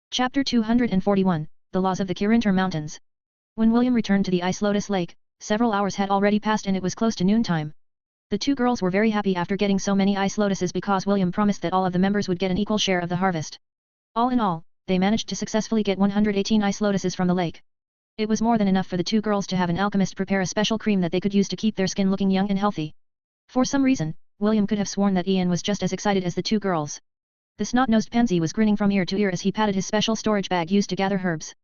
Chapter 241, The Laws of the Kirinter Mountains. When William returned to the Ice Lotus Lake, several hours had already passed and it was close to noontime. The two girls were very happy after getting so many ice lotuses because William promised that all of the members would get an equal share of the harvest. All in all, they managed to successfully get 118 ice lotuses from the lake. It was more than enough for the two girls to have an alchemist prepare a special cream that they could use to keep their skin looking young and healthy. For some reason, William could have sworn that Ian was just as excited as the two girls. The snot-nosed pansy was grinning from ear to ear as he patted his special storage bag used to gather herbs.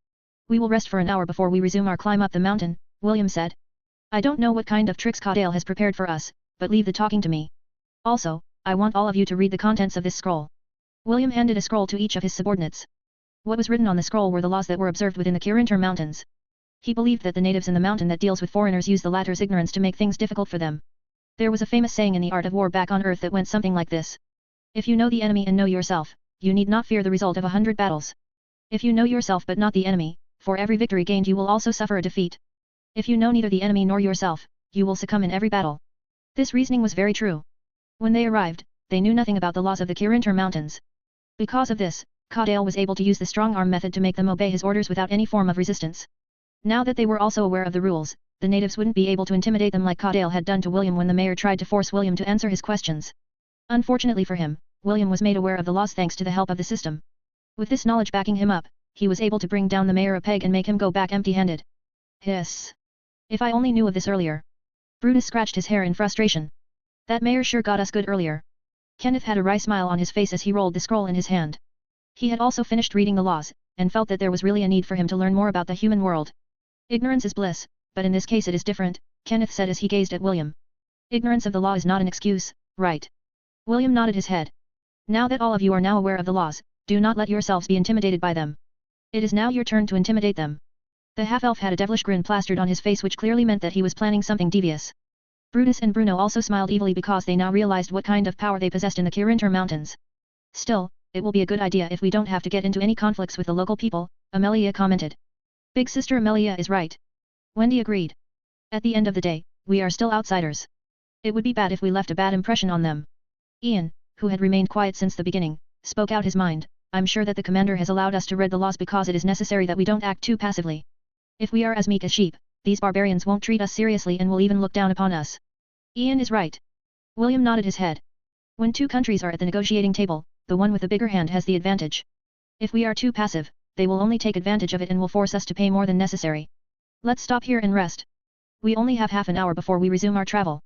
"We will rest for an hour before we resume our climb up the mountain," William said. "I don't know what kind of tricks Caudale has prepared for us, but leave the talking to me. Also, I want all of you to read the contents of this scroll." William handed a scroll to each of his subordinates. What was written on the scroll were the laws that were observed within the Kirinter Mountains. He believed that the natives in the mountain that deals with foreigners use the latter's ignorance to make things difficult for them. There was a famous saying in the art of war back on Earth that went something like this. If you know the enemy and know yourself, you need not fear the result of 100 battles. If you know yourself but not the enemy, for every victory gained you will also suffer a defeat. If you know neither the enemy nor yourself, you will succumb in every battle. This reasoning was very true. When they arrived, they knew nothing about the laws of the Kirinter Mountains. Because of this, Caudale was able to use the strong arm method to make them obey his orders without any form of resistance. Now that they were also aware of the rules, the natives wouldn't be able to intimidate them like Caudale had done to William when the mayor tried to force William to answer his questions. Unfortunately for him, William was made aware of the laws thanks to the help of the system. With this knowledge backing him up, he was able to bring down the mayor a peg and make him go back empty-handed. Hiss. If I only knew of this earlier. Brutus scratched his hair in frustration. That mayor sure got us good earlier. Kenneth had a wry smile on his face as he rolled the scroll in his hand. He had also finished reading the laws, and felt that there was really a need for him to learn more about the human world. Ignorance is bliss, but in this case it is different, Kenneth said as he gazed at William. Ignorance of the law is not an excuse, right? William nodded his head. Now that all of you are now aware of the laws, do not let yourselves be intimidated by them. It is now your turn to intimidate them. The half-elf had a devilish grin plastered on his face which clearly meant that he was planning something devious. Brutus and Bruno also smiled evilly because they now realized what kind of power they possessed in the Kirinter Mountains. Still, it will be a good idea if we don't have to get into any conflicts with the local people, Amelia commented. Big sister Amelia is right. Wendy agreed. At the end of the day, we are still outsiders. It would be bad if we left a bad impression on them. Ian, who had remained quiet since the beginning, spoke out his mind. I'm sure that the commander has allowed us to read the laws because it is necessary that we don't act too passively. If we are as meek as sheep, these barbarians won't treat us seriously and will even look down upon us. Ian is right. William nodded his head. When two countries are at the negotiating table, the one with the bigger hand has the advantage. If we are too passive, they will only take advantage of it and will force us to pay more than necessary. Let's stop here and rest. We only have half an hour before we resume our travel.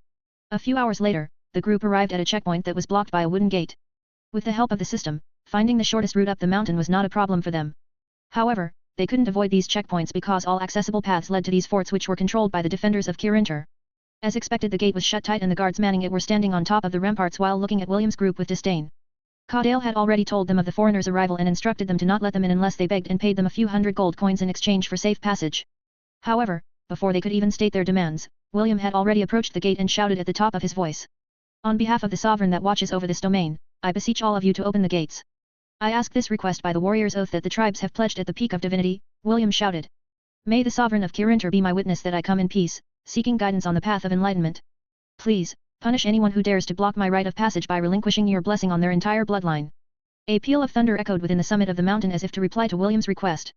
A few hours later, the group arrived at a checkpoint that was blocked by a wooden gate. With the help of the system, finding the shortest route up the mountain was not a problem for them. However, they couldn't avoid these checkpoints because all accessible paths led to these forts which were controlled by the defenders of Kirinter. As expected, the gate was shut tight and the guards manning it were standing on top of the ramparts while looking at William's group with disdain. Caudale had already told them of the foreigners' arrival and instructed them to not let them in unless they begged and paid them a few hundred gold coins in exchange for safe passage. However, before they could even state their demands, William had already approached the gate and shouted at the top of his voice. On behalf of the sovereign that watches over this domain, I beseech all of you to open the gates. I ask this request by the warrior's oath that the tribes have pledged at the peak of divinity, William shouted. May the sovereign of Kirinter be my witness that I come in peace, seeking guidance on the path of enlightenment. Please, punish anyone who dares to block my right of passage by relinquishing your blessing on their entire bloodline. A peal of thunder echoed within the summit of the mountain as if to reply to William's request.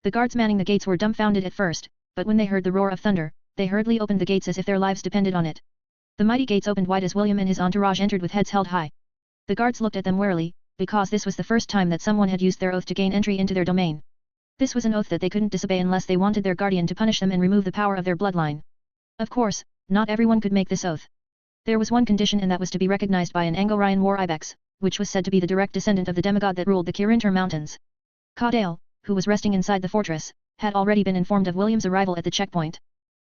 The guards manning the gates were dumbfounded at first, but when they heard the roar of thunder, they hurriedly opened the gates as if their lives depended on it. The mighty gates opened wide as William and his entourage entered with heads held high. The guards looked at them warily, because this was the first time that someone had used their oath to gain entry into their domain. This was an oath that they couldn't disobey unless they wanted their guardian to punish them and remove the power of their bloodline. Of course, not everyone could make this oath. There was one condition and that was to be recognized by an Anglo-Ryan war ibex, which was said to be the direct descendant of the demigod that ruled the Kirinter Mountains. Caudale, who was resting inside the fortress, had already been informed of William's arrival at the checkpoint.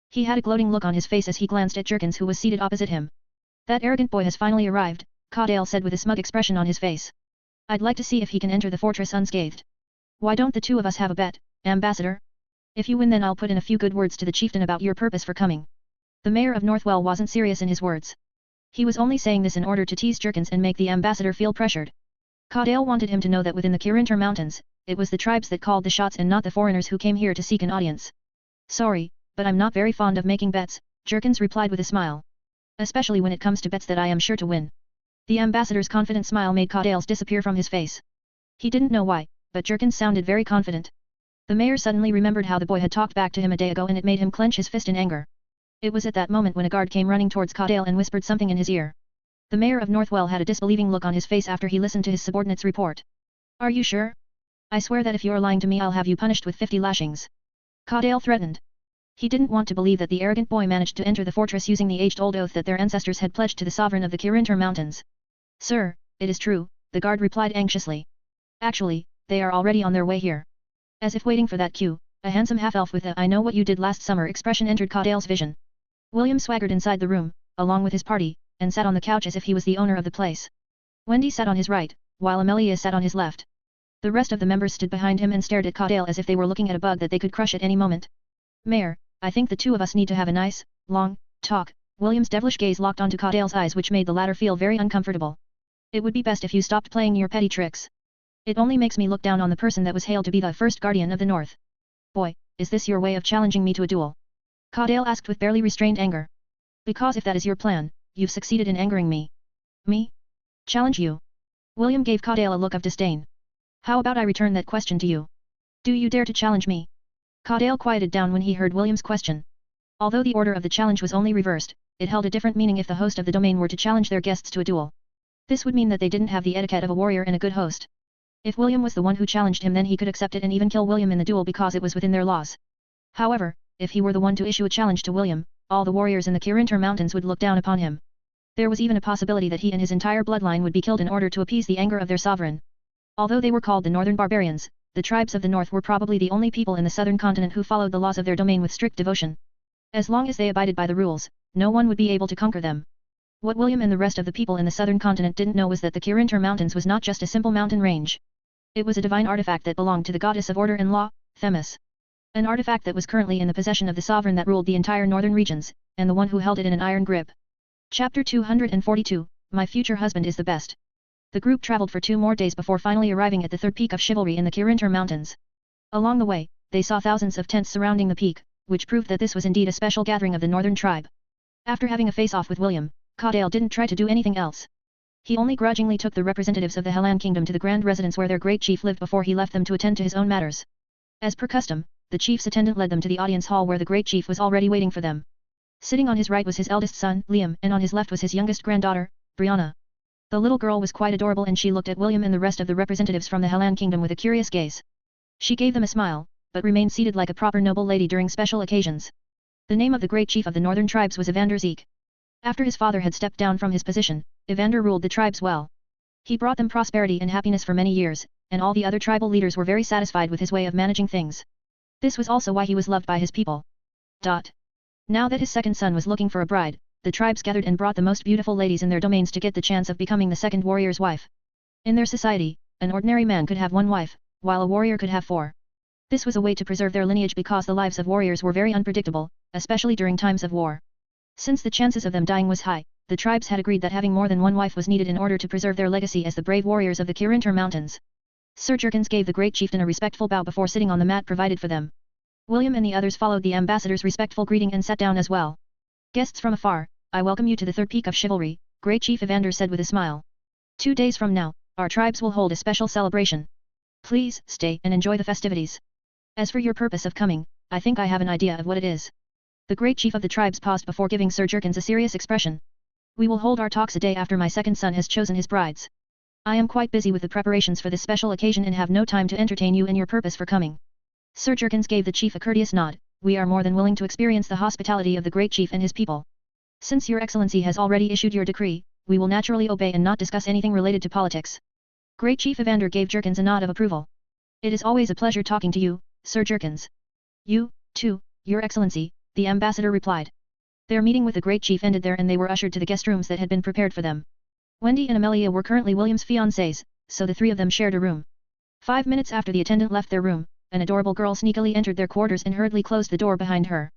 He had a gloating look on his face as he glanced at Jerkins who was seated opposite him. That arrogant boy has finally arrived, Caudale said with a smug expression on his face. I'd like to see if he can enter the fortress unscathed. Why don't the two of us have a bet, Ambassador? If you win then I'll put in a few good words to the chieftain about your purpose for coming. The mayor of Northwell wasn't serious in his words. He was only saying this in order to tease Jerkins and make the ambassador feel pressured. Caudale wanted him to know that within the Kirinter Mountains, it was the tribes that called the shots and not the foreigners who came here to seek an audience. Sorry, but I'm not very fond of making bets, Jerkins replied with a smile. Especially when it comes to bets that I am sure to win. The ambassador's confident smile made Caudale's disappear from his face. He didn't know why, but Jerkins sounded very confident. The mayor suddenly remembered how the boy had talked back to him a day ago and it made him clench his fist in anger. It was at that moment when a guard came running towards Caudale and whispered something in his ear. The mayor of Northwell had a disbelieving look on his face after he listened to his subordinate's report. Are you sure? I swear that if you're lying to me I'll have you punished with 50 lashings. Caudale threatened. He didn't want to believe that the arrogant boy managed to enter the fortress using the age-old oath that their ancestors had pledged to the sovereign of the Kirinter Mountains. Sir, it is true, the guard replied anxiously. Actually, they are already on their way here. As if waiting for that cue, a handsome half-elf with a "I know what you did last summer" expression entered Caudale's vision. William swaggered inside the room, along with his party, and sat on the couch as if he was the owner of the place. Wendy sat on his right, while Amelia sat on his left. The rest of the members stood behind him and stared at Caudale as if they were looking at a bug that they could crush at any moment. Mayor, I think the two of us need to have a nice, long, talk. William's devilish gaze locked onto Caudale's eyes which made the latter feel very uncomfortable. It would be best if you stopped playing your petty tricks. It only makes me look down on the person that was hailed to be the first guardian of the North. Boy, is this your way of challenging me to a duel? Caudale asked with barely restrained anger. Because if that is your plan, you've succeeded in angering me. Me? Challenge you? William gave Caudale a look of disdain. How about I return that question to you? Do you dare to challenge me? Caudale quieted down when he heard William's question. Although the order of the challenge was only reversed, it held a different meaning if the host of the domain were to challenge their guests to a duel. This would mean that they didn't have the etiquette of a warrior and a good host. If William was the one who challenged him then he could accept it and even kill William in the duel because it was within their laws. However, if he were the one to issue a challenge to William, all the warriors in the Kirinter Mountains would look down upon him. There was even a possibility that he and his entire bloodline would be killed in order to appease the anger of their sovereign. Although they were called the Northern Barbarians, the tribes of the North were probably the only people in the southern continent who followed the laws of their domain with strict devotion. As long as they abided by the rules, no one would be able to conquer them. What William and the rest of the people in the southern continent didn't know was that the Kirinter Mountains was not just a simple mountain range. It was a divine artifact that belonged to the goddess of order and law, Themis. An artifact that was currently in the possession of the sovereign that ruled the entire northern regions, and the one who held it in an iron grip. Chapter 242, My Future Husband is the Best. The group traveled for 2 more days before finally arriving at the third peak of chivalry in the Kirinter Mountains. Along the way, they saw thousands of tents surrounding the peak, which proved that this was indeed a special gathering of the northern tribe. After having a face-off with William, Caudale didn't try to do anything else. He only grudgingly took the representatives of the Hellan Kingdom to the grand residence where their great chief lived before he left them to attend to his own matters. As per custom, the chief's attendant led them to the audience hall where the great chief was already waiting for them. Sitting on his right was his eldest son, Liam, and on his left was his youngest granddaughter, Brianna. The little girl was quite adorable and she looked at William and the rest of the representatives from the Hellan Kingdom with a curious gaze. She gave them a smile, but remained seated like a proper noble lady during special occasions. The name of the great chief of the northern tribes was Evander Zeke. After his father had stepped down from his position, Evander ruled the tribes well. He brought them prosperity and happiness for many years, and all the other tribal leaders were very satisfied with his way of managing things. This was also why he was loved by his people. Now that his second son was looking for a bride, the tribes gathered and brought the most beautiful ladies in their domains to get the chance of becoming the second warrior's wife. In their society, an ordinary man could have 1 wife, while a warrior could have 4. This was a way to preserve their lineage because the lives of warriors were very unpredictable, especially during times of war. Since the chances of them dying was high, the tribes had agreed that having more than 1 wife was needed in order to preserve their legacy as the brave warriors of the Kirinter Mountains. Sir Jerkins gave the great chieftain a respectful bow before sitting on the mat provided for them. William and the others followed the ambassador's respectful greeting and sat down as well. Guests from afar, I welcome you to the third peak of chivalry, Great Chief Evander said with a smile. 2 days from now, our tribes will hold a special celebration. Please stay and enjoy the festivities. As for your purpose of coming, I think I have an idea of what it is. The great chief of the tribes paused before giving Sir Jerkins a serious expression. We will hold our talks a day after my second son has chosen his brides. I am quite busy with the preparations for this special occasion and have no time to entertain you in your purpose for coming. Sir Jerkins gave the chief a courteous nod. We are more than willing to experience the hospitality of the great chief and his people. Since your excellency has already issued your decree, we will naturally obey and not discuss anything related to politics. Great Chief Evander gave Jerkins a nod of approval. It is always a pleasure talking to you, Sir Jerkins. You, too, your excellency, the ambassador replied. Their meeting with the great chief ended there and they were ushered to the guest rooms that had been prepared for them. Wendy and Amelia were currently William's fiancées, so the 3 of them shared a room. 5 minutes after the attendant left their room, an adorable girl sneakily entered their quarters and hurriedly closed the door behind her.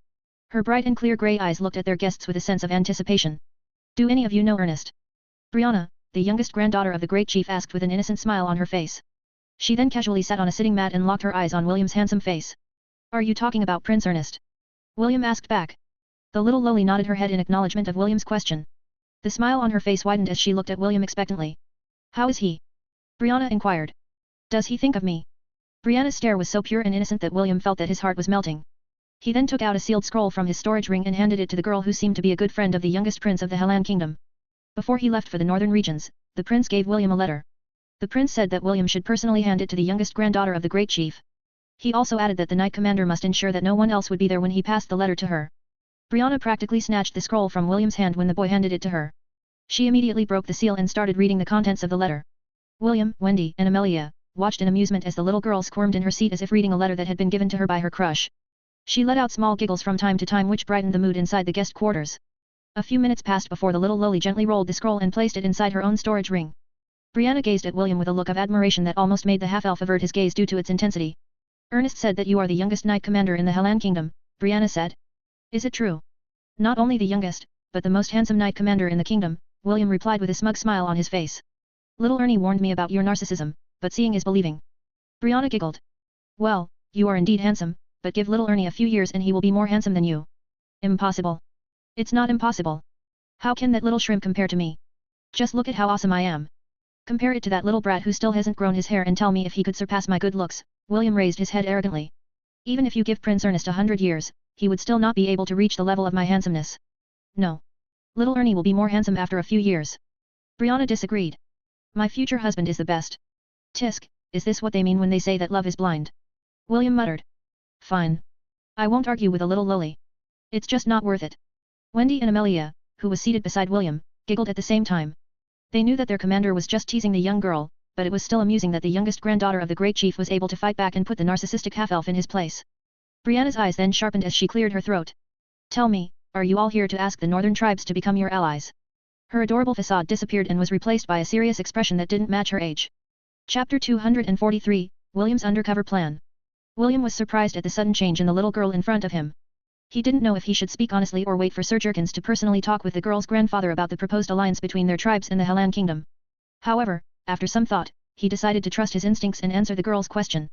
Her bright and clear grey eyes looked at their guests with a sense of anticipation. Do any of you know Ernest? Brianna, the youngest granddaughter of the great chief, asked with an innocent smile on her face. She then casually sat on a sitting mat and locked her eyes on William's handsome face. Are you talking about Prince Ernest? William asked back. The little lowly nodded her head in acknowledgement of William's question. The smile on her face widened as she looked at William expectantly. How is he? Brianna inquired. Does he think of me? Brianna's stare was so pure and innocent that William felt that his heart was melting. He then took out a sealed scroll from his storage ring and handed it to the girl who seemed to be a good friend of the youngest prince of the Helan kingdom. Before he left for the northern regions, the prince gave William a letter. The prince said that William should personally hand it to the youngest granddaughter of the great chief. He also added that the knight commander must ensure that no one else would be there when he passed the letter to her. Brianna practically snatched the scroll from William's hand when the boy handed it to her. She immediately broke the seal and started reading the contents of the letter. William, Wendy, and Amelia watched in amusement as the little girl squirmed in her seat as if reading a letter that had been given to her by her crush. She let out small giggles from time to time which brightened the mood inside the guest quarters. A few minutes passed before the little loli gently rolled the scroll and placed it inside her own storage ring. Brianna gazed at William with a look of admiration that almost made the half-elf avert his gaze due to its intensity. Ernest said that you are the youngest knight commander in the Helan kingdom, Brianna said. Is it true? Not only the youngest, but the most handsome knight commander in the kingdom, William replied with a smug smile on his face. Little Ernie warned me about your narcissism, but seeing is believing. Brianna giggled. Well, you are indeed handsome, but give little Ernie a few years and he will be more handsome than you. Impossible. It's not impossible. How can that little shrimp compare to me? Just look at how awesome I am. Compare it to that little brat who still hasn't grown his hair and tell me if he could surpass my good looks. William raised his head arrogantly. Even if you give Prince Ernest 100 years, he would still not be able to reach the level of my handsomeness. No. Little Ernie will be more handsome after a few years. Brianna disagreed. My future husband is the best. Tisk, is this what they mean when they say that love is blind? William muttered. Fine. I won't argue with a little loli. It's just not worth it. Wendy and Amelia, who was seated beside William, giggled at the same time. They knew that their commander was just teasing the young girl, but it was still amusing that the youngest granddaughter of the great chief was able to fight back and put the narcissistic half-elf in his place. Brianna's eyes then sharpened as she cleared her throat. Tell me, are you all here to ask the northern tribes to become your allies? Her adorable facade disappeared and was replaced by a serious expression that didn't match her age. Chapter 243, William's Undercover Plan. William was surprised at the sudden change in the little girl in front of him. He didn't know if he should speak honestly or wait for Sir Jerkins to personally talk with the girl's grandfather about the proposed alliance between their tribes and the Helan kingdom. However, after some thought, he decided to trust his instincts and answer the girl's question.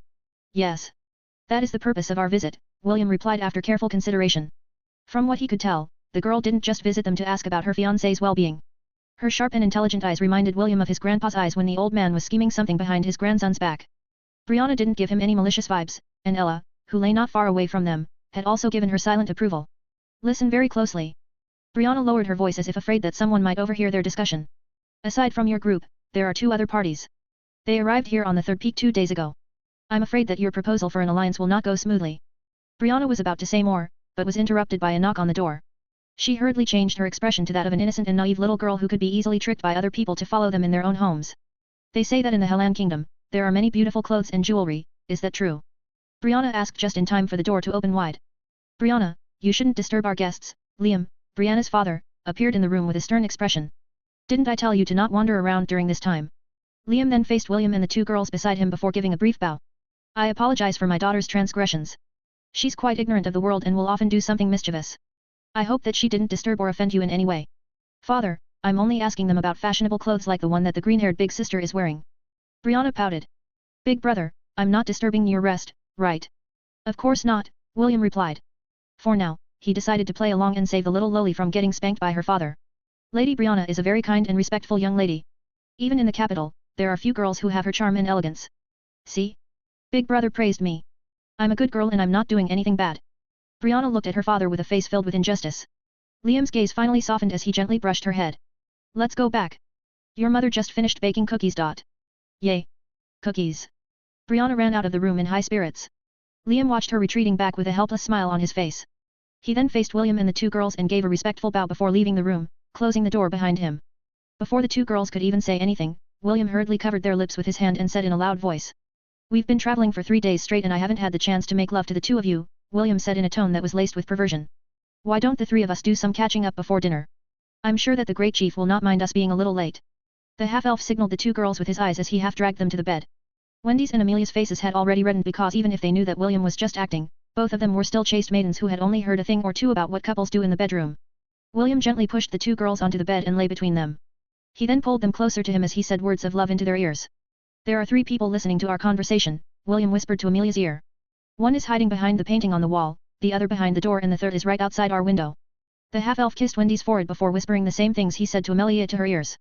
Yes. That is the purpose of our visit, William replied after careful consideration. From what he could tell, the girl didn't just visit them to ask about her fiancé's well-being. Her sharp and intelligent eyes reminded William of his grandpa's eyes when the old man was scheming something behind his grandson's back. Brianna didn't give him any malicious vibes, and Ella, who lay not far away from them, had also given her silent approval. Listen very closely. Brianna lowered her voice as if afraid that someone might overhear their discussion. Aside from your group, there are 2 other parties. They arrived here on the 3rd peak 2 days ago. I'm afraid that your proposal for an alliance will not go smoothly. Brianna was about to say more, but was interrupted by a knock on the door. She hurriedly changed her expression to that of an innocent and naive little girl who could be easily tricked by other people to follow them in their own homes. They say that in the Helan kingdom, there are many beautiful clothes and jewelry, is that true? Brianna asked just in time for the door to open wide. Brianna, you shouldn't disturb our guests. Liam, Brianna's father, appeared in the room with a stern expression. Didn't I tell you to not wander around during this time? Liam then faced William and the 2 girls beside him before giving a brief bow. I apologize for my daughter's transgressions. She's quite ignorant of the world and will often do something mischievous. I hope that she didn't disturb or offend you in any way. Father, I'm only asking them about fashionable clothes like the one that the green-haired big sister is wearing. Brianna pouted. Big brother, I'm not disturbing your rest, right? Of course not, William replied. For now, he decided to play along and save the little loli from getting spanked by her father. Lady Brianna is a very kind and respectful young lady. Even in the capital, there are few girls who have her charm and elegance. See? Big brother praised me. I'm a good girl and I'm not doing anything bad. Brianna looked at her father with a face filled with injustice. Liam's gaze finally softened as he gently brushed her head. Let's go back. Your mother just finished baking cookies. Yay. Cookies. Brianna ran out of the room in high spirits. Liam watched her retreating back with a helpless smile on his face. He then faced William and the 2 girls and gave a respectful bow before leaving the room, closing the door behind him. Before the 2 girls could even say anything, William hurriedly covered their lips with his hand and said in a loud voice. We've been traveling for 3 days straight and I haven't had the chance to make love to the 2 of you, William said in a tone that was laced with perversion. Why don't the 3 of us do some catching up before dinner? I'm sure that the great chief will not mind us being a little late. The half-elf signaled the 2 girls with his eyes as he half-dragged them to the bed. Wendy's and Amelia's faces had already reddened because even if they knew that William was just acting, both of them were still chaste maidens who had only heard a thing or two about what couples do in the bedroom. William gently pushed the 2 girls onto the bed and lay between them. He then pulled them closer to him as he said words of love into their ears. There are 3 people listening to our conversation, William whispered to Amelia's ear. One is hiding behind the painting on the wall, the other behind the door and the 3rd is right outside our window. The half-elf kissed Wendy's forehead before whispering the same things he said to Amelia to her ears.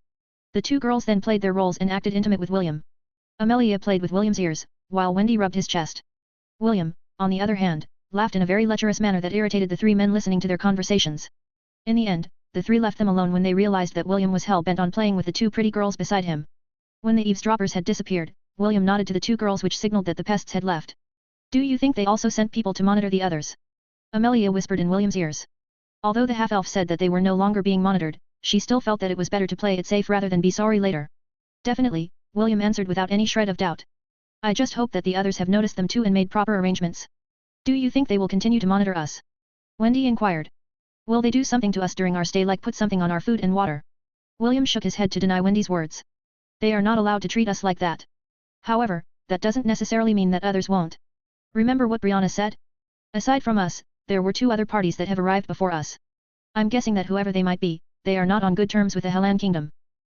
The 2 girls then played their roles and acted intimate with William. Amelia played with William's ears, while Wendy rubbed his chest. William, on the other hand, laughed in a very lecherous manner that irritated the three men listening to their conversations. In the end, the three left them alone when they realized that William was hell-bent on playing with the two pretty girls beside him. When the eavesdroppers had disappeared, William nodded to the two girls, which signaled that the pests had left. Do you think they also sent people to monitor the others? Amelia whispered in William's ears. Although the half-elf said that they were no longer being monitored, she still felt that it was better to play it safe rather than be sorry later. Definitely, William answered without any shred of doubt. I just hope that the others have noticed them too and made proper arrangements. Do you think they will continue to monitor us? Wendy inquired. Will they do something to us during our stay, like put something on our food and water? William shook his head to deny Wendy's words. They are not allowed to treat us like that. However, that doesn't necessarily mean that others won't. Remember what Brianna said? Aside from us, there were two other parties that have arrived before us. I'm guessing that whoever they might be, they are not on good terms with the Hellan Kingdom.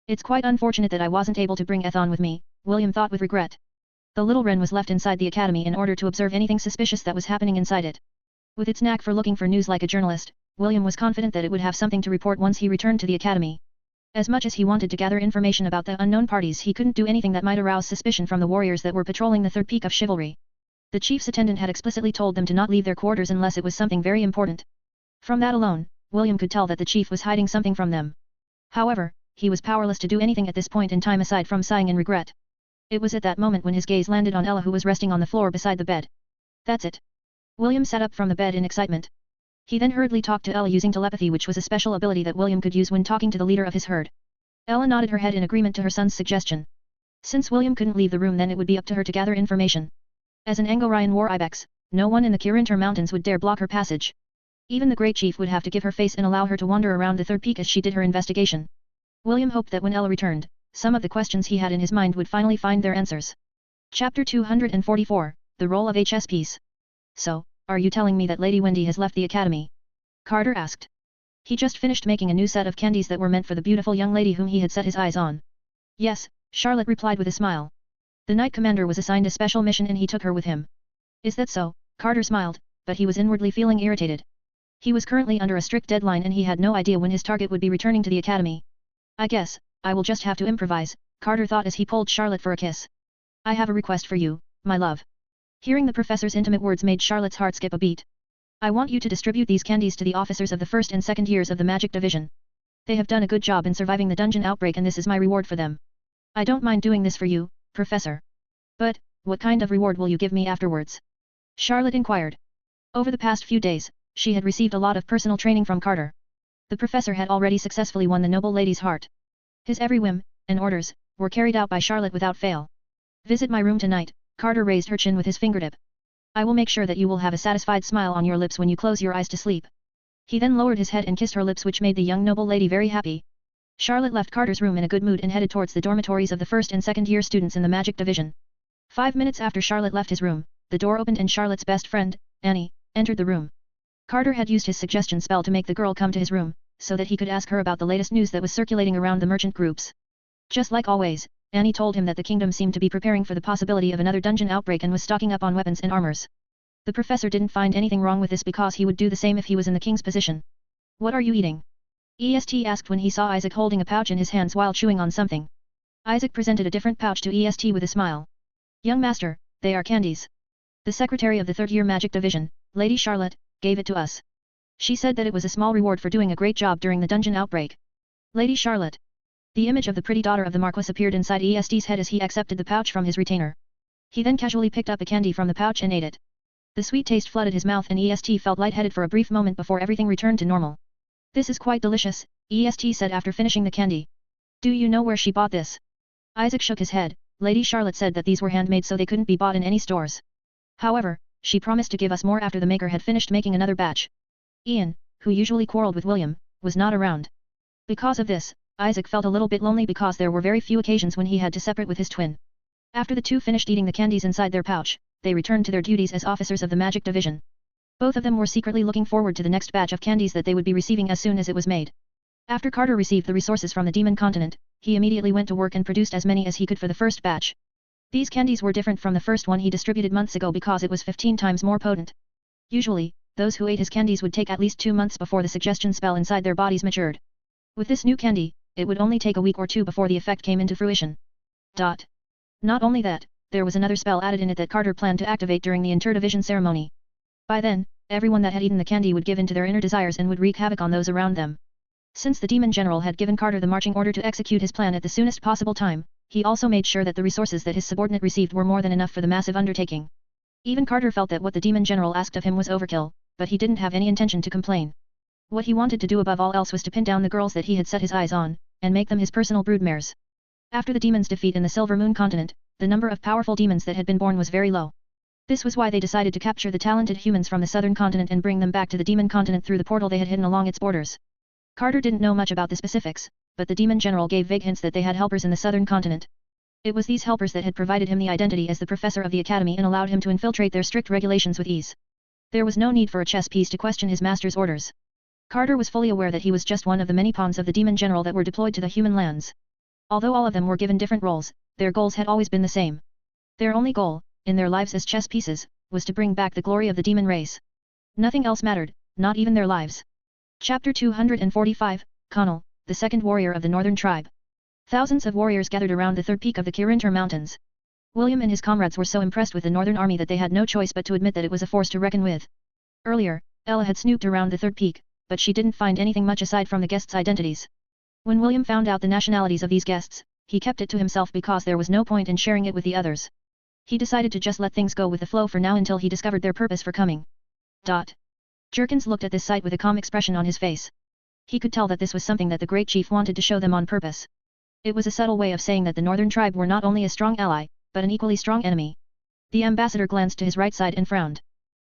It's quite unfortunate that I wasn't able to bring Ethon with me, William thought with regret. The little wren was left inside the academy in order to observe anything suspicious that was happening inside it. With its knack for looking for news like a journalist, William was confident that it would have something to report once he returned to the academy. As much as he wanted to gather information about the unknown parties, he couldn't do anything that might arouse suspicion from the warriors that were patrolling the third peak of chivalry. The chief's attendant had explicitly told them to not leave their quarters unless it was something very important. From that alone, William could tell that the chief was hiding something from them. However, he was powerless to do anything at this point in time aside from sighing in regret. It was at that moment when his gaze landed on Ella, who was resting on the floor beside the bed. That's it. William sat up from the bed in excitement. He then hurriedly talked to Ella using telepathy, which was a special ability that William could use when talking to the leader of his herd. Ella nodded her head in agreement to her son's suggestion. Since William couldn't leave the room, then it would be up to her to gather information. As an Angorian war ibex, no one in the Kirinter Mountains would dare block her passage. Even the great chief would have to give her face and allow her to wander around the third peak as she did her investigation. William hoped that when Ella returned, some of the questions he had in his mind would finally find their answers. Chapter 244, The Role of HSPs. So, are you telling me that Lady Wendy has left the academy? Carter asked. He just finished making a new set of candies that were meant for the beautiful young lady whom he had set his eyes on. Yes, Charlotte replied with a smile. The Knight Commander was assigned a special mission and he took her with him. Is that so? Carter smiled, but he was inwardly feeling irritated. He was currently under a strict deadline and he had no idea when his target would be returning to the academy. I guess, I will just have to improvise, Carter thought as he pulled Charlotte for a kiss. I have a request for you, my love. Hearing the professor's intimate words made Charlotte's heart skip a beat. I want you to distribute these candies to the officers of the first and second years of the Magic Division. They have done a good job in surviving the dungeon outbreak and this is my reward for them. I don't mind doing this for you, Professor. But, what kind of reward will you give me afterwards? Charlotte inquired. Over the past few days, she had received a lot of personal training from Carter. The professor had already successfully won the noble lady's heart. His every whim, and orders, were carried out by Charlotte without fail. Visit my room tonight, Carter raised her chin with his fingertip. I will make sure that you will have a satisfied smile on your lips when you close your eyes to sleep. He then lowered his head and kissed her lips, which made the young noble lady very happy. Charlotte left Carter's room in a good mood and headed towards the dormitories of the first and second year students in the Magic Division. 5 minutes after Charlotte left his room, the door opened and Charlotte's best friend, Annie, entered the room. Carter had used his suggestion spell to make the girl come to his room, so that he could ask her about the latest news that was circulating around the merchant groups. Just like always, Annie told him that the kingdom seemed to be preparing for the possibility of another dungeon outbreak and was stocking up on weapons and armors. The professor didn't find anything wrong with this because he would do the same if he was in the king's position. What are you eating? EST asked when he saw Isaac holding a pouch in his hands while chewing on something. Isaac presented a different pouch to EST with a smile. Young master, they are candies. The secretary of the third year Magic Division, Lady Charlotte, gave it to us. She said that it was a small reward for doing a great job during the dungeon outbreak. Lady Charlotte. The image of the pretty daughter of the Marquis appeared inside EST's head as he accepted the pouch from his retainer. He then casually picked up a candy from the pouch and ate it. The sweet taste flooded his mouth and EST felt lightheaded for a brief moment before everything returned to normal. This is quite delicious, EST said after finishing the candy. Do you know where she bought this? Isaac shook his head. Lady Charlotte said that these were handmade so they couldn't be bought in any stores. However, she promised to give us more after the maker had finished making another batch. Ian, who usually quarreled with William, was not around. Because of this, Isaac felt a little bit lonely because there were very few occasions when he had to separate with his twin. After the two finished eating the candies inside their pouch, they returned to their duties as officers of the Magic Division. Both of them were secretly looking forward to the next batch of candies that they would be receiving as soon as it was made. After Carter received the resources from the Demon Continent, he immediately went to work and produced as many as he could for the first batch. These candies were different from the first one he distributed months ago because it was 15 times more potent. Usually, those who ate his candies would take at least 2 months before the suggestion spell inside their bodies matured. With this new candy, it would only take a week or two before the effect came into fruition. Not only that, there was another spell added in it that Carter planned to activate during the interdivision ceremony. By then, everyone that had eaten the candy would give in to their inner desires and would wreak havoc on those around them. Since the demon general had given Carter the marching order to execute his plan at the soonest possible time, he also made sure that the resources that his subordinate received were more than enough for the massive undertaking. Even Carter felt that what the demon general asked of him was overkill, but he didn't have any intention to complain. What he wanted to do above all else was to pin down the girls that he had set his eyes on, and make them his personal broodmares. After the demons' defeat in the Silver Moon continent, the number of powerful demons that had been born was very low. This was why they decided to capture the talented humans from the southern continent and bring them back to the demon continent through the portal they had hidden along its borders. Carter didn't know much about the specifics, but the demon general gave vague hints that they had helpers in the southern continent. It was these helpers that had provided him the identity as the professor of the academy and allowed him to infiltrate their strict regulations with ease. There was no need for a chess piece to question his master's orders. Carter was fully aware that he was just one of the many pawns of the demon general that were deployed to the human lands. Although all of them were given different roles, their goals had always been the same. Their only goal, in their lives as chess pieces, was to bring back the glory of the demon race. Nothing else mattered, not even their lives. Chapter 245, Connell, the second warrior of the northern tribe. Thousands of warriors gathered around the third peak of the Kirinter Mountains. William and his comrades were so impressed with the northern army that they had no choice but to admit that it was a force to reckon with. Earlier, Ella had snooped around the third peak, but she didn't find anything much aside from the guests' identities. When William found out the nationalities of these guests, he kept it to himself because there was no point in sharing it with the others. He decided to just let things go with the flow for now until he discovered their purpose for coming. Jerkins looked at this sight with a calm expression on his face. He could tell that this was something that the great chief wanted to show them on purpose. It was a subtle way of saying that the northern tribe were not only a strong ally, but an equally strong enemy. The ambassador glanced to his right side and frowned.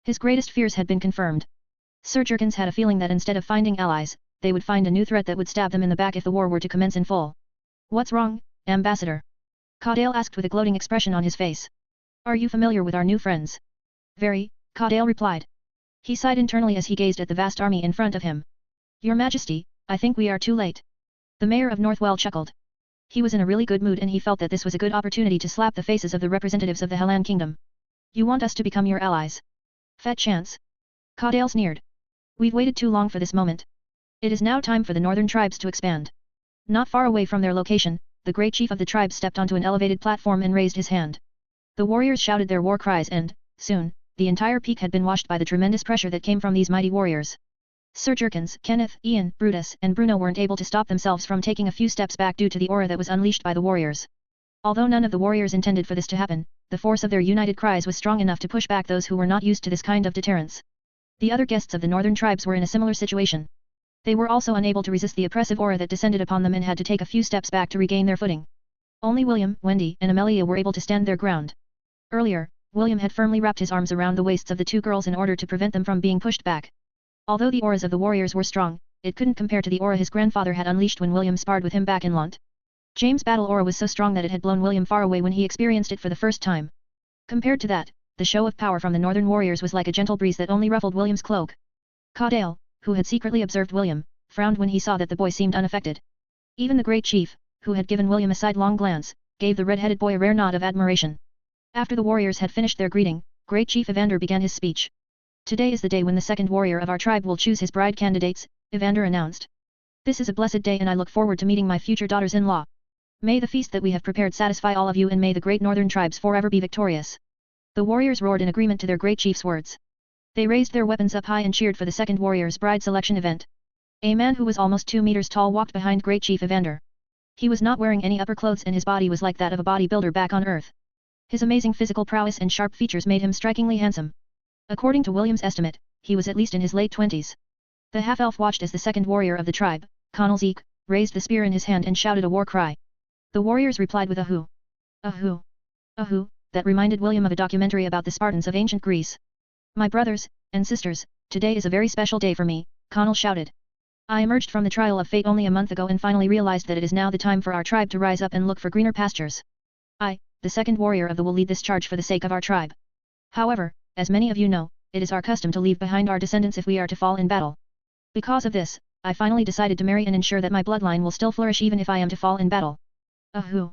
His greatest fears had been confirmed. Sir Jerkins had a feeling that instead of finding allies, they would find a new threat that would stab them in the back if the war were to commence in full. What's wrong, Ambassador? Caudale asked with a gloating expression on his face. Are you familiar with our new friends? Very, Caudale replied. He sighed internally as he gazed at the vast army in front of him. Your Majesty, I think we are too late. The mayor of Northwell chuckled. He was in a really good mood and he felt that this was a good opportunity to slap the faces of the representatives of the Hellan Kingdom. You want us to become your allies? Fat chance. Caudale sneered. We've waited too long for this moment. It is now time for the northern tribes to expand. Not far away from their location, the great chief of the tribe stepped onto an elevated platform and raised his hand. The warriors shouted their war cries and, soon, the entire peak had been washed by the tremendous pressure that came from these mighty warriors. Sir Jerkins, Kenneth, Ian, Brutus, and Bruno weren't able to stop themselves from taking a few steps back due to the aura that was unleashed by the warriors. Although none of the warriors intended for this to happen, the force of their united cries was strong enough to push back those who were not used to this kind of deterrence. The other guests of the northern tribes were in a similar situation. They were also unable to resist the oppressive aura that descended upon them and had to take a few steps back to regain their footing. Only William, Wendy, and Amelia were able to stand their ground. Earlier, William had firmly wrapped his arms around the waists of the two girls in order to prevent them from being pushed back. Although the auras of the warriors were strong, it couldn't compare to the aura his grandfather had unleashed when William sparred with him back in Lont. James' battle aura was so strong that it had blown William far away when he experienced it for the first time. Compared to that, the show of power from the northern warriors was like a gentle breeze that only ruffled William's cloak. Caudale, who had secretly observed William, frowned when he saw that the boy seemed unaffected. Even the great chief, who had given William a sidelong glance, gave the red-headed boy a rare nod of admiration. After the warriors had finished their greeting, Great Chief Evander began his speech. Today is the day when the second warrior of our tribe will choose his bride candidates, Evander announced. This is a blessed day and I look forward to meeting my future daughters-in-law. May the feast that we have prepared satisfy all of you and may the great northern tribes forever be victorious. The warriors roared in agreement to their great chief's words. They raised their weapons up high and cheered for the second warrior's bride selection event. A man who was almost 2 meters tall walked behind Great Chief Evander. He was not wearing any upper clothes and his body was like that of a bodybuilder back on Earth. His amazing physical prowess and sharp features made him strikingly handsome. According to William's estimate, he was at least in his late 20s. The half-elf watched as the second warrior of the tribe, Connell Zeke, raised the spear in his hand and shouted a war cry. The warriors replied with a hoo. A hoo. A hoo, that reminded William of a documentary about the Spartans of ancient Greece. My brothers and sisters, today is a very special day for me, Connell shouted. I emerged from the trial of fate only a month ago and finally realized that it is now the time for our tribe to rise up and look for greener pastures. I, the second warrior of the will lead this charge for the sake of our tribe. However, as many of you know, it is our custom to leave behind our descendants if we are to fall in battle. Because of this, I finally decided to marry and ensure that my bloodline will still flourish even if I am to fall in battle. Ahoo!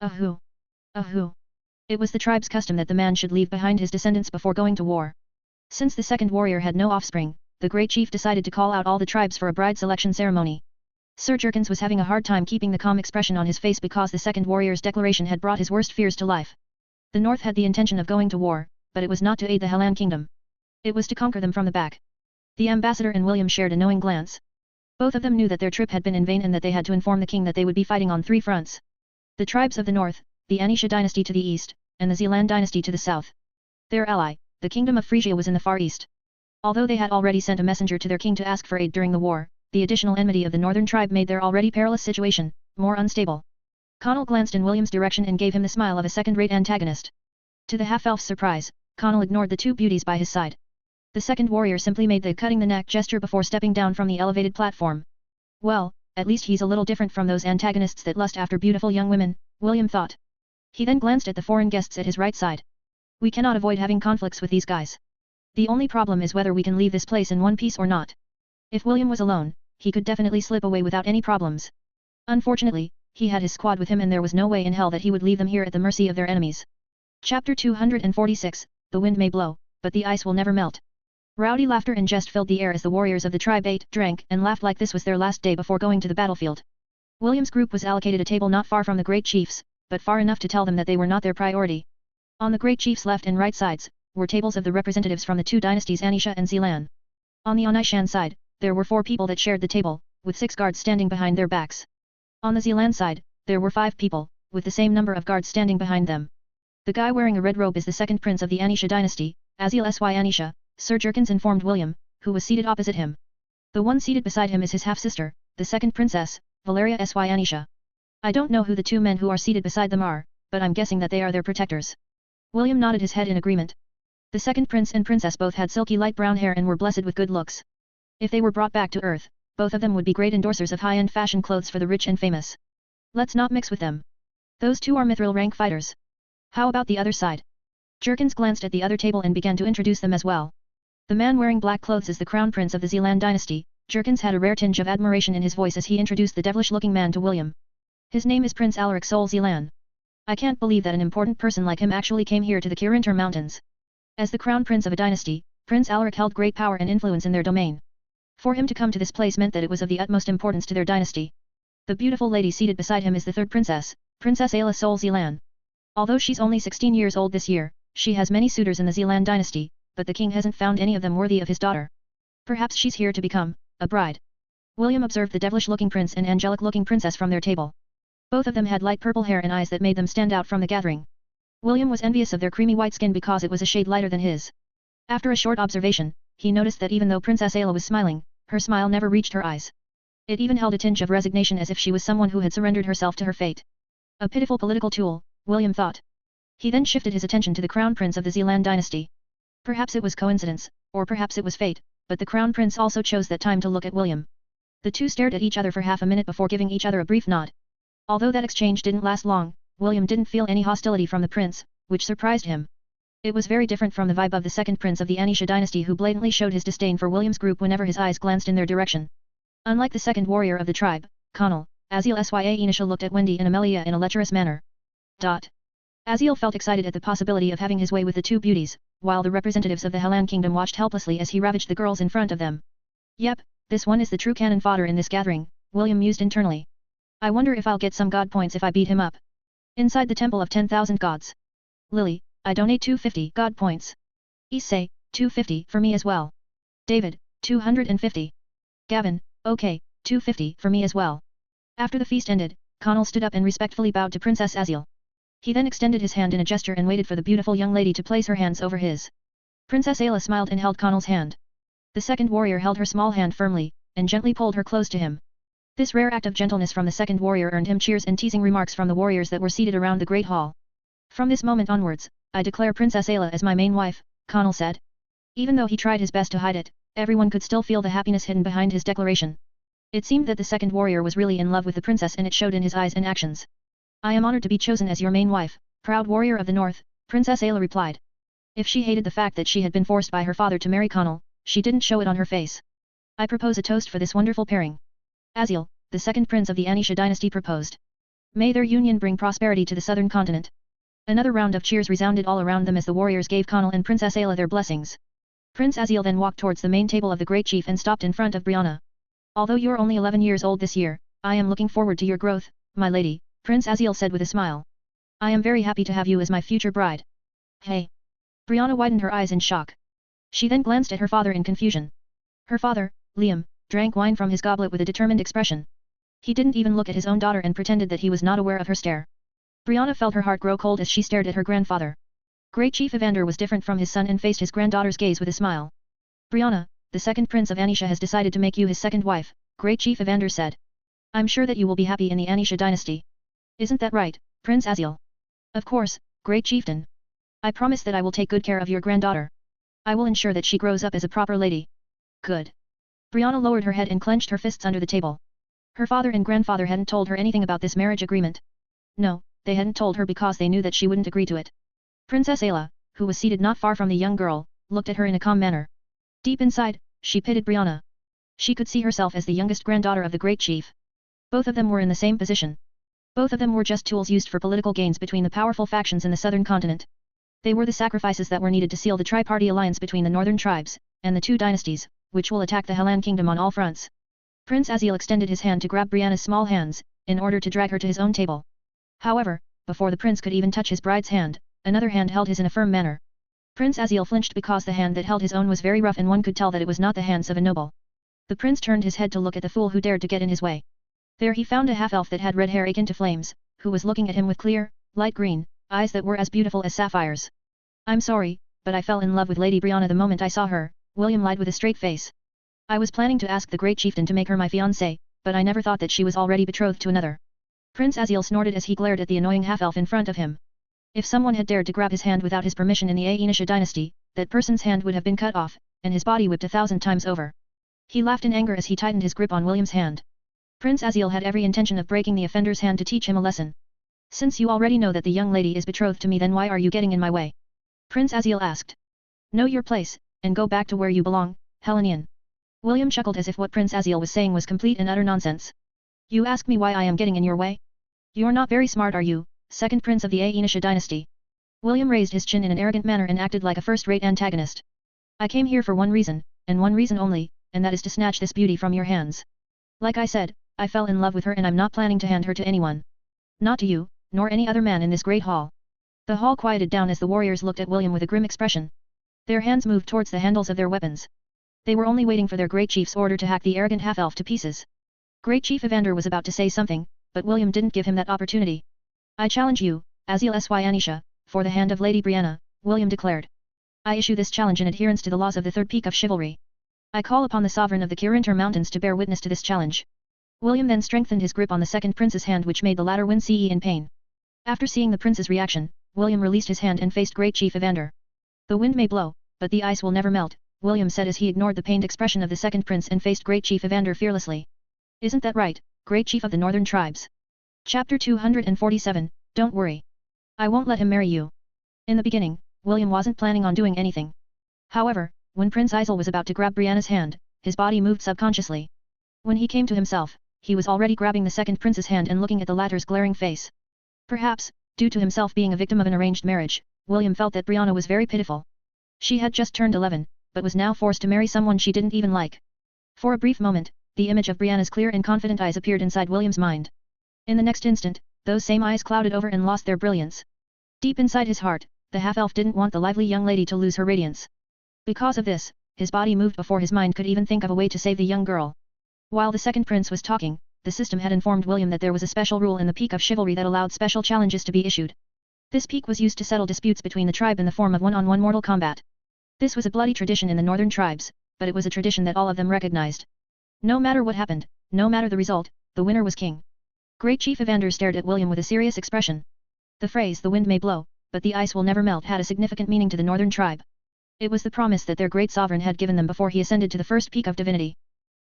Ahoo! Ahoo! It was the tribe's custom that the man should leave behind his descendants before going to war. Since the second warrior had no offspring, the great chief decided to call out all the tribes for a bride selection ceremony. Sir Jerkins was having a hard time keeping the calm expression on his face because the second warrior's declaration had brought his worst fears to life. The north had the intention of going to war, but it was not to aid the Helan kingdom. It was to conquer them from the back. The ambassador and William shared a knowing glance. Both of them knew that their trip had been in vain and that they had to inform the king that they would be fighting on 3 fronts. The tribes of the north, the Anisha dynasty to the east, and the Zealand dynasty to the south. Their ally, the kingdom of Frisia, was in the far east. Although they had already sent a messenger to their king to ask for aid during the war, the additional enmity of the northern tribe made their already perilous situation more unstable. Connell glanced in William's direction and gave him the smile of a second-rate antagonist. To the half-elf's surprise, Connell ignored the 2 beauties by his side. The second warrior simply made the cutting-the-neck gesture before stepping down from the elevated platform. Well, at least he's a little different from those antagonists that lust after beautiful young women, William thought. He then glanced at the foreign guests at his right side. We cannot avoid having conflicts with these guys. The only problem is whether we can leave this place in one piece or not. If William was alone, he could definitely slip away without any problems. Unfortunately, he had his squad with him and there was no way in hell that he would leave them here at the mercy of their enemies. Chapter 246, The wind may blow, but the ice will never melt. Rowdy laughter and jest filled the air as the warriors of the tribe ate, drank, and laughed like this was their last day before going to the battlefield. William's group was allocated a table not far from the great chiefs, but far enough to tell them that they were not their priority. On the great chief's left and right sides, were tables of the representatives from the 2 dynasties Anisha and Zealand. On the Anishan side, there were 4 people that shared the table, with 6 guards standing behind their backs. On the Zealand side, there were 5 people, with the same number of guards standing behind them. The guy wearing a red robe is the second prince of the Anisha dynasty, Aziel Sy Anisha, Sir Jerkins informed William, who was seated opposite him. The one seated beside him is his half-sister, the second princess, Valeria Sy Anisha. I don't know who the 2 men who are seated beside them are, but I'm guessing that they are their protectors. William nodded his head in agreement. The second prince and princess both had silky light brown hair and were blessed with good looks. If they were brought back to Earth, both of them would be great endorsers of high-end fashion clothes for the rich and famous. Let's not mix with them. Those 2 are mithril rank fighters. How about the other side? Jerkins glanced at the other table and began to introduce them as well. The man wearing black clothes is the crown prince of the Zealand dynasty. Jerkins had a rare tinge of admiration in his voice as he introduced the devilish-looking man to William. His name is Prince Alaric Sol Zealand. I can't believe that an important person like him actually came here to the Kirinter Mountains. As the crown prince of a dynasty, Prince Alaric held great power and influence in their domain. For him to come to this place meant that it was of the utmost importance to their dynasty. The beautiful lady seated beside him is the third princess, Princess Ayla Sol Zealand. Although she's only 16 years old this year, she has many suitors in the Zealand dynasty, but the king hasn't found any of them worthy of his daughter. Perhaps she's here to become a bride. William observed the devilish-looking prince and angelic-looking princess from their table. Both of them had light purple hair and eyes that made them stand out from the gathering. William was envious of their creamy white skin because it was a shade lighter than his. After a short observation, he noticed that even though Princess Ayla was smiling, her smile never reached her eyes. It even held a tinge of resignation as if she was someone who had surrendered herself to her fate. A pitiful political tool, William thought. He then shifted his attention to the crown prince of the Zealand dynasty. Perhaps it was coincidence, or perhaps it was fate, but the crown prince also chose that time to look at William. The 2 stared at each other for half a minute before giving each other a brief nod. Although that exchange didn't last long, William didn't feel any hostility from the prince, which surprised him. It was very different from the vibe of the second prince of the Anisha dynasty who blatantly showed his disdain for William's group whenever his eyes glanced in their direction. Unlike the second warrior of the tribe, Connell, Aziel Sya Anisha looked at Wendy and Amelia in a lecherous manner. Aziel felt excited at the possibility of having his way with the 2 beauties, while the representatives of the Helan kingdom watched helplessly as he ravaged the girls in front of them. Yep, this one is the true cannon fodder in this gathering, William mused internally. I wonder if I'll get some god points if I beat him up. Inside the temple of 10,000 gods. Lily, I donate 250 god points. Issei, 250 for me as well. David, 250. Gavin, okay, 250 for me as well. After the feast ended, Connell stood up and respectfully bowed to Princess Aziel. He then extended his hand in a gesture and waited for the beautiful young lady to place her hands over his. Princess Ayla smiled and held Connell's hand. The second warrior held her small hand firmly, and gently pulled her close to him. This rare act of gentleness from the second warrior earned him cheers and teasing remarks from the warriors that were seated around the great hall. From this moment onwards, I declare Princess Ayla as my main wife, Connell said. Even though he tried his best to hide it, everyone could still feel the happiness hidden behind his declaration. It seemed that the second warrior was really in love with the princess and it showed in his eyes and actions. I am honored to be chosen as your main wife, proud warrior of the north, Princess Ayla replied. If she hated the fact that she had been forced by her father to marry Connell, she didn't show it on her face. I propose a toast for this wonderful pairing. Aziel, the second prince of the Anisha dynasty proposed. May their union bring prosperity to the southern continent. Another round of cheers resounded all around them as the warriors gave Connell and Princess Ayla their blessings. Prince Aziel then walked towards the main table of the great chief and stopped in front of Brianna. Although you're only 11 years old this year, I am looking forward to your growth, my lady, Prince Aziel said with a smile. I am very happy to have you as my future bride. Hey! Brianna widened her eyes in shock. She then glanced at her father in confusion. Her father, Liam, drank wine from his goblet with a determined expression. He didn't even look at his own daughter and pretended that he was not aware of her stare. Brianna felt her heart grow cold as she stared at her grandfather. Great Chief Evander was different from his son and faced his granddaughter's gaze with a smile. Brianna, the second prince of Anisha has decided to make you his second wife, Great Chief Evander said. I'm sure that you will be happy in the Anisha dynasty. Isn't that right, Prince Aziel? Of course, Great Chieftain. I promise that I will take good care of your granddaughter. I will ensure that she grows up as a proper lady. Good. Brianna lowered her head and clenched her fists under the table. Her father and grandfather hadn't told her anything about this marriage agreement. No, they hadn't told her because they knew that she wouldn't agree to it. Princess Ayla, who was seated not far from the young girl, looked at her in a calm manner. Deep inside, she pitied Brianna. She could see herself as the youngest granddaughter of the great chief. Both of them were in the same position. Both of them were just tools used for political gains between the powerful factions in the southern continent. They were the sacrifices that were needed to seal the tri-party alliance between the northern tribes, and the two dynasties, which will attack the Helan kingdom on all fronts. Prince Aziel extended his hand to grab Brianna's small hands, in order to drag her to his own table. However, before the prince could even touch his bride's hand, another hand held his in a firm manner. Prince Aziel flinched because the hand that held his own was very rough and one could tell that it was not the hands of a noble. The prince turned his head to look at the fool who dared to get in his way. There he found a half-elf that had red hair akin to flames, who was looking at him with clear, light green, eyes that were as beautiful as sapphires. I'm sorry, but I fell in love with Lady Brianna the moment I saw her, William lied with a straight face. I was planning to ask the great chieftain to make her my fiancée, but I never thought that she was already betrothed to another. Prince Aziel snorted as he glared at the annoying half-elf in front of him. If someone had dared to grab his hand without his permission in the Anisha dynasty, that person's hand would have been cut off, and his body whipped 1,000 times over. He laughed in anger as he tightened his grip on William's hand. Prince Aziel had every intention of breaking the offender's hand to teach him a lesson. Since you already know that the young lady is betrothed to me, then why are you getting in my way? Prince Aziel asked. Know your place, and go back to where you belong, Helenian. William chuckled as if what Prince Aziel was saying was complete and utter nonsense. You ask me why I am getting in your way? You're not very smart, are you, second prince of the Anisha dynasty? William raised his chin in an arrogant manner and acted like a first-rate antagonist. I came here for one reason, and one reason only, and that is to snatch this beauty from your hands. Like I said, I fell in love with her and I'm not planning to hand her to anyone. Not to you, nor any other man in this great hall. The hall quieted down as the warriors looked at William with a grim expression. Their hands moved towards the handles of their weapons. They were only waiting for their great chief's order to hack the arrogant half-elf to pieces. Great Chief Evander was about to say something, but William didn't give him that opportunity. I challenge you, Aziel Sy Anisha, for the hand of Lady Brianna, William declared. I issue this challenge in adherence to the laws of the third peak of chivalry. I call upon the sovereign of the Kirinter Mountains to bear witness to this challenge. William then strengthened his grip on the second prince's hand, which made the latter wince in pain. After seeing the prince's reaction, William released his hand and faced Great Chief Evander. The wind may blow, but the ice will never melt, William said as he ignored the pained expression of the second prince and faced Great Chief Evander fearlessly. Isn't that right, Great Chief of the Northern Tribes? Chapter 247, Don't worry. I won't let him marry you. In the beginning, William wasn't planning on doing anything. However, when Prince Aziel was about to grab Brianna's hand, his body moved subconsciously. When he came to himself, he was already grabbing the second prince's hand and looking at the latter's glaring face. Perhaps, due to himself being a victim of an arranged marriage, William felt that Brianna was very pitiful. She had just turned 11, but was now forced to marry someone she didn't even like. For a brief moment, the image of Brianna's clear and confident eyes appeared inside William's mind. In the next instant, those same eyes clouded over and lost their brilliance. Deep inside his heart, the half-elf didn't want the lively young lady to lose her radiance. Because of this, his body moved before his mind could even think of a way to save the young girl. While the second prince was talking, the system had informed William that there was a special rule in the Peak of Chivalry that allowed special challenges to be issued. This peak was used to settle disputes between the tribe in the form of one-on-one mortal combat. This was a bloody tradition in the northern tribes, but it was a tradition that all of them recognized. No matter what happened, no matter the result, the winner was king. Great Chief Evander stared at William with a serious expression. The phrase "the wind may blow, but the ice will never melt" had a significant meaning to the northern tribe. It was the promise that their great sovereign had given them before he ascended to the first peak of divinity.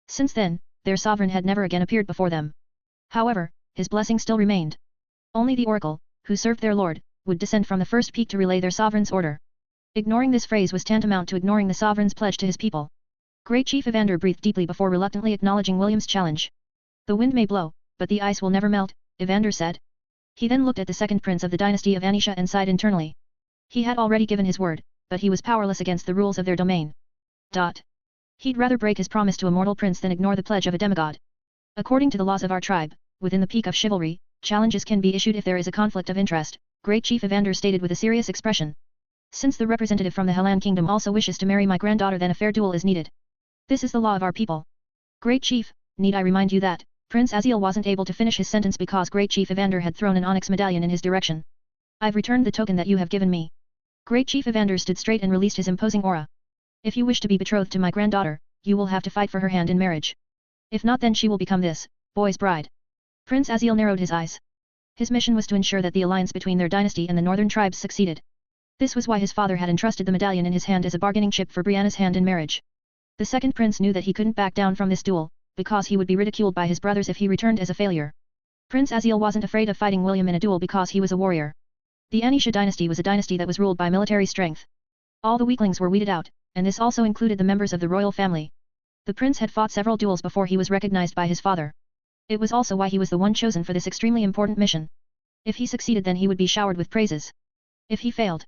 Since then, their sovereign had never again appeared before them. However, his blessing still remained. Only the oracle, who served their lord, would descend from the first peak to relay their sovereign's order. Ignoring this phrase was tantamount to ignoring the sovereign's pledge to his people. Great Chief Evander breathed deeply before reluctantly acknowledging William's challenge. The wind may blow, but the ice will never melt, Evander said. He then looked at the second prince of the dynasty of Anisha and sighed internally. He had already given his word, but he was powerless against the rules of their domain. He'd rather break his promise to a mortal prince than ignore the pledge of a demigod. According to the laws of our tribe, within the peak of chivalry, challenges can be issued if there is a conflict of interest, Great Chief Evander stated with a serious expression. Since the representative from the Helan Kingdom also wishes to marry my granddaughter, then a fair duel is needed. This is the law of our people. Great Chief, need I remind you that, Prince Aziel wasn't able to finish his sentence because Great Chief Evander had thrown an onyx medallion in his direction. I've returned the token that you have given me. Great Chief Evander stood straight and released his imposing aura. If you wish to be betrothed to my granddaughter, you will have to fight for her hand in marriage. If not, then she will become this boy's bride. Prince Aziel narrowed his eyes. His mission was to ensure that the alliance between their dynasty and the northern tribes succeeded. This was why his father had entrusted the medallion in his hand as a bargaining chip for Brianna's hand in marriage. The second prince knew that he couldn't back down from this duel, because he would be ridiculed by his brothers if he returned as a failure. Prince Aziel wasn't afraid of fighting William in a duel because he was a warrior. The Anisha dynasty was a dynasty that was ruled by military strength. All the weaklings were weeded out, and this also included the members of the royal family. The prince had fought several duels before he was recognized by his father. It was also why he was the one chosen for this extremely important mission. If he succeeded, then he would be showered with praises. If he failed,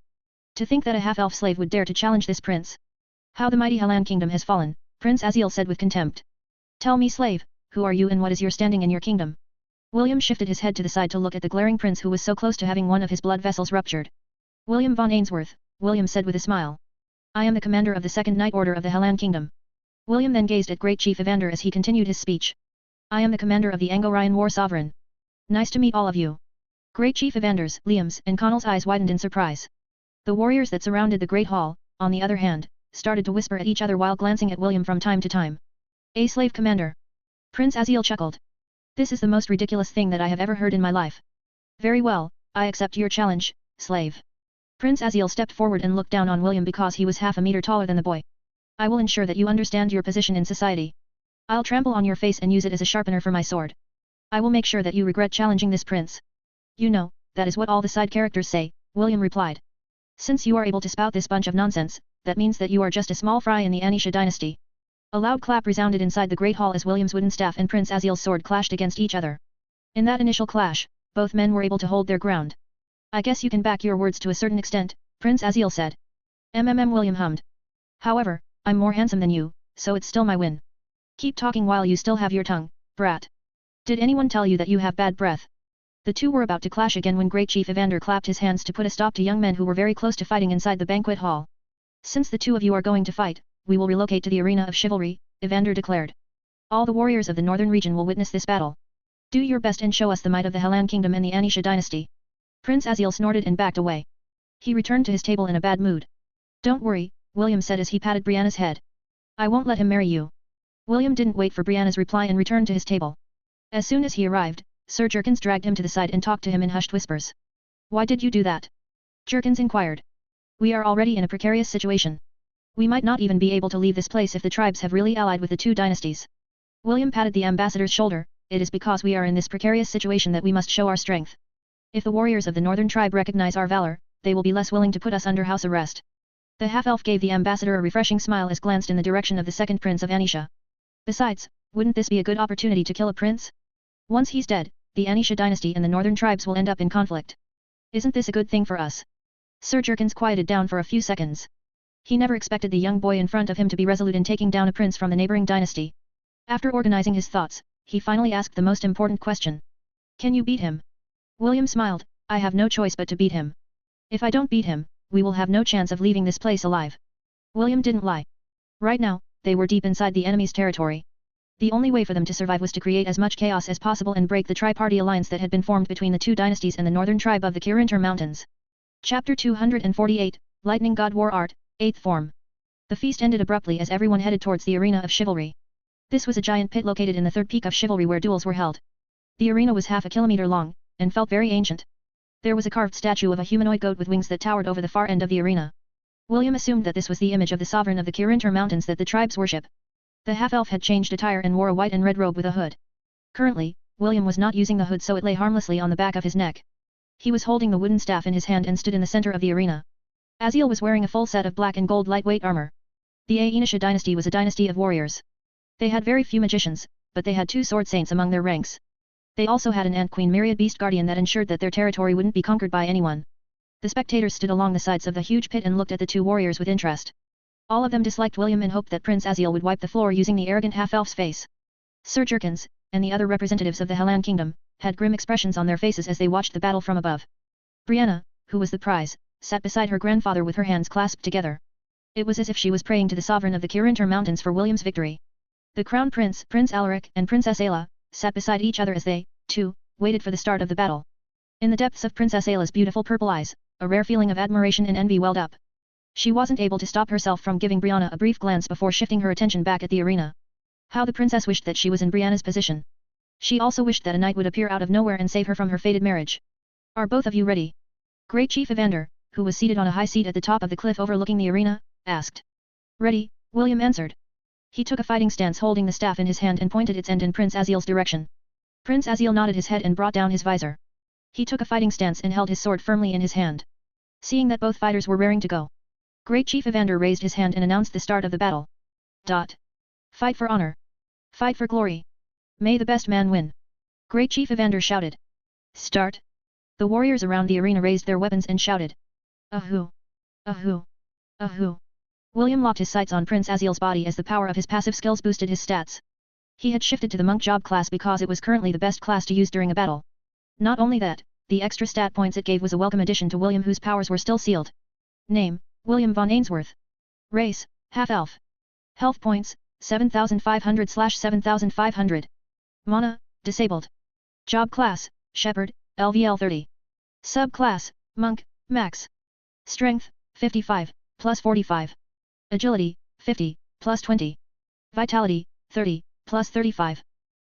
to think that a half-elf slave would dare to challenge this prince. How the mighty Helan kingdom has fallen, Prince Aziel said with contempt. Tell me, slave, who are you and what is your standing in your kingdom? William shifted his head to the side to look at the glaring prince who was so close to having one of his blood vessels ruptured. William von Ainsworth, William said with a smile. I am the commander of the Second Knight Order of the Helan Kingdom. William then gazed at Great Chief Evander as he continued his speech. I am the commander of the Anglo-Ryan War Sovereign. Nice to meet all of you. Great Chief Evander's, Liam's, and Connell's eyes widened in surprise. The warriors that surrounded the Great Hall, on the other hand, started to whisper at each other while glancing at William from time to time. A slave commander. Prince Aziel chuckled. This is the most ridiculous thing that I have ever heard in my life. Very well, I accept your challenge, slave. Prince Aziel stepped forward and looked down on William because he was half a meter taller than the boy. I will ensure that you understand your position in society. I'll trample on your face and use it as a sharpener for my sword. I will make sure that you regret challenging this prince. You know, that is what all the side characters say, William replied. Since you are able to spout this bunch of nonsense, that means that you are just a small fry in the Anisha dynasty. A loud clap resounded inside the Great Hall as William's wooden staff and Prince Aziel's sword clashed against each other. In that initial clash, both men were able to hold their ground. I guess you can back your words to a certain extent, Prince Aziel said. William hummed. However, I'm more handsome than you, so it's still my win. Keep talking while you still have your tongue, brat. Did anyone tell you that you have bad breath? The two were about to clash again when Great Chief Evander clapped his hands to put a stop to young men who were very close to fighting inside the banquet hall. Since the two of you are going to fight, we will relocate to the arena of chivalry, Evander declared. All the warriors of the northern region will witness this battle. Do your best and show us the might of the Helan kingdom and the Anisha dynasty. Prince Aziel snorted and backed away. He returned to his table in a bad mood. Don't worry, William said as he patted Brianna's head. I won't let him marry you. William didn't wait for Brianna's reply and returned to his table. As soon as he arrived, Sir Jerkins dragged him to the side and talked to him in hushed whispers. Why did you do that? Jerkins inquired. We are already in a precarious situation. We might not even be able to leave this place if the tribes have really allied with the two dynasties. William patted the ambassador's shoulder. It is because we are in this precarious situation that we must show our strength. If the warriors of the northern tribe recognize our valor, they will be less willing to put us under house arrest. The half-elf gave the ambassador a refreshing smile as glanced in the direction of the second prince of Anisha. Besides, wouldn't this be a good opportunity to kill a prince? Once he's dead, the Anisha dynasty and the northern tribes will end up in conflict. Isn't this a good thing for us? Sir Jerkins quieted down for a few seconds. He never expected the young boy in front of him to be resolute in taking down a prince from the neighboring dynasty. After organizing his thoughts, he finally asked the most important question. Can you beat him? William smiled. I have no choice but to beat him. If I don't beat him, we will have no chance of leaving this place alive. William didn't lie. Right now, they were deep inside the enemy's territory. The only way for them to survive was to create as much chaos as possible and break the tri-party alliance that had been formed between the two dynasties and the northern tribe of the Kirinter Mountains. Chapter 248, Lightning God War Art, 8th Form. The feast ended abruptly as everyone headed towards the arena of chivalry. This was a giant pit located in the third peak of chivalry where duels were held. The arena was half a kilometer long, and felt very ancient. There was a carved statue of a humanoid goat with wings that towered over the far end of the arena. William assumed that this was the image of the sovereign of the Kirinter Mountains that the tribes worship. The half-elf had changed attire and wore a white and red robe with a hood. Currently, William was not using the hood, so it lay harmlessly on the back of his neck. He was holding the wooden staff in his hand and stood in the center of the arena. Aziel was wearing a full set of black and gold lightweight armor. The Anisha dynasty was a dynasty of warriors. They had very few magicians, but they had 2 sword saints among their ranks. They also had an Ant Queen Myriad Beast Guardian that ensured that their territory wouldn't be conquered by anyone. The spectators stood along the sides of the huge pit and looked at the 2 warriors with interest. All of them disliked William and hoped that Prince Aziel would wipe the floor using the arrogant half-elf's face. Sir Jerkins, and the other representatives of the Helan Kingdom, had grim expressions on their faces as they watched the battle from above. Brianna, who was the prize, sat beside her grandfather with her hands clasped together. It was as if she was praying to the sovereign of the Kirinter Mountains for William's victory. The Crown Prince, Prince Alaric and Princess Ayla, sat beside each other as they, too, waited for the start of the battle. In the depths of Princess Ayla's beautiful purple eyes, a rare feeling of admiration and envy welled up. She wasn't able to stop herself from giving Brianna a brief glance before shifting her attention back at the arena. How the princess wished that she was in Brianna's position. She also wished that a knight would appear out of nowhere and save her from her fated marriage. Are both of you ready? Great Chief Evander, who was seated on a high seat at the top of the cliff overlooking the arena, asked. Ready, William answered. He took a fighting stance holding the staff in his hand and pointed its end in Prince Aziel's direction. Prince Aziel nodded his head and brought down his visor. He took a fighting stance and held his sword firmly in his hand. Seeing that both fighters were raring to go, Great Chief Evander raised his hand and announced the start of the battle. Fight for honor. Fight for glory. May the best man win. Great Chief Evander shouted. Start. The warriors around the arena raised their weapons and shouted. Ahoo! Ahoo! Ahoo! William locked his sights on Prince Aziel's body as the power of his passive skills boosted his stats. He had shifted to the monk job class because it was currently the best class to use during a battle. Not only that, the extra stat points it gave was a welcome addition to William whose powers were still sealed. Name, William von Ainsworth. Race, half-elf. Health points, 7,500/7,500. Mana, disabled. Job class, Shepherd, LVL 30. Subclass, Monk, Max. Strength, 55, plus 45. Agility, 50, plus 20. Vitality, 30, plus 35.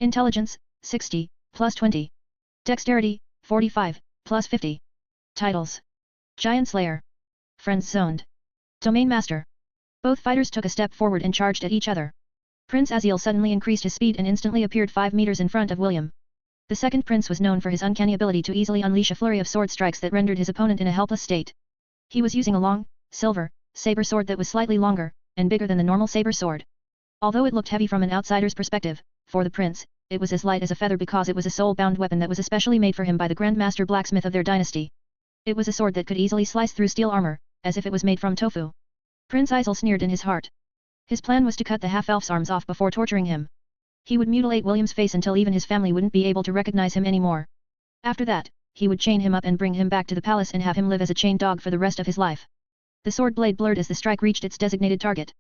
Intelligence, 60, plus 20. Dexterity, 45, plus 50. Titles. Giant Slayer. Friends Zoned. Domain Master. Both fighters took a step forward and charged at each other. Prince Aziel suddenly increased his speed and instantly appeared 5 meters in front of William. The second prince was known for his uncanny ability to easily unleash a flurry of sword strikes that rendered his opponent in a helpless state. He was using a long, silver, saber sword that was slightly longer, and bigger than the normal saber sword. Although it looked heavy from an outsider's perspective, for the prince, it was as light as a feather because it was a soul-bound weapon that was especially made for him by the Grandmaster blacksmith of their dynasty. It was a sword that could easily slice through steel armor, as if it was made from tofu. Prince Aziel sneered in his heart. His plan was to cut the half-elf's arms off before torturing him. He would mutilate William's face until even his family wouldn't be able to recognize him anymore. After that, he would chain him up and bring him back to the palace and have him live as a chained dog for the rest of his life. The sword blade blurred as the strike reached its designated target.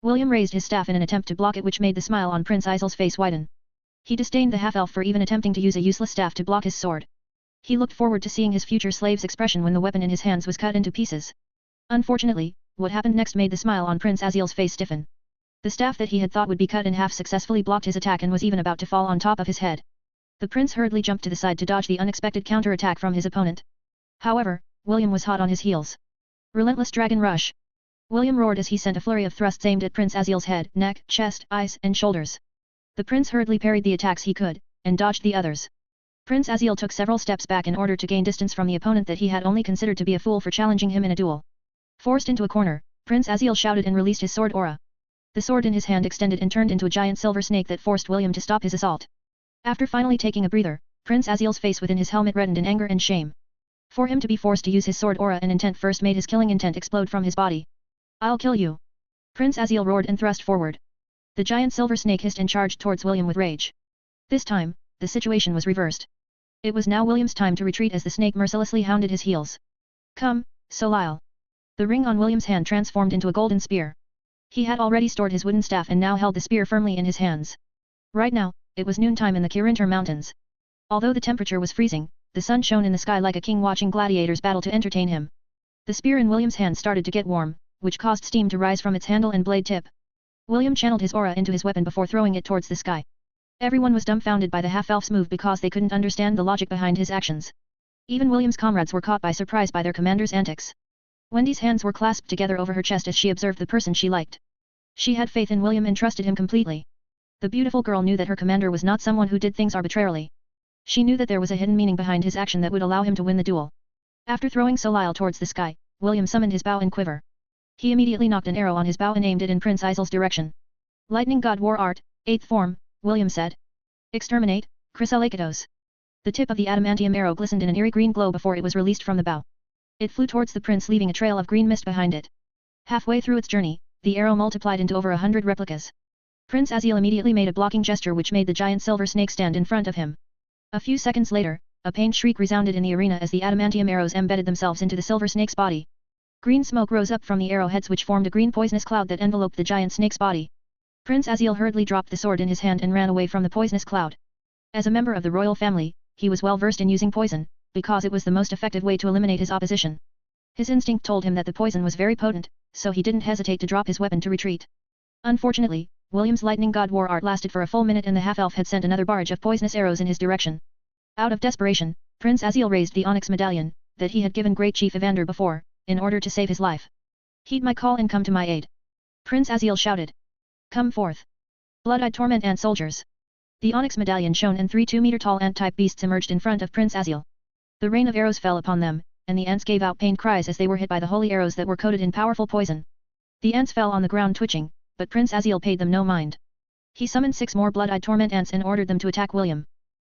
William raised his staff in an attempt to block it, which made the smile on Prince Aziel's face widen. He disdained the half-elf for even attempting to use a useless staff to block his sword. He looked forward to seeing his future slave's expression when the weapon in his hands was cut into pieces. Unfortunately, what happened next made the smile on Prince Aziel's face stiffen. The staff that he had thought would be cut in half successfully blocked his attack and was even about to fall on top of his head. The prince hurriedly jumped to the side to dodge the unexpected counter-attack from his opponent. However, William was hot on his heels. Relentless Dragon Rush. William roared as he sent a flurry of thrusts aimed at Prince Aziel's head, neck, chest, eyes, and shoulders. The prince hurriedly parried the attacks he could, and dodged the others. Prince Aziel took several steps back in order to gain distance from the opponent that he had only considered to be a fool for challenging him in a duel. Forced into a corner, Prince Aziel shouted and released his sword aura. The sword in his hand extended and turned into a giant silver snake that forced William to stop his assault. After finally taking a breather, Prince Aziel's face within his helmet reddened in anger and shame. For him to be forced to use his sword aura and intent first made his killing intent explode from his body. I'll kill you! Prince Aziel roared and thrust forward. The giant silver snake hissed and charged towards William with rage. This time, the situation was reversed. It was now William's time to retreat as the snake mercilessly hounded his heels. Come, Solile! The ring on William's hand transformed into a golden spear. He had already stored his wooden staff and now held the spear firmly in his hands. Right now, it was noontime in the Kirinter Mountains. Although the temperature was freezing, the sun shone in the sky like a king watching gladiators battle to entertain him. The spear in William's hand started to get warm, which caused steam to rise from its handle and blade tip. William channeled his aura into his weapon before throwing it towards the sky. Everyone was dumbfounded by the half-elf's move because they couldn't understand the logic behind his actions. Even William's comrades were caught by surprise by their commander's antics. Wendy's hands were clasped together over her chest as she observed the person she liked. She had faith in William and trusted him completely. The beautiful girl knew that her commander was not someone who did things arbitrarily. She knew that there was a hidden meaning behind his action that would allow him to win the duel. After throwing Solile towards the sky, William summoned his bow and quiver. He immediately knocked an arrow on his bow and aimed it in Prince Aziel's direction. Lightning God War Art, 8th form, William said. Exterminate, Chrysalicatos. The tip of the adamantium arrow glistened in an eerie green glow before it was released from the bow. It flew towards the prince leaving a trail of green mist behind it. Halfway through its journey, the arrow multiplied into over 100 replicas. Prince Aziel immediately made a blocking gesture which made the giant silver snake stand in front of him. A few seconds later, A pained shriek resounded in the arena as the adamantium arrows embedded themselves into the silver snake's body. Green smoke rose up from the arrowheads which formed a green poisonous cloud that enveloped the giant snake's body. Prince Aziel hurriedly dropped the sword in his hand and ran away from the poisonous cloud. As a member of the royal family, he was well versed in using poison, because it was the most effective way to eliminate his opposition. His instinct told him that the poison was very potent, so he didn't hesitate to drop his weapon to retreat. Unfortunately, William's lightning god war art lasted for a full minute and the half-elf had sent another barrage of poisonous arrows in his direction. Out of desperation, Prince Aziel raised the onyx medallion, that he had given Great Chief Evander before, in order to save his life. Heed my call and come to my aid. Prince Aziel shouted. Come forth. Blood-eyed torment ant soldiers. The onyx medallion shone and 3 2-meter-tall ant-type beasts emerged in front of Prince Aziel. The rain of arrows fell upon them, and the ants gave out pained cries as they were hit by the holy arrows that were coated in powerful poison. The ants fell on the ground twitching, but Prince Aziel paid them no mind. He summoned 6 more blood-eyed torment ants and ordered them to attack William.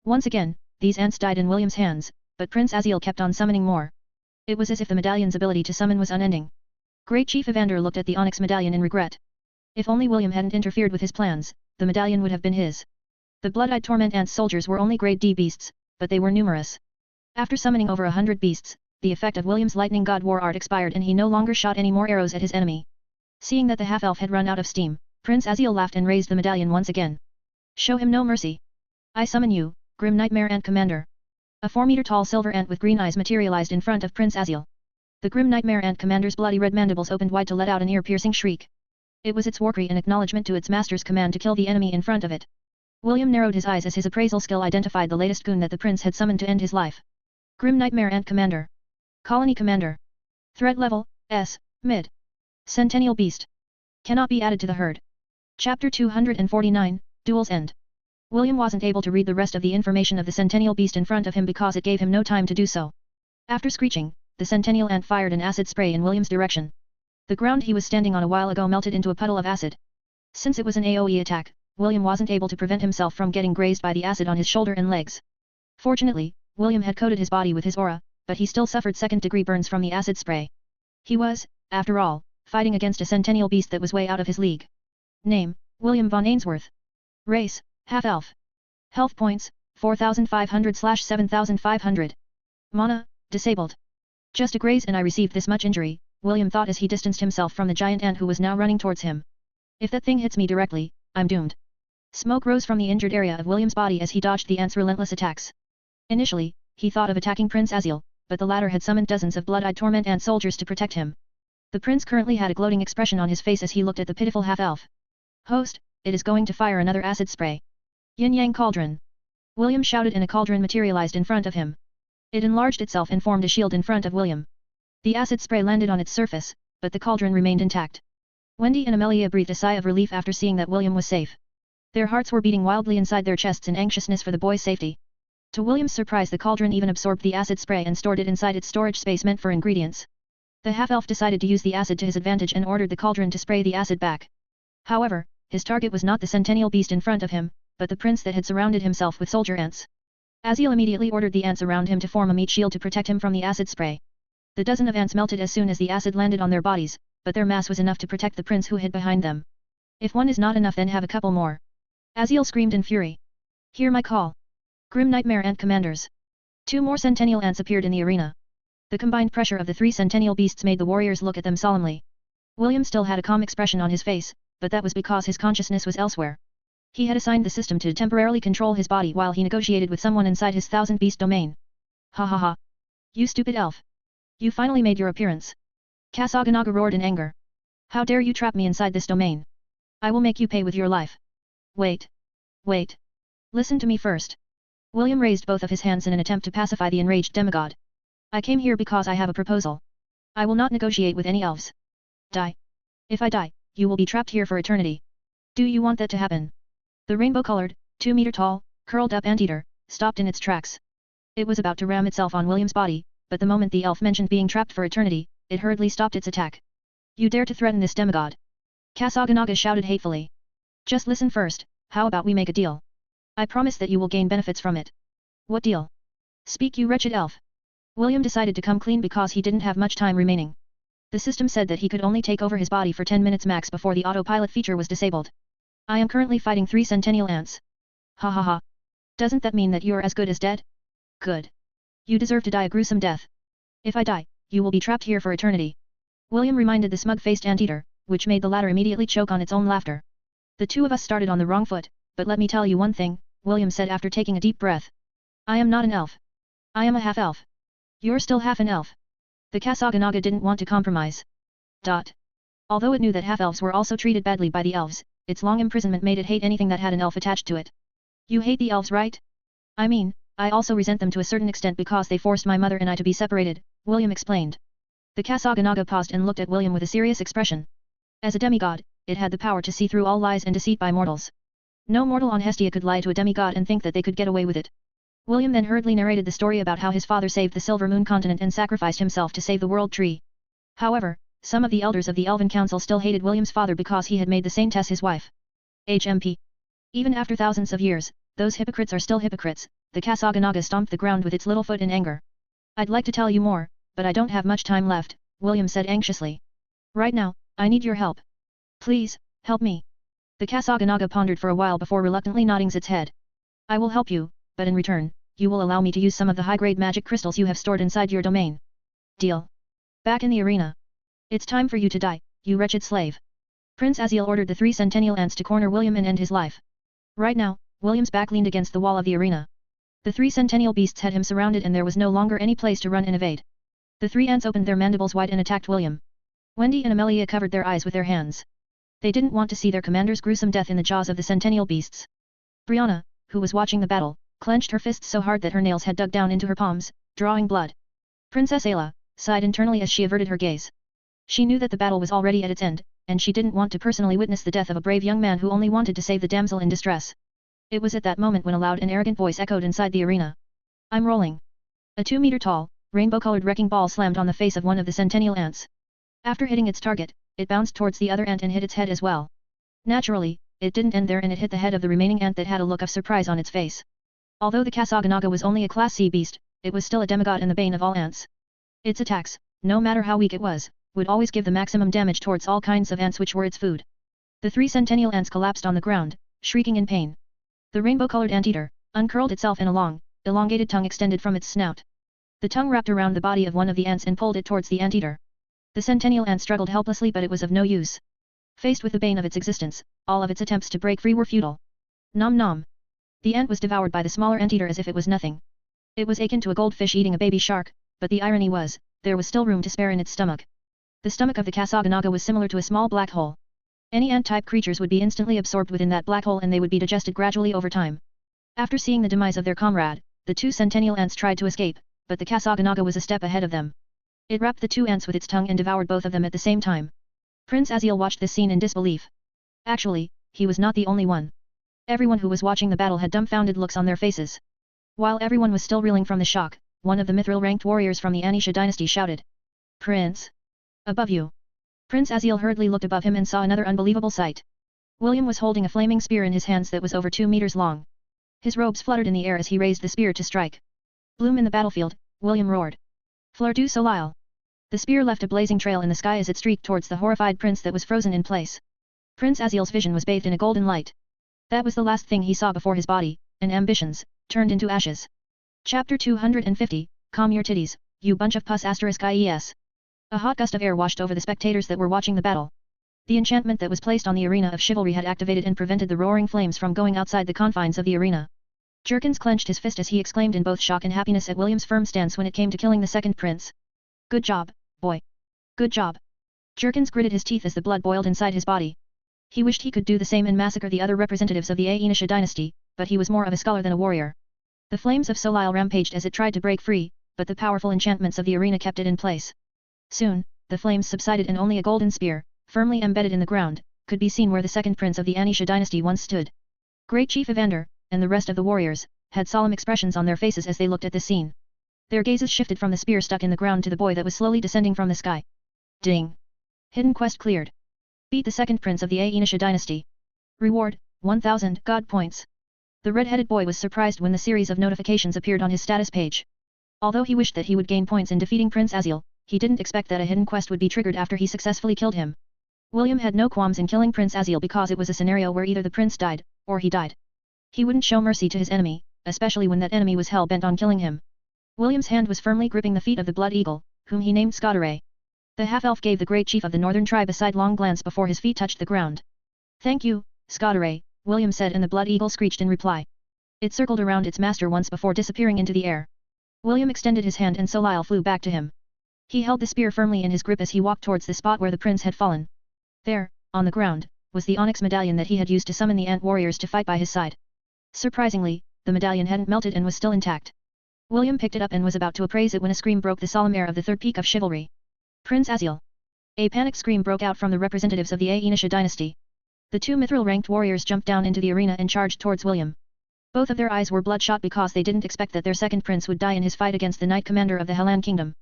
Once again, these ants died in William's hands, but Prince Aziel kept on summoning more. It was as if the medallion's ability to summon was unending. Great Chief Evander looked at the onyx medallion in regret. If only William hadn't interfered with his plans, the medallion would have been his. The blood-eyed torment ants soldiers were only grade D beasts, but they were numerous. After summoning over 100 beasts, the effect of William's lightning god war art expired and he no longer shot any more arrows at his enemy. Seeing that the half-elf had run out of steam, Prince Aziel laughed and raised the medallion once again. Show him no mercy. I summon you, Grim Nightmare Ant Commander. A 4-meter-tall silver ant with green eyes materialized in front of Prince Aziel. The Grim Nightmare Ant Commander's bloody red mandibles opened wide to let out an ear-piercing shriek. It was its war cry in acknowledgement to its master's command to kill the enemy in front of it. William narrowed his eyes as his appraisal skill identified the latest goon that the prince had summoned to end his life. Grim Nightmare Ant Commander. Colony Commander. Threat level, S, mid. Centennial Beast. Cannot be added to the herd. Chapter 249, Duel's End. William wasn't able to read the rest of the information of the Centennial Beast in front of him because it gave him no time to do so. After screeching, the Centennial Ant fired an acid spray in William's direction. The ground he was standing on a while ago melted into a puddle of acid. Since it was an AoE attack, William wasn't able to prevent himself from getting grazed by the acid on his shoulder and legs. Fortunately, William had coated his body with his aura, but he still suffered second-degree burns from the acid spray. He was, after all, fighting against a Centennial Beast that was way out of his league. Name, William von Ainsworth. Race, half-elf. Health points, 4,500/7,500. Mana, disabled. Just a graze and I received this much injury, William thought as he distanced himself from the giant ant who was now running towards him. If that thing hits me directly, I'm doomed. Smoke rose from the injured area of William's body as he dodged the ant's relentless attacks. Initially, he thought of attacking Prince Aziel, but the latter had summoned dozens of blood-eyed torment ant soldiers to protect him. The prince currently had a gloating expression on his face as he looked at the pitiful half-elf. Host, it is going to fire another acid spray. Yin-Yang Cauldron. William shouted and a cauldron materialized in front of him. It enlarged itself and formed a shield in front of William. The acid spray landed on its surface, but the cauldron remained intact. Wendy and Amelia breathed a sigh of relief after seeing that William was safe. Their hearts were beating wildly inside their chests in anxiousness for the boy's safety. To William's surprise, the cauldron even absorbed the acid spray and stored it inside its storage space meant for ingredients. The half-elf decided to use the acid to his advantage and ordered the cauldron to spray the acid back. However, his target was not the Centennial Beast in front of him, but the prince that had surrounded himself with soldier ants. Aziel immediately ordered the ants around him to form a meat shield to protect him from the acid spray. The dozen of ants melted as soon as the acid landed on their bodies, but their mass was enough to protect the prince who hid behind them. If one is not enough, then have a couple more. Aziel screamed in fury. Hear my call. Grim Nightmare Ant Commanders. 2 more Centennial ants appeared in the arena. The combined pressure of the 3 Centennial Beasts made the warriors look at them solemnly. William still had a calm expression on his face, but that was because his consciousness was elsewhere. He had assigned the system to temporarily control his body while he negotiated with someone inside his 1000-beast domain. Ha ha ha. You stupid elf. You finally made your appearance. Kasaganaga roared in anger. How dare you trap me inside this domain? I will make you pay with your life. Wait. Wait. Listen to me first. William raised both of his hands in an attempt to pacify the enraged demigod. I came here because I have a proposal. I will not negotiate with any elves. Die. If I die, you will be trapped here for eternity. Do you want that to happen? The rainbow-colored, 2-meter-tall, curled-up anteater, stopped in its tracks. It was about to ram itself on William's body, but the moment the elf mentioned being trapped for eternity, it hurriedly stopped its attack. You dare to threaten this demigod? Kasaganaga shouted hatefully. Just listen first, how about we make a deal? I promise that you will gain benefits from it. What deal? Speak, you wretched elf. William decided to come clean because he didn't have much time remaining. The system said that he could only take over his body for 10 minutes max before the autopilot feature was disabled. I am currently fighting 3 Centennial ants. Ha ha ha. Doesn't that mean that you're as good as dead? Good. You deserve to die a gruesome death. If I die, you will be trapped here for eternity. William reminded the smug-faced anteater, which made the latter immediately choke on its own laughter. The two of us started on the wrong foot, but let me tell you one thing, William said after taking a deep breath. I am not an elf. I am a half-elf. You're still half an elf. The Kasaganaga didn't want to compromise. Although it knew that half-elves were also treated badly by the elves, its long imprisonment made it hate anything that had an elf attached to it. You hate the elves, right? I mean, I also resent them to a certain extent because they forced my mother and I to be separated, William explained. The Kasaganaga paused and looked at William with a serious expression. As a demigod, it had the power to see through all lies and deceit by mortals. No mortal on Hestia could lie to a demigod and think that they could get away with it. William then hurriedly narrated the story about how his father saved the Silver Moon continent and sacrificed himself to save the World Tree. However, some of the elders of the Elven Council still hated William's father because he had made the Saintess his wife. HMP. Even after thousands of years, those hypocrites are still hypocrites, the Kasaganaga stomped the ground with its little foot in anger. I'd like to tell you more, but I don't have much time left, William said anxiously. Right now, I need your help. Please, help me. The Kasaganaga pondered for a while before reluctantly nodding its head. I will help you, but in return, you will allow me to use some of the high-grade magic crystals you have stored inside your domain. Deal. Back in the arena. It's time for you to die, you wretched slave. Prince Aziel ordered the 3 centennial ants to corner William and end his life. Right now, William's back leaned against the wall of the arena. The 3 centennial beasts had him surrounded and there was no longer any place to run and evade. The 3 ants opened their mandibles wide and attacked William. Wendy and Amelia covered their eyes with their hands. They didn't want to see their commander's gruesome death in the jaws of the centennial beasts. Brianna, who was watching the battle, clenched her fists so hard that her nails had dug down into her palms, drawing blood. Princess Ayla sighed internally as she averted her gaze. She knew that the battle was already at its end, and she didn't want to personally witness the death of a brave young man who only wanted to save the damsel in distress. It was at that moment when a loud and arrogant voice echoed inside the arena. I'm rolling. A 2-meter-tall, rainbow-colored wrecking ball slammed on the face of one of the centennial ants. After hitting its target, it bounced towards the other ant and hit its head as well. Naturally, it didn't end there and it hit the head of the remaining ant that had a look of surprise on its face. Although the Kasaganaga was only a Class C beast, it was still a demigod and the bane of all ants. Its attacks, no matter how weak it was, would always give the maximum damage towards all kinds of ants which were its food. The 3 centennial ants collapsed on the ground, shrieking in pain. The rainbow-colored anteater uncurled itself and a long, elongated tongue extended from its snout. The tongue wrapped around the body of one of the ants and pulled it towards the anteater. The centennial ant struggled helplessly but it was of no use. Faced with the bane of its existence, all of its attempts to break free were futile. Nom nom. The ant was devoured by the smaller anteater as if it was nothing. It was akin to a goldfish eating a baby shark, but the irony was, there was still room to spare in its stomach. The stomach of the Kasaganaga was similar to a small black hole. Any ant-type creatures would be instantly absorbed within that black hole and they would be digested gradually over time. After seeing the demise of their comrade, the 2 centennial ants tried to escape, but the Kasaganaga was a step ahead of them. It wrapped the 2 ants with its tongue and devoured both of them at the same time. Prince Aziel watched this scene in disbelief. Actually, he was not the only one. Everyone who was watching the battle had dumbfounded looks on their faces. While everyone was still reeling from the shock, one of the mithril-ranked warriors from the Anisha dynasty shouted. Prince! Above you! Prince Aziel hurriedly looked above him and saw another unbelievable sight. William was holding a flaming spear in his hands that was over 2 meters long. His robes fluttered in the air as he raised the spear to strike. Bloom in the battlefield, William roared. Fleur du Soleil! The spear left a blazing trail in the sky as it streaked towards the horrified prince that was frozen in place. Prince Aziel's vision was bathed in a golden light. That was the last thing he saw before his body, and ambitions, turned into ashes. Chapter 250, Calm your titties, you bunch of pus *ies. A hot gust of air washed over the spectators that were watching the battle. The enchantment that was placed on the arena of chivalry had activated and prevented the roaring flames from going outside the confines of the arena. Jerkins clenched his fist as he exclaimed in both shock and happiness at William's firm stance when it came to killing the second prince. Good job, boy. Good job. Jerkins gritted his teeth as the blood boiled inside his body. He wished he could do the same and massacre the other representatives of the Anisha dynasty, but he was more of a scholar than a warrior. The flames of Soleil rampaged as it tried to break free, but the powerful enchantments of the arena kept it in place. Soon, the flames subsided and only a golden spear, firmly embedded in the ground, could be seen where the second prince of the Anisha dynasty once stood. Great Chief Evander, and the rest of the warriors, had solemn expressions on their faces as they looked at the scene. Their gazes shifted from the spear stuck in the ground to the boy that was slowly descending from the sky. Ding! Hidden quest cleared. Beat the second prince of the Anisha dynasty. Reward, 1000 God points. The red-headed boy was surprised when the series of notifications appeared on his status page. Although he wished that he would gain points in defeating Prince Aziel, he didn't expect that a hidden quest would be triggered after he successfully killed him. William had no qualms in killing Prince Aziel because it was a scenario where either the prince died, or he died. He wouldn't show mercy to his enemy, especially when that enemy was hell-bent on killing him. William's hand was firmly gripping the feet of the Blood Eagle, whom he named Scotteret. The half-elf gave the great chief of the northern tribe a sidelong glance before his feet touched the ground. "Thank you, Scotteret," William said, and the Blood Eagle screeched in reply. It circled around its master once before disappearing into the air. William extended his hand and Solile flew back to him. He held the spear firmly in his grip as he walked towards the spot where the prince had fallen. There, on the ground, was the onyx medallion that he had used to summon the ant warriors to fight by his side. Surprisingly, the medallion hadn't melted and was still intact. William picked it up and was about to appraise it when a scream broke the solemn air of the third peak of chivalry. "Prince Aziel!" A panicked scream broke out from the representatives of the Aenisha dynasty. The two mithril-ranked warriors jumped down into the arena and charged towards William. Both of their eyes were bloodshot because they didn't expect that their second prince would die in his fight against the Knight Commander of the Hellan Kingdom.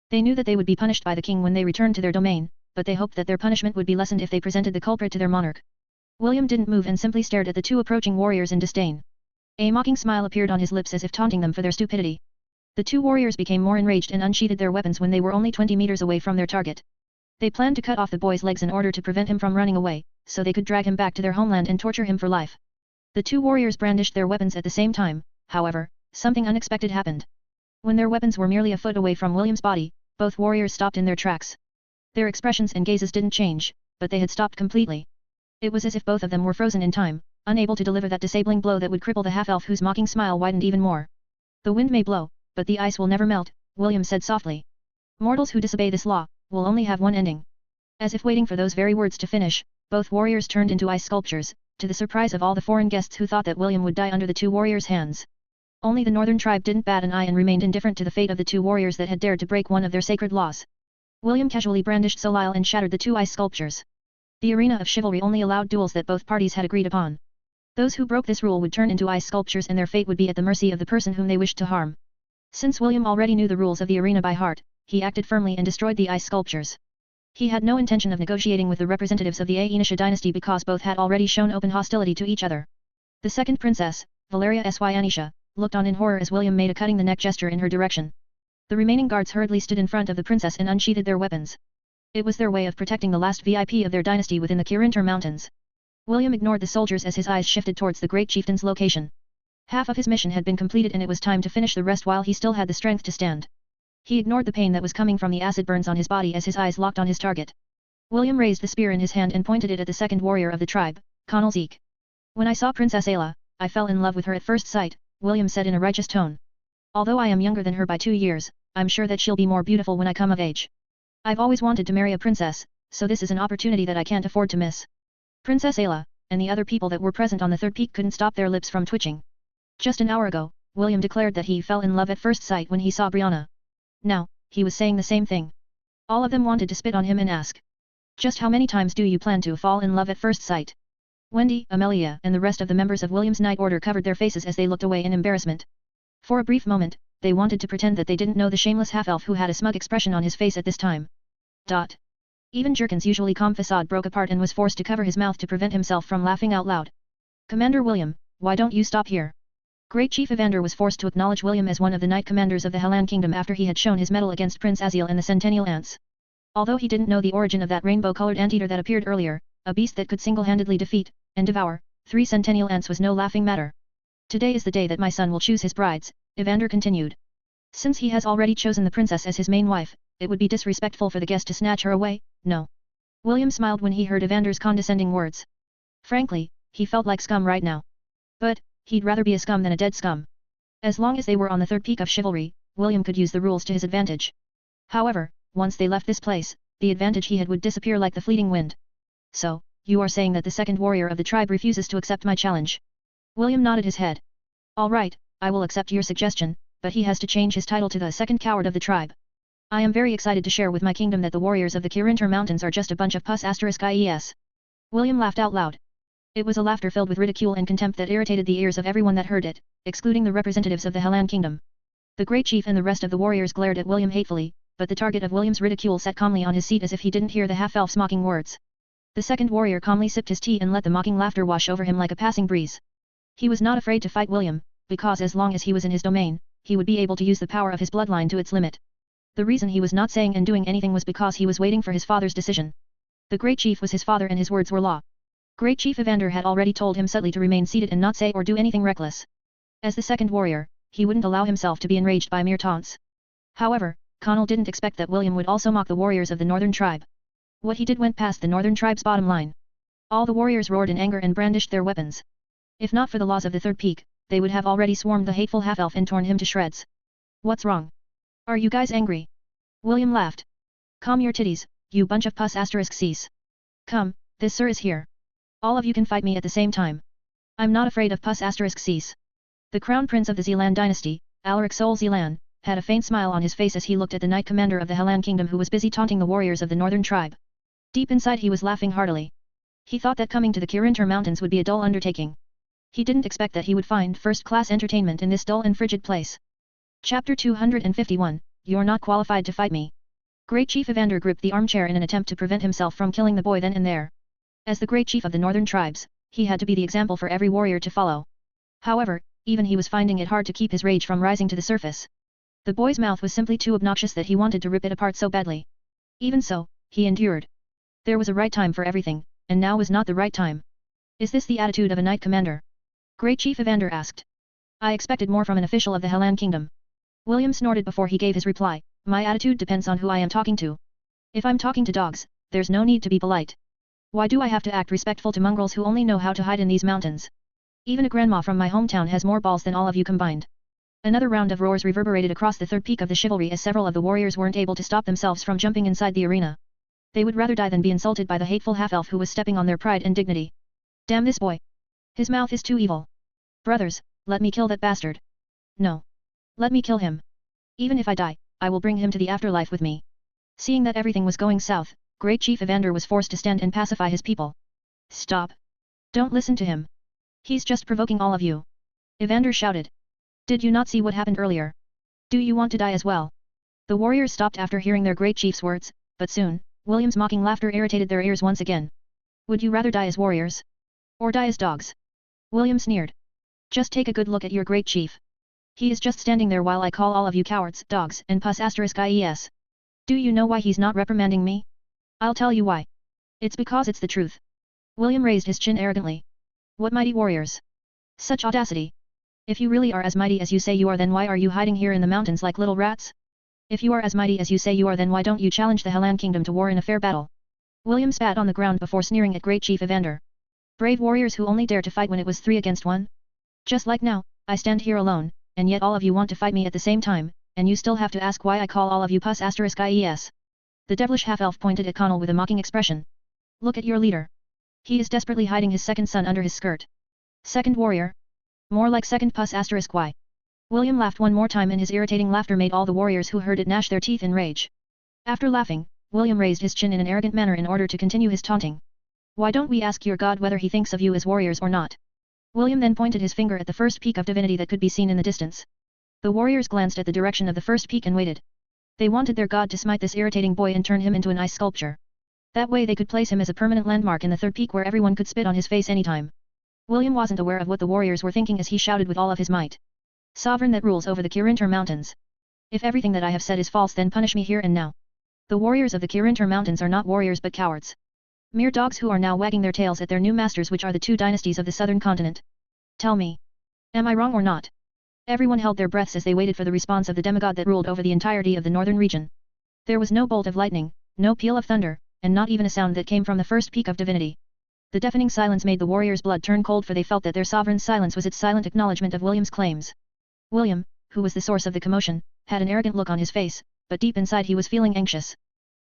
They knew that they would be punished by the king when they returned to their domain, but they hoped that their punishment would be lessened if they presented the culprit to their monarch. William didn't move and simply stared at the two approaching warriors in disdain. A mocking smile appeared on his lips as if taunting them for their stupidity. The two warriors became more enraged and unsheathed their weapons when they were only 20 meters away from their target. They planned to cut off the boy's legs in order to prevent him from running away, so they could drag him back to their homeland and torture him for life. The two warriors brandished their weapons at the same time. However, something unexpected happened. When their weapons were merely a foot away from William's body, both warriors stopped in their tracks. Their expressions and gazes didn't change, but they had stopped completely. It was as if both of them were frozen in time, unable to deliver that disabling blow that would cripple the half-elf, whose mocking smile widened even more. "The wind may blow, but the ice will never melt," William said softly. "Mortals who disobey this law will only have one ending." As if waiting for those very words to finish, both warriors turned into ice sculptures, to the surprise of all the foreign guests who thought that William would die under the two warriors' hands. Only the northern tribe didn't bat an eye and remained indifferent to the fate of the two warriors that had dared to break one of their sacred laws. William casually brandished Solile and shattered the two ice sculptures. The arena of chivalry only allowed duels that both parties had agreed upon. Those who broke this rule would turn into ice sculptures and their fate would be at the mercy of the person whom they wished to harm. Since William already knew the rules of the arena by heart, he acted firmly and destroyed the ice sculptures. He had no intention of negotiating with the representatives of the Aenisha dynasty because both had already shown open hostility to each other. The second princess, Valeria Syanisha, looked on in horror as William made a cutting-the-neck gesture in her direction. The remaining guards hurriedly stood in front of the princess and unsheathed their weapons. It was their way of protecting the last VIP of their dynasty within the Kirinter Mountains. William ignored the soldiers as his eyes shifted towards the great chieftain's location. Half of his mission had been completed and it was time to finish the rest while he still had the strength to stand. He ignored the pain that was coming from the acid burns on his body as his eyes locked on his target. William raised the spear in his hand and pointed it at the second warrior of the tribe, Conal Zeke. "When I saw Princess Ayla, I fell in love with her at first sight," William said in a righteous tone. "Although I am younger than her by 2 years, I'm sure that she'll be more beautiful when I come of age. I've always wanted to marry a princess, so this is an opportunity that I can't afford to miss." Princess Ayla, and the other people that were present on the third peak couldn't stop their lips from twitching. Just an hour ago, William declared that he fell in love at first sight when he saw Brianna. Now, he was saying the same thing. All of them wanted to spit on him and ask, "Just how many times do you plan to fall in love at first sight?" Wendy, Amelia, and the rest of the members of William's Night Order covered their faces as they looked away in embarrassment. For a brief moment, they wanted to pretend that they didn't know the shameless half-elf who had a smug expression on his face at this time. Even Jerkin's usually calm facade broke apart and was forced to cover his mouth to prevent himself from laughing out loud. "Commander William, why don't you stop here?" Great Chief Evander was forced to acknowledge William as one of the Knight Commanders of the Hellan Kingdom after he had shown his mettle against Prince Aziel and the Centennial Ants. Although he didn't know the origin of that rainbow-colored anteater that appeared earlier, a beast that could single-handedly defeat, and devour, 3 Centennial Ants was no laughing matter. "Today is the day that my son will choose his brides," Evander continued. "Since he has already chosen the princess as his main wife, it would be disrespectful for the guest to snatch her away, no." William smiled when he heard Evander's condescending words. Frankly, he felt like scum right now. But, he'd rather be a scum than a dead scum. As long as they were on the third peak of chivalry, William could use the rules to his advantage. However, once they left this place, the advantage he had would disappear like the fleeting wind. "So, you are saying that the second warrior of the tribe refuses to accept my challenge?" William nodded his head. "All right, I will accept your suggestion, but he has to change his title to the second coward of the tribe. I am very excited to share with my kingdom that the warriors of the Kirinter Mountains are just a bunch of pus**ies. William laughed out loud. It was a laughter filled with ridicule and contempt that irritated the ears of everyone that heard it, excluding the representatives of the Hellan Kingdom. The great chief and the rest of the warriors glared at William hatefully, but the target of William's ridicule sat calmly on his seat as if he didn't hear the half-elf's mocking words. The second warrior calmly sipped his tea and let the mocking laughter wash over him like a passing breeze. He was not afraid to fight William, because as long as he was in his domain, he would be able to use the power of his bloodline to its limit. The reason he was not saying and doing anything was because he was waiting for his father's decision. The great chief was his father and his words were law. Great Chief Evander had already told him subtly to remain seated and not say or do anything reckless. As the second warrior, he wouldn't allow himself to be enraged by mere taunts. However, Connell didn't expect that William would also mock the warriors of the northern tribe. What he did went past the northern tribe's bottom line. All the warriors roared in anger and brandished their weapons. If not for the laws of the third peak, they would have already swarmed the hateful half-elf and torn him to shreds. What's wrong? Are you guys angry? William laughed. Calm your titties, you bunch of pus asterisk C's. Come, this sir is here. All of you can fight me at the same time. I'm not afraid of pus asterisk C's. The crown prince of the Zealand dynasty, Alaric Sol Zealand, had a faint smile on his face as he looked at the knight commander of the Helan kingdom who was busy taunting the warriors of the northern tribe. Deep inside he was laughing heartily. He thought that coming to the Kirintar mountains would be a dull undertaking. He didn't expect that he would find first-class entertainment in this dull and frigid place. Chapter 251, You're not qualified to fight me. Great Chief Evander gripped the armchair in an attempt to prevent himself from killing the boy then and there. As the great chief of the northern tribes, he had to be the example for every warrior to follow. However, even he was finding it hard to keep his rage from rising to the surface. The boy's mouth was simply too obnoxious that he wanted to rip it apart so badly. Even so, he endured. There was a right time for everything, and now was not the right time. Is this the attitude of a knight commander? Great Chief Evander asked. I expected more from an official of the Helan kingdom. William snorted before he gave his reply, my attitude depends on who I am talking to. If I'm talking to dogs, there's no need to be polite. Why do I have to act respectful to mongrels who only know how to hide in these mountains? Even a grandma from my hometown has more balls than all of you combined. Another round of roars reverberated across the third peak of the chivalry as several of the warriors weren't able to stop themselves from jumping inside the arena. They would rather die than be insulted by the hateful half-elf who was stepping on their pride and dignity. Damn this boy. His mouth is too evil. Brothers, let me kill that bastard. No. Let me kill him. Even if I die, I will bring him to the afterlife with me. Seeing that everything was going south, Great Chief Evander was forced to stand and pacify his people. Stop. Don't listen to him. He's just provoking all of you. Evander shouted. Did you not see what happened earlier? Do you want to die as well? The warriors stopped after hearing their great chief's words, but soon, William's mocking laughter irritated their ears once again. Would you rather die as warriors? Or die as dogs? William sneered. Just take a good look at your great chief. He is just standing there while I call all of you cowards, dogs, and pus asterisk ies. Do you know why he's not reprimanding me? I'll tell you why. It's because it's the truth. William raised his chin arrogantly. What mighty warriors! Such audacity! If you really are as mighty as you say you are, then why are you hiding here in the mountains like little rats? If you are as mighty as you say you are, then why don't you challenge the Helan kingdom to war in a fair battle? William spat on the ground before sneering at Great Chief Evander. Brave warriors who only dare to fight when it was 3 against 1? Just like now, I stand here alone, and yet all of you want to fight me at the same time, and you still have to ask why I call all of you pus asterisk ies. The devilish half-elf pointed at Connell with a mocking expression. Look at your leader. He is desperately hiding his second son under his skirt. Second warrior? More like second pus asterisk y. William laughed one more time and his irritating laughter made all the warriors who heard it gnash their teeth in rage. After laughing, William raised his chin in an arrogant manner in order to continue his taunting. Why don't we ask your god whether he thinks of you as warriors or not? William then pointed his finger at the first peak of divinity that could be seen in the distance. The warriors glanced at the direction of the first peak and waited. They wanted their god to smite this irritating boy and turn him into an ice sculpture. That way they could place him as a permanent landmark in the third peak where everyone could spit on his face anytime. William wasn't aware of what the warriors were thinking as he shouted with all of his might. Sovereign that rules over the Kirintar mountains. If everything that I have said is false, then punish me here and now. The warriors of the Kirintar mountains are not warriors but cowards. Mere dogs who are now wagging their tails at their new masters, which are the 2 dynasties of the southern continent. Tell me. Am I wrong or not? Everyone held their breaths as they waited for the response of the demigod that ruled over the entirety of the northern region. There was no bolt of lightning, no peal of thunder, and not even a sound that came from the first peak of divinity. The deafening silence made the warriors' blood turn cold, for they felt that their sovereign's silence was its silent acknowledgement of William's claims. William, who was the source of the commotion, had an arrogant look on his face, but deep inside he was feeling anxious.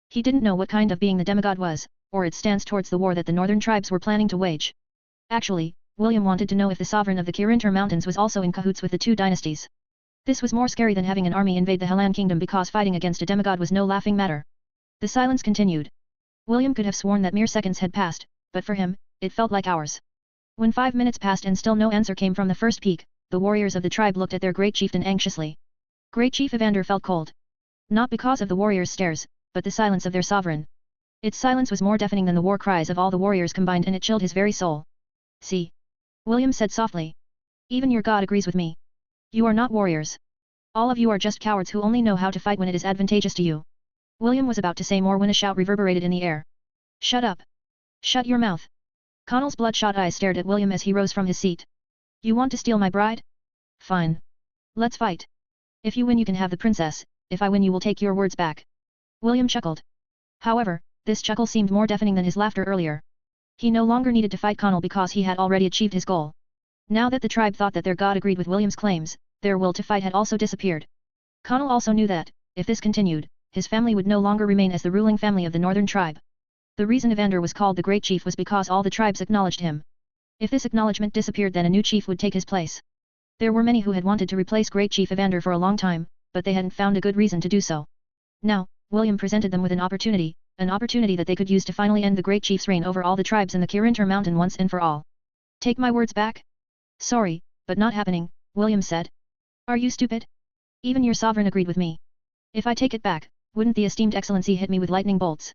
He didn't know what kind of being the demigod was, or its stance towards the war that the northern tribes were planning to wage. Actually, William wanted to know if the sovereign of the Kirintar mountains was also in cahoots with the 2 dynasties. This was more scary than having an army invade the Helan kingdom, because fighting against a demigod was no laughing matter. The silence continued. William could have sworn that mere seconds had passed, but for him, it felt like hours. When 5 minutes passed and still no answer came from the first peak, the warriors of the tribe looked at their great chieftain anxiously. Great Chief Evander felt cold. Not because of the warriors' stares, but the silence of their sovereign. Its silence was more deafening than the war cries of all the warriors combined, and it chilled his very soul. See. William said softly. Even your god agrees with me. You are not warriors. All of you are just cowards who only know how to fight when it is advantageous to you. William was about to say more when a shout reverberated in the air. Shut up. Shut your mouth. Connell's bloodshot eyes stared at William as he rose from his seat. You want to steal my bride? Fine. Let's fight. If you win you can have the princess, if I win you will take your words back. William chuckled. However, this chuckle seemed more deafening than his laughter earlier. He no longer needed to fight Connell because he had already achieved his goal. Now that the tribe thought that their god agreed with William's claims, their will to fight had also disappeared. Connell also knew that, if this continued, his family would no longer remain as the ruling family of the northern tribe. The reason Evander was called the Great Chief was because all the tribes acknowledged him. If this acknowledgement disappeared then a new chief would take his place. There were many who had wanted to replace Great Chief Evander for a long time, but they hadn't found a good reason to do so. Now, William presented them with an opportunity that they could use to finally end the Great Chief's reign over all the tribes in the Kirinter Mountain once and for all. Take my words back? Sorry, but not happening, William said. Are you stupid? Even your sovereign agreed with me. If I take it back, wouldn't the esteemed excellency hit me with lightning bolts?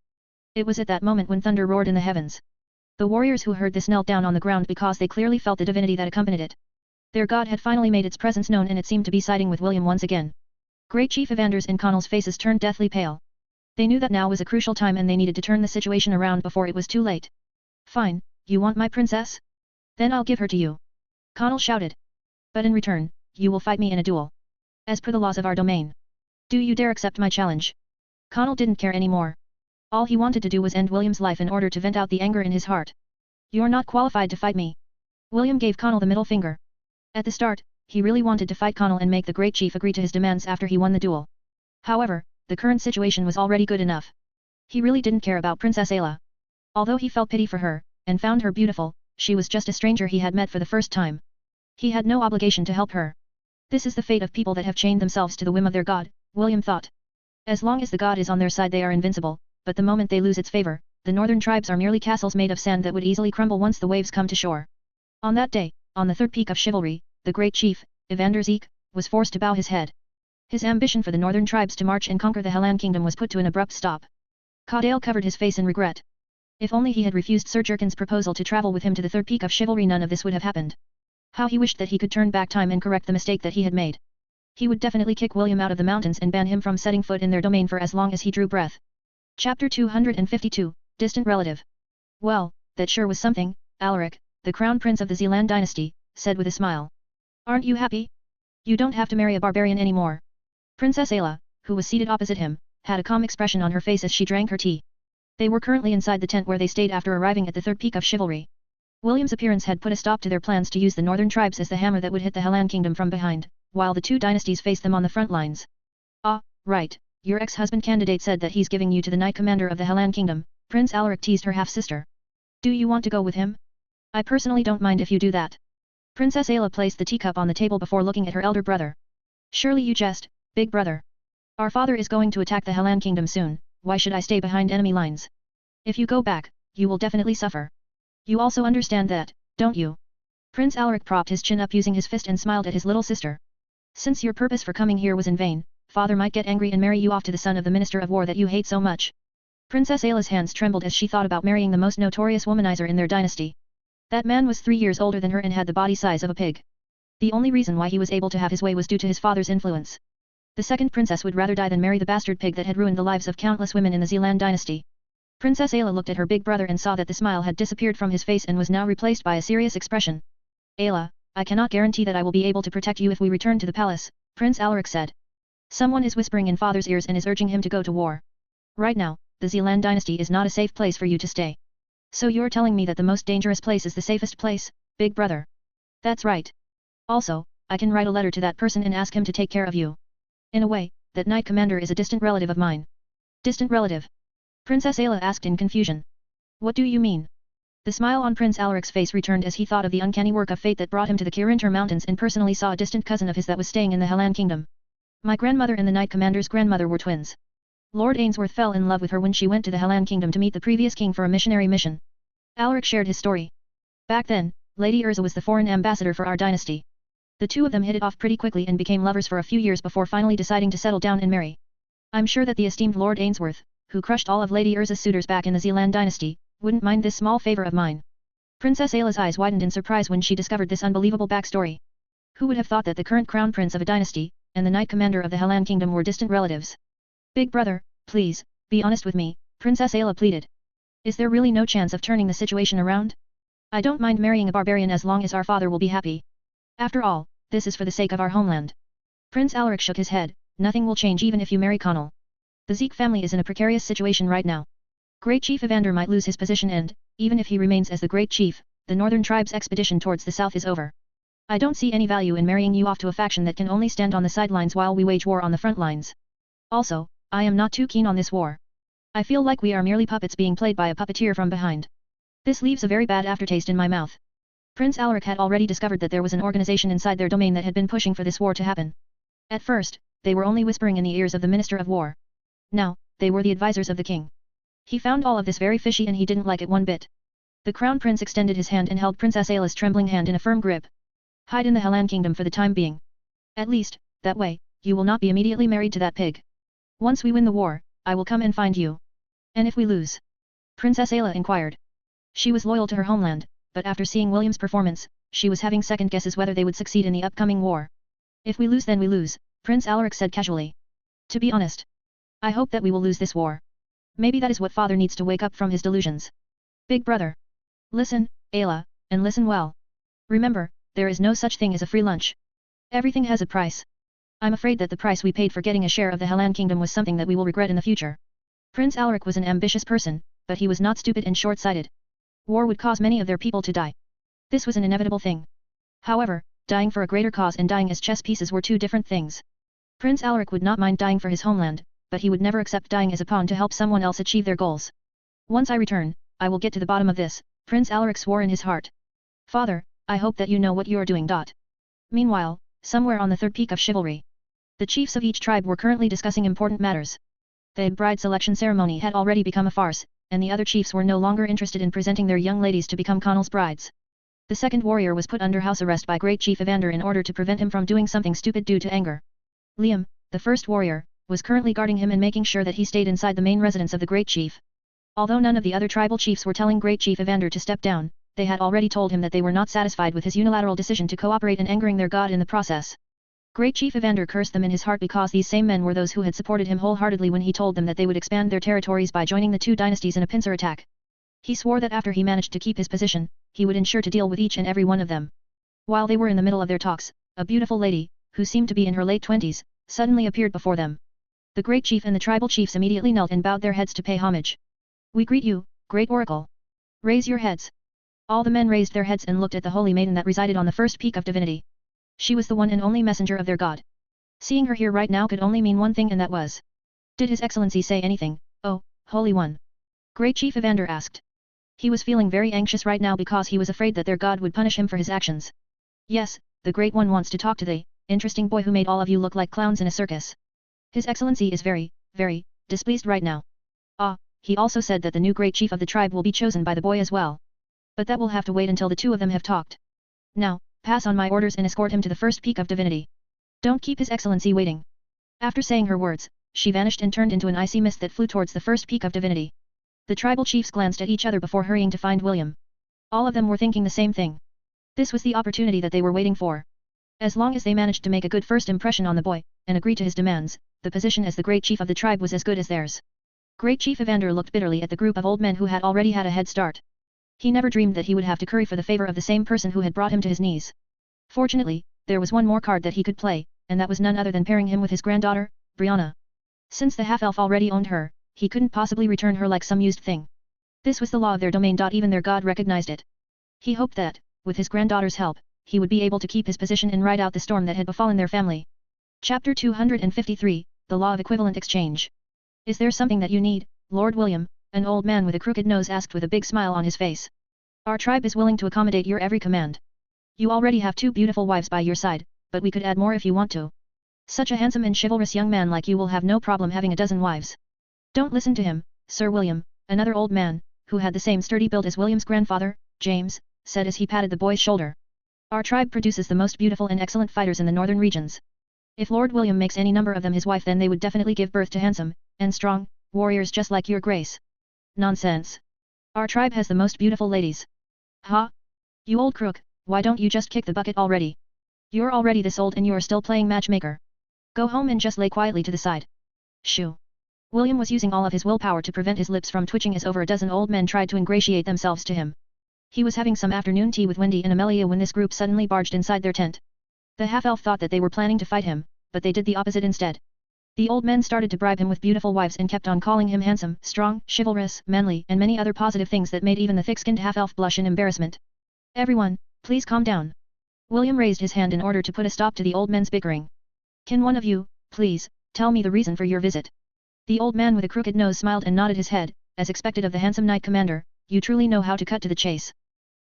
It was at that moment when thunder roared in the heavens. The warriors who heard this knelt down on the ground because they clearly felt the divinity that accompanied it. Their god had finally made its presence known and it seemed to be siding with William once again. Great Chief Evander's and Connell's faces turned deathly pale. They knew that now was a crucial time and they needed to turn the situation around before it was too late. Fine, you want my princess? Then I'll give her to you. Connell shouted. But in return, you will fight me in a duel. As per the laws of our domain. Do you dare accept my challenge? Connell didn't care anymore. All he wanted to do was end William's life in order to vent out the anger in his heart. You're not qualified to fight me. William gave Connell the middle finger. At the start, he really wanted to fight Connell and make the Great Chief agree to his demands after he won the duel. However, the current situation was already good enough. He really didn't care about Princess Ayla. Although he felt pity for her, and found her beautiful, she was just a stranger he had met for the first time. He had no obligation to help her. This is the fate of people that have chained themselves to the whim of their god, William thought. As long as the god is on their side they are invincible, but the moment they lose its favor, the northern tribes are merely castles made of sand that would easily crumble once the waves come to shore. On that day, on the third peak of chivalry, the great chief, Evander Zeke, was forced to bow his head. His ambition for the northern tribes to march and conquer the Helan kingdom was put to an abrupt stop. Caudale covered his face in regret. If only he had refused Sir Jerkin's proposal to travel with him to the third peak of chivalry none of this would have happened. How he wished that he could turn back time and correct the mistake that he had made. He would definitely kick William out of the mountains and ban him from setting foot in their domain for as long as he drew breath. Chapter 252, Distant Relative. Well, that sure was something, Alaric, the crown prince of the Zealand dynasty, said with a smile. Aren't you happy? You don't have to marry a barbarian anymore. Princess Ayla, who was seated opposite him, had a calm expression on her face as she drank her tea. They were currently inside the tent where they stayed after arriving at the third peak of chivalry. William's appearance had put a stop to their plans to use the northern tribes as the hammer that would hit the Helan kingdom from behind, while the two dynasties faced them on the front lines. Ah, right, your ex-husband candidate said that he's giving you to the Knight Commander of the Helan kingdom, Prince Alaric teased her half-sister. Do you want to go with him? I personally don't mind if you do that. Princess Ayla placed the teacup on the table before looking at her elder brother. Surely you jest, big brother. Our father is going to attack the Helan kingdom soon, why should I stay behind enemy lines? If you go back, you will definitely suffer. You also understand that, don't you? Prince Alaric propped his chin up using his fist and smiled at his little sister. Since your purpose for coming here was in vain, father might get angry and marry you off to the son of the Minister of War that you hate so much. Princess Ayla's hands trembled as she thought about marrying the most notorious womanizer in their dynasty. That man was 3 years older than her and had the body size of a pig. The only reason why he was able to have his way was due to his father's influence. The second princess would rather die than marry the bastard pig that had ruined the lives of countless women in the Zealand dynasty. Princess Ayla looked at her big brother and saw that the smile had disappeared from his face and was now replaced by a serious expression. Ayla, I cannot guarantee that I will be able to protect you if we return to the palace, Prince Alaric said. Someone is whispering in father's ears and is urging him to go to war. Right now, the Zealand dynasty is not a safe place for you to stay. So you're telling me that the most dangerous place is the safest place, big brother? That's right. Also, I can write a letter to that person and ask him to take care of you. In a way, that Knight Commander is a distant relative of mine. Distant relative? Princess Ayla asked in confusion. What do you mean? The smile on Prince Alaric's face returned as he thought of the uncanny work of fate that brought him to the Kirinter Mountains and personally saw a distant cousin of his that was staying in the Helan Kingdom. My grandmother and the Knight Commander's grandmother were twins. Lord Ainsworth fell in love with her when she went to the Helan Kingdom to meet the previous king for a missionary mission. Alaric shared his story. Back then, Lady Urza was the foreign ambassador for our dynasty. The two of them hit it off pretty quickly and became lovers for a few years before finally deciding to settle down and marry. I'm sure that the esteemed Lord Ainsworth, who crushed all of Lady Urza's suitors back in the Zealand dynasty, wouldn't mind this small favor of mine. Princess Ayla's eyes widened in surprise when she discovered this unbelievable backstory. Who would have thought that the current crown prince of a dynasty, and the Knight Commander of the Helan Kingdom were distant relatives? Big brother, please, be honest with me, Princess Ayla pleaded. Is there really no chance of turning the situation around? I don't mind marrying a barbarian as long as our father will be happy. After all, this is for the sake of our homeland. Prince Alaric shook his head. Nothing will change even if you marry Connell. The Zeke family is in a precarious situation right now. Great Chief Evander might lose his position and, even if he remains as the Great Chief, the Northern Tribe's expedition towards the south is over. I don't see any value in marrying you off to a faction that can only stand on the sidelines while we wage war on the front lines. Also, I am not too keen on this war. I feel like we are merely puppets being played by a puppeteer from behind. This leaves a very bad aftertaste in my mouth. Prince Alaric had already discovered that there was an organization inside their domain that had been pushing for this war to happen. At first, they were only whispering in the ears of the Minister of War. Now, they were the advisors of the king. He found all of this very fishy and he didn't like it one bit. The Crown Prince extended his hand and held Princess Ayla's trembling hand in a firm grip. Hide in the Helan Kingdom for the time being. At least, that way, you will not be immediately married to that pig. Once we win the war, I will come and find you. And if we lose? Princess Ayla inquired. She was loyal to her homeland, but after seeing William's performance, she was having second guesses whether they would succeed in the upcoming war. If we lose then we lose, Prince Alaric said casually. To be honest, I hope that we will lose this war. Maybe that is what father needs to wake up from his delusions. Big brother. Listen, Ayla, and listen well. Remember, there is no such thing as a free lunch. Everything has a price. I'm afraid that the price we paid for getting a share of the Helan Kingdom was something that we will regret in the future. Prince Alaric was an ambitious person, but he was not stupid and short-sighted. War would cause many of their people to die. This was an inevitable thing. However, dying for a greater cause and dying as chess pieces were two different things. Prince Alaric would not mind dying for his homeland, but he would never accept dying as a pawn to help someone else achieve their goals. Once I return, I will get to the bottom of this, Prince Alaric swore in his heart. Father, I hope that you know what you are doing. Meanwhile, somewhere on the third peak of chivalry, the chiefs of each tribe were currently discussing important matters. The bride selection ceremony had already become a farce, and the other chiefs were no longer interested in presenting their young ladies to become Connell's brides. The second warrior was put under house arrest by Great Chief Evander in order to prevent him from doing something stupid due to anger. Liam, the first warrior, was currently guarding him and making sure that he stayed inside the main residence of the Great Chief. Although none of the other tribal chiefs were telling Great Chief Evander to step down, they had already told him that they were not satisfied with his unilateral decision to cooperate in angering their god in the process. Great Chief Evander cursed them in his heart because these same men were those who had supported him wholeheartedly when he told them that they would expand their territories by joining the two dynasties in a pincer attack. He swore that after he managed to keep his position, he would ensure to deal with each and every one of them. While they were in the middle of their talks, a beautiful lady, who seemed to be in her late 20s, suddenly appeared before them. The Great Chief and the tribal chiefs immediately knelt and bowed their heads to pay homage. We greet you, Great Oracle. Raise your heads. All the men raised their heads and looked at the holy maiden that resided on the first peak of divinity. She was the one and only messenger of their god. Seeing her here right now could only mean one thing, and that was, did His Excellency say anything, oh, Holy One? Great Chief Evander asked. He was feeling very anxious right now because he was afraid that their god would punish him for his actions. Yes, the Great One wants to talk to the interesting boy who made all of you look like clowns in a circus. His Excellency is very, very displeased right now. Ah, he also said that the new Great Chief of the tribe will be chosen by the boy as well. But that will have to wait until the two of them have talked. Now, pass on my orders and escort him to the first peak of divinity. Don't keep His Excellency waiting. After saying her words, she vanished and turned into an icy mist that flew towards the first peak of divinity. The tribal chiefs glanced at each other before hurrying to find William. All of them were thinking the same thing. This was the opportunity that they were waiting for. As long as they managed to make a good first impression on the boy, and agree to his demands, the position as the Great Chief of the tribe was as good as theirs. Great Chief Evander looked bitterly at the group of old men who had already had a head start. He never dreamed that he would have to curry for the favor of the same person who had brought him to his knees. Fortunately, there was one more card that he could play, and that was none other than pairing him with his granddaughter, Brianna. Since the half-elf already owned her, he couldn't possibly return her like some used thing. This was the law of their domain. Even their god recognized it. He hoped that, with his granddaughter's help, he would be able to keep his position and ride out the storm that had befallen their family. Chapter 253, The Law of Equivalent Exchange. Is there something that you need, Lord William? An old man with a crooked nose asked with a big smile on his face. Our tribe is willing to accommodate your every command. You already have 2 beautiful wives by your side, but we could add more if you want to. Such a handsome and chivalrous young man like you will have no problem having a dozen wives. Don't listen to him, Sir William, another old man, who had the same sturdy build as William's grandfather, James, said as he patted the boy's shoulder. Our tribe produces the most beautiful and excellent fighters in the northern regions. If Lord William makes any number of them his wife, then they would definitely give birth to handsome, and strong, warriors just like your grace. Nonsense. Our tribe has the most beautiful ladies. Huh? You old crook, why don't you just kick the bucket already? You're already this old and you're still playing matchmaker. Go home and just lay quietly to the side. Shoo. William was using all of his willpower to prevent his lips from twitching as over a dozen old men tried to ingratiate themselves to him. He was having some afternoon tea with Wendy and Amelia when this group suddenly barged inside their tent. The half-elf thought that they were planning to fight him, but they did the opposite instead. The old men started to bribe him with beautiful wives and kept on calling him handsome, strong, chivalrous, manly, and many other positive things that made even the thick-skinned half-elf blush in embarrassment. Everyone, please calm down. William raised his hand in order to put a stop to the old men's bickering. Can one of you, please, tell me the reason for your visit? The old man with a crooked nose smiled and nodded his head, as expected of the handsome knight commander. You truly know how to cut to the chase.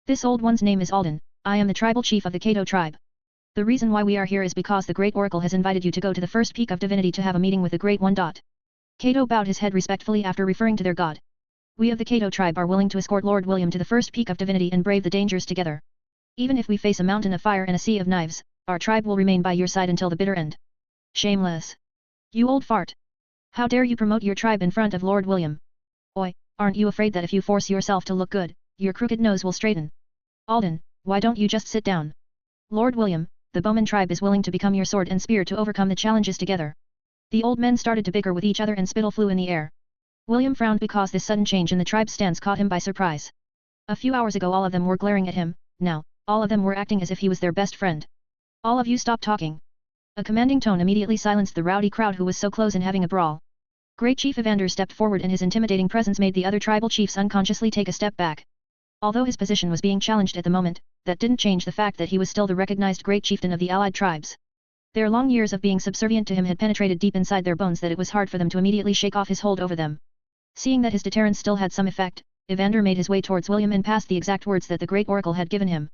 This old one's name is Alden. I am the tribal chief of the Kato tribe. The reason why we are here is because the Great Oracle has invited you to go to the first peak of divinity to have a meeting with the Great One. Kato bowed his head respectfully after referring to their god. We of the Kato tribe are willing to escort Lord William to the first peak of divinity and brave the dangers together. Even if we face a mountain of fire and a sea of knives, our tribe will remain by your side until the bitter end. Shameless. You old fart. How dare you promote your tribe in front of Lord William? Oi, aren't you afraid that if you force yourself to look good, your crooked nose will straighten? Alden, why don't you just sit down? Lord William, the Bowman tribe is willing to become your sword and spear to overcome the challenges together. The old men started to bicker with each other and spittle flew in the air. William frowned because this sudden change in the tribe's stance caught him by surprise. A few hours ago all of them were glaring at him, now, all of them were acting as if he was their best friend. All of you stop talking. A commanding tone immediately silenced the rowdy crowd who was so close in having a brawl. Great Chief Evander stepped forward and his intimidating presence made the other tribal chiefs unconsciously take a step back. Although his position was being challenged at the moment, that didn't change the fact that he was still the recognized great chieftain of the allied tribes. Their long years of being subservient to him had penetrated deep inside their bones that it was hard for them to immediately shake off his hold over them. Seeing that his deterrence still had some effect, Evander made his way towards William and passed the exact words that the Great Oracle had given him.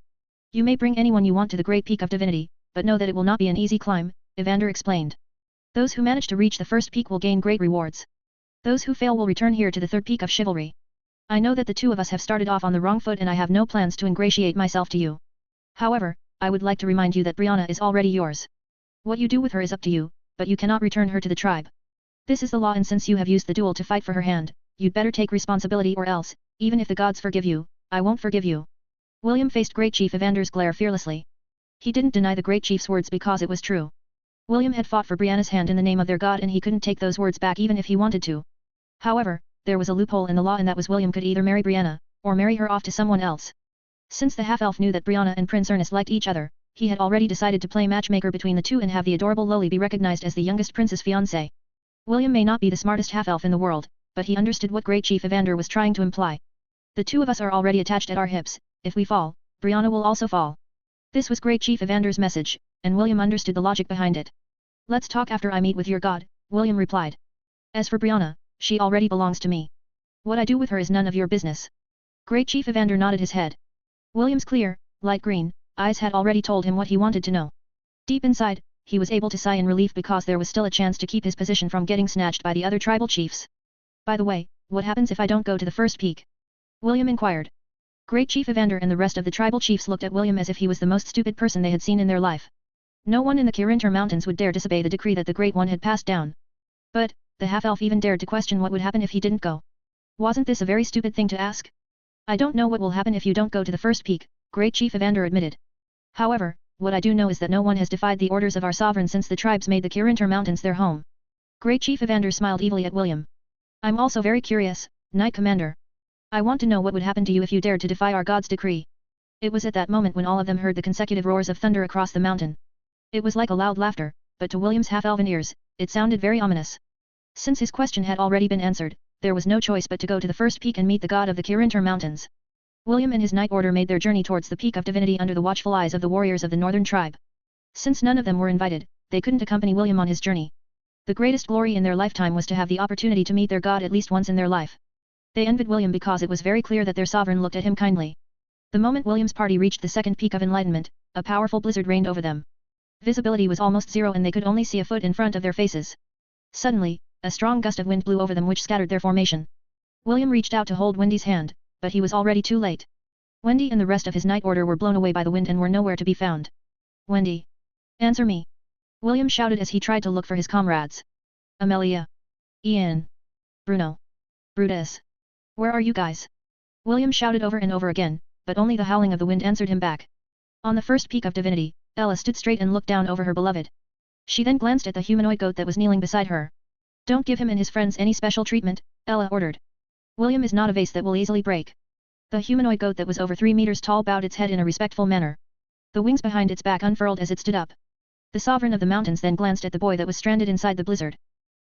You may bring anyone you want to the Great Peak of Divinity, but know that it will not be an easy climb, Evander explained. Those who manage to reach the first peak will gain great rewards. Those who fail will return here to the third peak of chivalry. I know that the two of us have started off on the wrong foot and I have no plans to ingratiate myself to you. However, I would like to remind you that Brianna is already yours. What you do with her is up to you, but you cannot return her to the tribe. This is the law and since you have used the duel to fight for her hand, you'd better take responsibility or else, even if the gods forgive you, I won't forgive you. William faced Great Chief Evander's glare fearlessly. He didn't deny the Great Chief's words because it was true. William had fought for Brianna's hand in the name of their god and he couldn't take those words back even if he wanted to. However, there was a loophole in the law and that was William could either marry Brianna, or marry her off to someone else. Since the half-elf knew that Brianna and Prince Ernest liked each other, he had already decided to play matchmaker between the two and have the adorable Loli be recognized as the youngest prince's fiancé. William may not be the smartest half-elf in the world, but he understood what Great Chief Evander was trying to imply. The two of us are already attached at our hips, if we fall, Brianna will also fall. This was Great Chief Evander's message, and William understood the logic behind it. Let's talk after I meet with your god, William replied. As for Brianna, she already belongs to me. What I do with her is none of your business. Great Chief Evander nodded his head. William's clear, light green, eyes had already told him what he wanted to know. Deep inside, he was able to sigh in relief because there was still a chance to keep his position from getting snatched by the other tribal chiefs. By the way, what happens if I don't go to the first peak? William inquired. Great Chief Evander and the rest of the tribal chiefs looked at William as if he was the most stupid person they had seen in their life. No one in the Kirinter Mountains would dare disobey the decree that the Great One had passed down. But, the half-elf even dared to question what would happen if he didn't go. Wasn't this a very stupid thing to ask? I don't know what will happen if you don't go to the first peak, Great Chief Evander admitted. However, what I do know is that no one has defied the orders of our sovereign since the tribes made the Kirinter Mountains their home. Great Chief Evander smiled evilly at William. I'm also very curious, Knight Commander. I want to know what would happen to you if you dared to defy our god's decree. It was at that moment when all of them heard the consecutive roars of thunder across the mountain. It was like a loud laughter, but to William's half-elven ears, it sounded very ominous. Since his question had already been answered, there was no choice but to go to the first peak and meet the god of the Kirinter Mountains. William and his knight order made their journey towards the peak of divinity under the watchful eyes of the warriors of the northern tribe. Since none of them were invited, they couldn't accompany William on his journey. The greatest glory in their lifetime was to have the opportunity to meet their god at least once in their life. They envied William because it was very clear that their sovereign looked at him kindly. The moment William's party reached the second peak of enlightenment, a powerful blizzard reigned over them. Visibility was almost zero and they could only see a foot in front of their faces. Suddenly, a strong gust of wind blew over them which scattered their formation. William reached out to hold Wendy's hand, but he was already too late. Wendy and the rest of his knight order were blown away by the wind and were nowhere to be found. Wendy! Answer me! William shouted as he tried to look for his comrades. Amelia! Ian! Bruno! Brutus! Where are you guys? William shouted over and over again, but only the howling of the wind answered him back. On the first peak of divinity, Ella stood straight and looked down over her beloved. She then glanced at the humanoid goat that was kneeling beside her. Don't give him and his friends any special treatment, Ella ordered. William is not a vase that will easily break. The humanoid goat that was over 3 meters tall bowed its head in a respectful manner. The wings behind its back unfurled as it stood up. The sovereign of the mountains then glanced at the boy that was stranded inside the blizzard.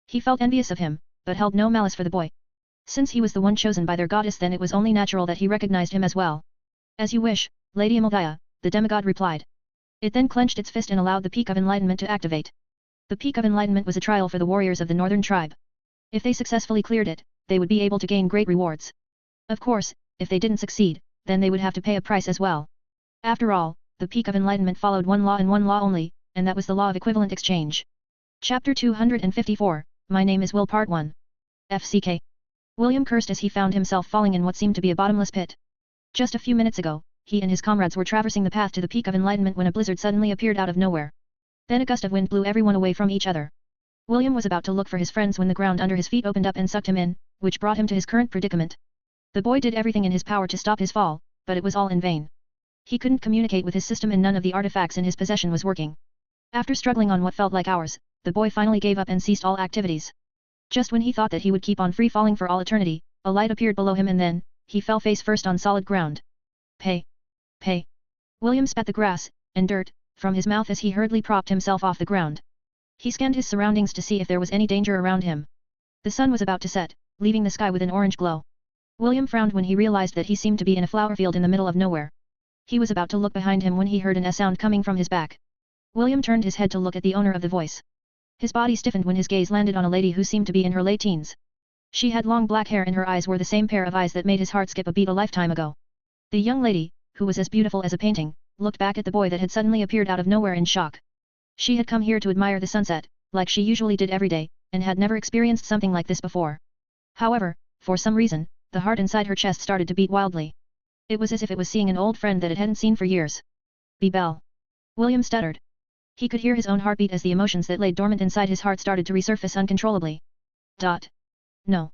He felt envious of him, but held no malice for the boy. Since he was the one chosen by their goddess, then it was only natural that he recognized him as well. As you wish, Lady Amalthea, the demigod replied. It then clenched its fist and allowed the Peak of Enlightenment to activate. The Peak of Enlightenment was a trial for the warriors of the northern tribe. If they successfully cleared it, they would be able to gain great rewards. Of course, if they didn't succeed, then they would have to pay a price as well. After all, the Peak of Enlightenment followed one law and one law only, and that was the law of equivalent exchange. Chapter 254, My Name is Will Part 1. FCK. William cursed as he found himself falling in what seemed to be a bottomless pit. Just a few minutes ago, he and his comrades were traversing the path to the Peak of Enlightenment when a blizzard suddenly appeared out of nowhere. Then a gust of wind blew everyone away from each other. William was about to look for his friends when the ground under his feet opened up and sucked him in, which brought him to his current predicament. The boy did everything in his power to stop his fall, but it was all in vain. He couldn't communicate with his system and none of the artifacts in his possession was working. After struggling on what felt like hours, the boy finally gave up and ceased all activities. Just when he thought that he would keep on free falling for all eternity, a light appeared below him and then, he fell face first on solid ground. Pay! Pay! William spat the grass, and dirt, from his mouth as he hurriedly propped himself off the ground. He scanned his surroundings to see if there was any danger around him. The sun was about to set, leaving the sky with an orange glow. William frowned when he realized that he seemed to be in a flower field in the middle of nowhere. He was about to look behind him when he heard an sound coming from his back. William turned his head to look at the owner of the voice. His body stiffened when his gaze landed on a lady who seemed to be in her late teens. She had long black hair and her eyes were the same pair of eyes that made his heart skip a beat a lifetime ago. The young lady, who was as beautiful as a painting, looked back at the boy that had suddenly appeared out of nowhere in shock. She had come here to admire the sunset, like she usually did every day, and had never experienced something like this before. However, for some reason, the heart inside her chest started to beat wildly. It was as if it was seeing an old friend that it hadn't seen for years. Belle. William stuttered. He could hear his own heartbeat as the emotions that lay dormant inside his heart started to resurface uncontrollably. No.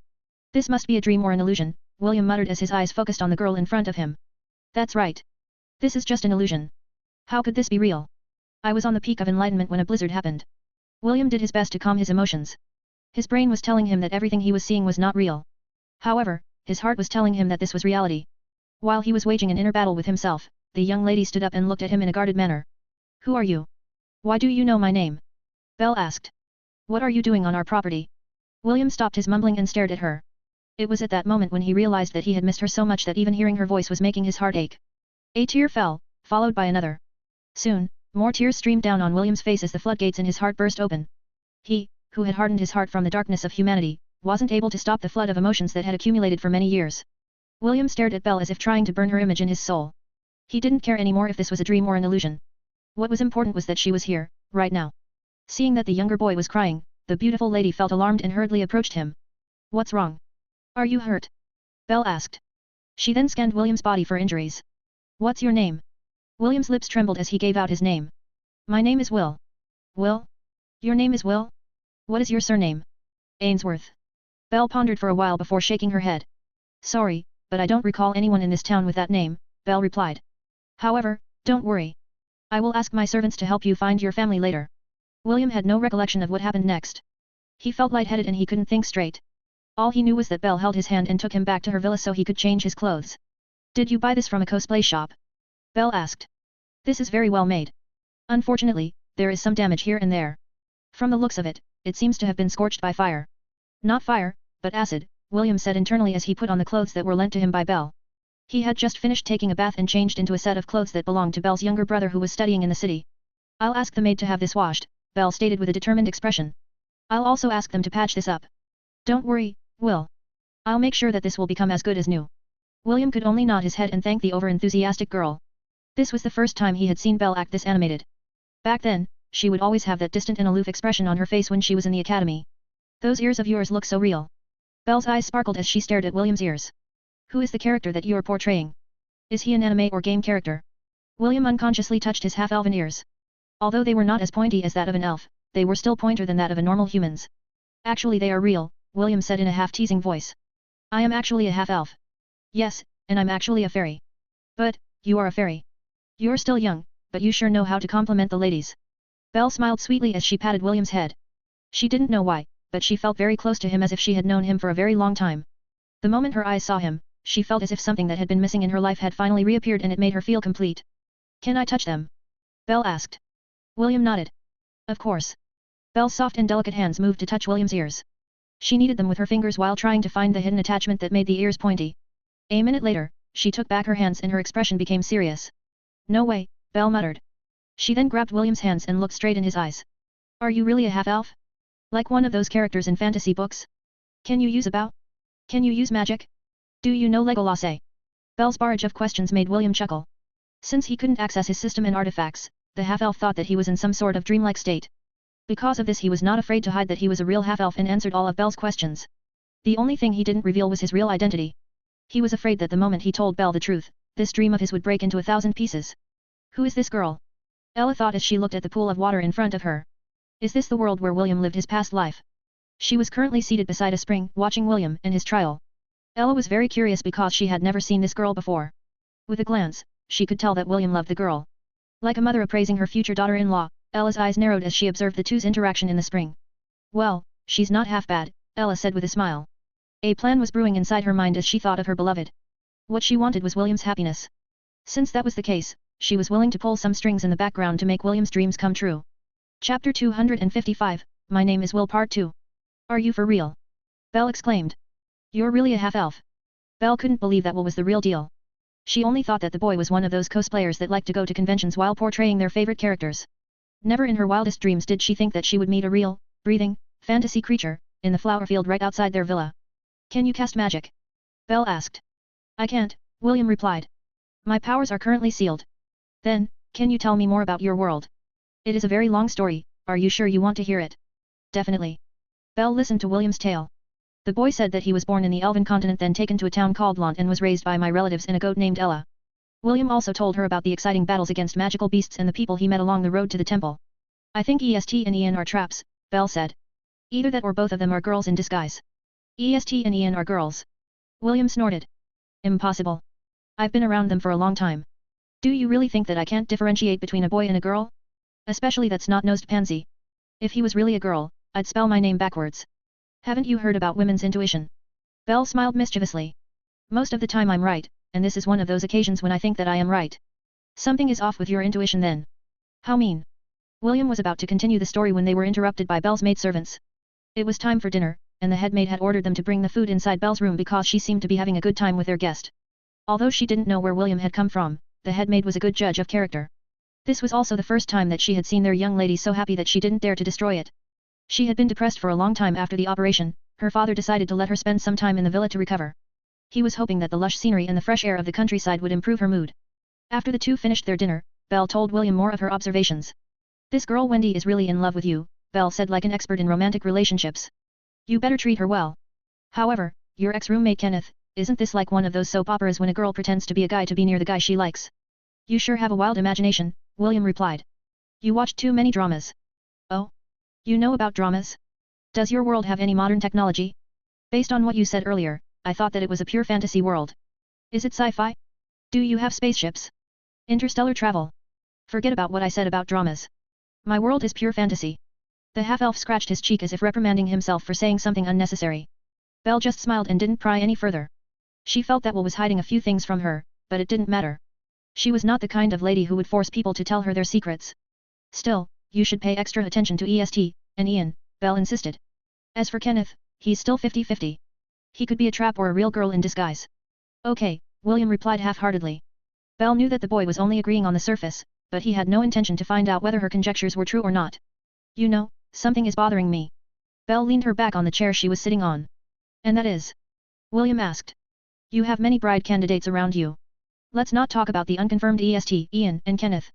This must be a dream or an illusion, William muttered as his eyes focused on the girl in front of him. That's right. This is just an illusion. How could this be real? I was on the Peak of Enlightenment when a blizzard happened. William did his best to calm his emotions. His brain was telling him that everything he was seeing was not real. However, his heart was telling him that this was reality. While he was waging an inner battle with himself, the young lady stood up and looked at him in a guarded manner. Who are you? Why do you know my name? Belle asked. What are you doing on our property? William stopped his mumbling and stared at her. It was at that moment when he realized that he had missed her so much that even hearing her voice was making his heart ache. A tear fell, followed by another. Soon, more tears streamed down on William's face as the floodgates in his heart burst open. He, who had hardened his heart from the darkness of humanity, wasn't able to stop the flood of emotions that had accumulated for many years. William stared at Belle as if trying to burn her image in his soul. He didn't care anymore if this was a dream or an illusion. What was important was that she was here, right now. Seeing that the younger boy was crying, the beautiful lady felt alarmed and hurriedly approached him. What's wrong? Are you hurt? Belle asked. She then scanned William's body for injuries. What's your name? William's lips trembled as he gave out his name. My name is Will. Will? Your name is Will? What is your surname? Ainsworth. Belle pondered for a while before shaking her head. Sorry, but I don't recall anyone in this town with that name, Belle replied. However, don't worry. I will ask my servants to help you find your family later. William had no recollection of what happened next. He felt lightheaded and he couldn't think straight. All he knew was that Belle held his hand and took him back to her villa so he could change his clothes. Did you buy this from a cosplay shop? Belle asked. This is very well made. Unfortunately, there is some damage here and there. From the looks of it, it seems to have been scorched by fire. Not fire, but acid, William said internally as he put on the clothes that were lent to him by Belle. He had just finished taking a bath and changed into a set of clothes that belonged to Belle's younger brother who was studying in the city. I'll ask the maid to have this washed, Belle stated with a determined expression. I'll also ask them to patch this up. Don't worry, Will. I'll make sure that this will become as good as new. William could only nod his head and thank the over-enthusiastic girl. This was the first time he had seen Belle act this animated. Back then, she would always have that distant and aloof expression on her face when she was in the academy. Those ears of yours look so real. Belle's eyes sparkled as she stared at William's ears. Who is the character that you are portraying? Is he an anime or game character? William unconsciously touched his half-elven ears. Although they were not as pointy as that of an elf, they were still pointer than that of a normal human's. Actually they are real, William said in a half-teasing voice. I am actually a half-elf. Yes, and I'm actually a fairy. But, you are a fairy. You're still young, but you sure know how to compliment the ladies. Belle smiled sweetly as she patted William's head. She didn't know why, but she felt very close to him as if she had known him for a very long time. The moment her eyes saw him, she felt as if something that had been missing in her life had finally reappeared and it made her feel complete. Can I touch them? Belle asked. William nodded. Of course. Belle's soft and delicate hands moved to touch William's ears. She kneaded them with her fingers while trying to find the hidden attachment that made the ears pointy. A minute later, she took back her hands and her expression became serious. No way, Belle muttered. She then grabbed William's hands and looked straight in his eyes. Are you really a half-elf? Like one of those characters in fantasy books? Can you use a bow? Can you use magic? Do you know Legolas? Belle's barrage of questions made William chuckle. Since he couldn't access his system and artifacts, the half-elf thought that he was in some sort of dreamlike state. Because of this he was not afraid to hide that he was a real half-elf and answered all of Belle's questions. The only thing he didn't reveal was his real identity. He was afraid that the moment he told Belle the truth, this dream of his would break into 1,000 pieces. Who is this girl? Ella thought as she looked at the pool of water in front of her. Is this the world where William lived his past life? She was currently seated beside a spring, watching William and his trial. Ella was very curious because she had never seen this girl before. With a glance, she could tell that William loved the girl. Like a mother appraising her future daughter-in-law, Ella's eyes narrowed as she observed the two's interaction in the spring. Well, she's not half bad, Ella said with a smile. A plan was brewing inside her mind as she thought of her beloved. What she wanted was William's happiness. Since that was the case, she was willing to pull some strings in the background to make William's dreams come true. Chapter 255, My Name is Will Part 2. Are you for real? Belle exclaimed. You're really a half-elf. Belle couldn't believe that Will was the real deal. She only thought that the boy was one of those cosplayers that like to go to conventions while portraying their favorite characters. Never in her wildest dreams did she think that she would meet a real, breathing, fantasy creature, in the flower field right outside their villa. Can you cast magic? Belle asked. I can't, William replied. My powers are currently sealed. Then, can you tell me more about your world? It is a very long story, are you sure you want to hear it? Definitely. Belle listened to William's tale. The boy said that he was born in the Elven continent then taken to a town called Lant and was raised by my relatives and a goat named Ella. William also told her about the exciting battles against magical beasts and the people he met along the road to the temple. I think EST and Ian are traps, Belle said. Either that or both of them are girls in disguise. EST and Ian are girls. William snorted. Impossible. I've been around them for a long time. Do you really think that I can't differentiate between a boy and a girl? Especially that snot-nosed pansy. If he was really a girl, I'd spell my name backwards. Haven't you heard about women's intuition? Belle smiled mischievously. Most of the time I'm right, and this is one of those occasions when I think that I am right. Something is off with your intuition then. How mean? William was about to continue the story when they were interrupted by Belle's maidservants. It was time for dinner, and the head maid had ordered them to bring the food inside Belle's room because she seemed to be having a good time with their guest. Although she didn't know where William had come from, the head maid was a good judge of character. This was also the first time that she had seen their young lady so happy that she didn't dare to destroy it. She had been depressed for a long time after the operation. Her father decided to let her spend some time in the villa to recover. He was hoping that the lush scenery and the fresh air of the countryside would improve her mood. After the two finished their dinner, Belle told William more of her observations. This girl Wendy is really in love with you, Belle said like an expert in romantic relationships. You better treat her well. However, your ex-roommate Kenneth, isn't this like one of those soap operas when a girl pretends to be a guy to be near the guy she likes? You sure have a wild imagination, William replied. You watched too many dramas. Oh? You know about dramas? Does your world have any modern technology? Based on what you said earlier, I thought that it was a pure fantasy world. Is it sci-fi? Do you have spaceships? Interstellar travel? Forget about what I said about dramas. My world is pure fantasy. The half-elf scratched his cheek as if reprimanding himself for saying something unnecessary. Belle just smiled and didn't pry any further. She felt that Will was hiding a few things from her, but it didn't matter. She was not the kind of lady who would force people to tell her their secrets. Still, you should pay extra attention to EST, and Ian, Belle insisted. As for Kenneth, he's still 50-50. He could be a trap or a real girl in disguise. Okay, William replied half-heartedly. Belle knew that the boy was only agreeing on the surface, but he had no intention to find out whether her conjectures were true or not. You know, something is bothering me. Belle leaned her back on the chair she was sitting on. And that is? William asked. You have many bride candidates around you. Let's not talk about the unconfirmed EST, Ian and Kenneth.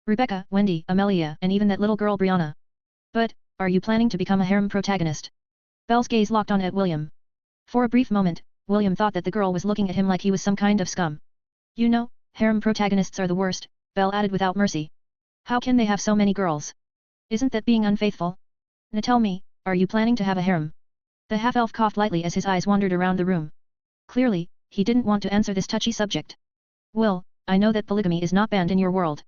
Rebecca, Wendy, Amelia, and even that little girl Brianna. But, are you planning to become a harem protagonist? Belle's gaze locked on at William. For a brief moment, William thought that the girl was looking at him like he was some kind of scum. You know, harem protagonists are the worst, Belle added without mercy. How can they have so many girls? Isn't that being unfaithful? Now tell me, are you planning to have a harem? The half-elf coughed lightly as his eyes wandered around the room. Clearly, he didn't want to answer this touchy subject. Will, I know that polygamy is not banned in your world.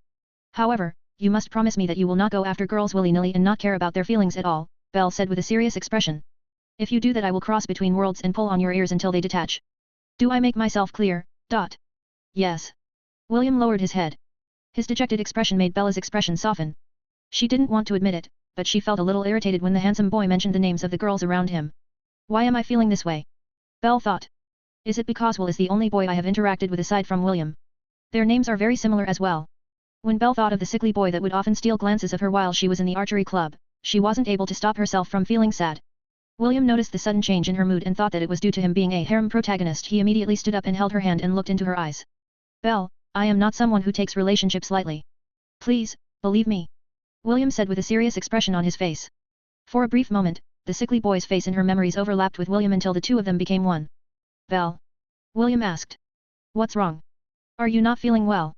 However, you must promise me that you will not go after girls willy-nilly and not care about their feelings at all, Belle said with a serious expression. If you do that I will cross between worlds and pull on your ears until they detach. Do I make myself clear? Yes. William lowered his head. His dejected expression made Bella's expression soften. She didn't want to admit it, but she felt a little irritated when the handsome boy mentioned the names of the girls around him. Why am I feeling this way? Belle thought. Is it because Will is the only boy I have interacted with aside from William? Their names are very similar as well. When Belle thought of the sickly boy that would often steal glances of her while she was in the archery club, she wasn't able to stop herself from feeling sad. William noticed the sudden change in her mood and thought that it was due to him being a harem protagonist. He immediately stood up and held her hand and looked into her eyes. Belle, I am not someone who takes relationships lightly. Please, believe me. William said with a serious expression on his face. For a brief moment, the sickly boy's face and her memories overlapped with William until the two of them became one. Belle? William asked. What's wrong? Are you not feeling well?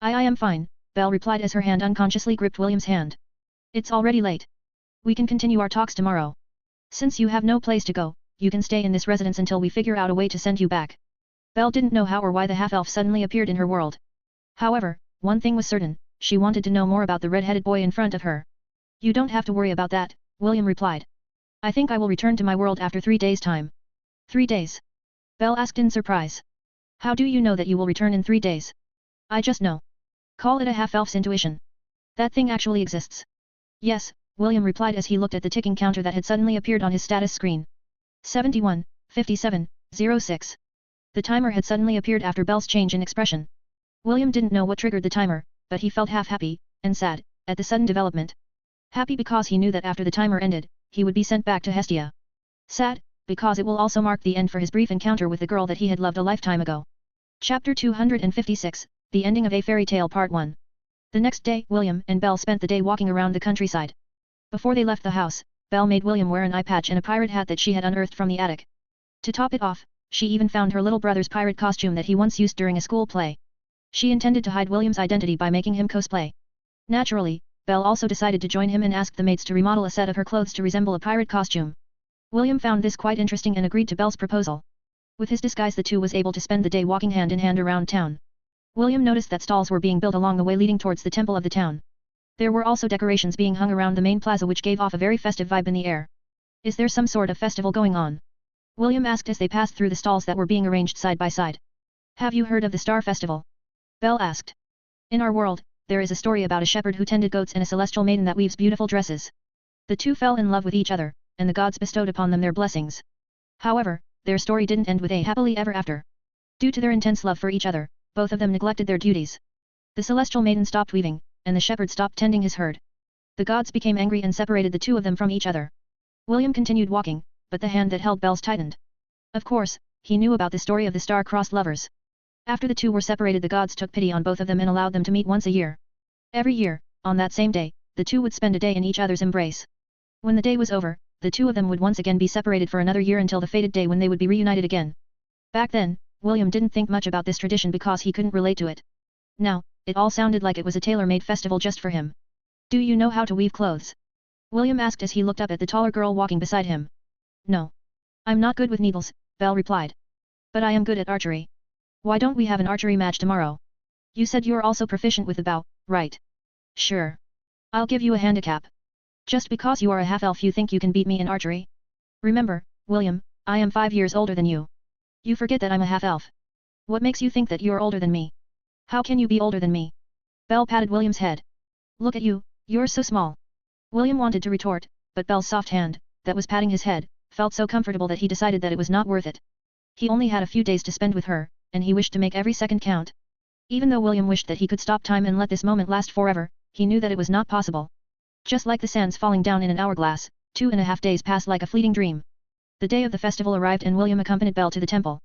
I am fine, Belle replied as her hand unconsciously gripped William's hand. It's already late. We can continue our talks tomorrow. Since you have no place to go, you can stay in this residence until we figure out a way to send you back. Belle didn't know how or why the half-elf suddenly appeared in her world. However, one thing was certain, she wanted to know more about the red-headed boy in front of her. You don't have to worry about that, William replied. I think I will return to my world after 3 days' time. 3 days? Belle asked in surprise. How do you know that you will return in 3 days? I just know. Call it a half-elf's intuition. That thing actually exists. Yes, William replied as he looked at the ticking counter that had suddenly appeared on his status screen. 71, 57, 06. The timer had suddenly appeared after Belle's change in expression. William didn't know what triggered the timer, but he felt half happy, and sad, at the sudden development. Happy because he knew that after the timer ended, he would be sent back to Hestia. Sad, because it will also mark the end for his brief encounter with the girl that he had loved a lifetime ago. Chapter 256, The Ending of a Fairy Tale Part 1. The next day, William and Belle spent the day walking around the countryside. Before they left the house, Belle made William wear an eye patch and a pirate hat that she had unearthed from the attic. To top it off, she even found her little brother's pirate costume that he once used during a school play. She intended to hide William's identity by making him cosplay. Naturally, Belle also decided to join him and asked the maids to remodel a set of her clothes to resemble a pirate costume. William found this quite interesting and agreed to Belle's proposal. With his disguise the two was able to spend the day walking hand in hand around town. William noticed that stalls were being built along the way leading towards the temple of the town. There were also decorations being hung around the main plaza which gave off a very festive vibe in the air. Is there some sort of festival going on? William asked as they passed through the stalls that were being arranged side by side. Have you heard of the Star Festival? Belle asked. In our world, there is a story about a shepherd who tended goats and a celestial maiden that weaves beautiful dresses. The two fell in love with each other, and the gods bestowed upon them their blessings. However, their story didn't end with a happily ever after. Due to their intense love for each other, both of them neglected their duties. The celestial maiden stopped weaving, and the shepherd stopped tending his herd. The gods became angry and separated the two of them from each other. William continued walking, but the hand that held Belle's tightened. Of course, he knew about the story of the star-crossed lovers. After the two were separated the gods took pity on both of them and allowed them to meet once a year. Every year, on that same day, the two would spend a day in each other's embrace. When the day was over, the two of them would once again be separated for another year until the fated day when they would be reunited again. Back then, William didn't think much about this tradition because he couldn't relate to it. Now, it all sounded like it was a tailor-made festival just for him. Do you know how to weave clothes? William asked as he looked up at the taller girl walking beside him. No. I'm not good with needles, Belle replied. But I am good at archery. Why don't we have an archery match tomorrow? You said you're also proficient with the bow, right? Sure. I'll give you a handicap. Just because you are a half-elf you think you can beat me in archery? Remember, William, I am 5 years older than you. You forget that I'm a half-elf. What makes you think that you're older than me? How can you be older than me? Belle patted William's head. Look at you, you're so small. William wanted to retort, but Belle's soft hand, that was patting his head, felt so comfortable that he decided that it was not worth it. He only had a few days to spend with her, and he wished to make every second count. Even though William wished that he could stop time and let this moment last forever, he knew that it was not possible. Just like the sands falling down in an hourglass, 2.5 days passed like a fleeting dream. The day of the festival arrived and William accompanied Belle to the temple.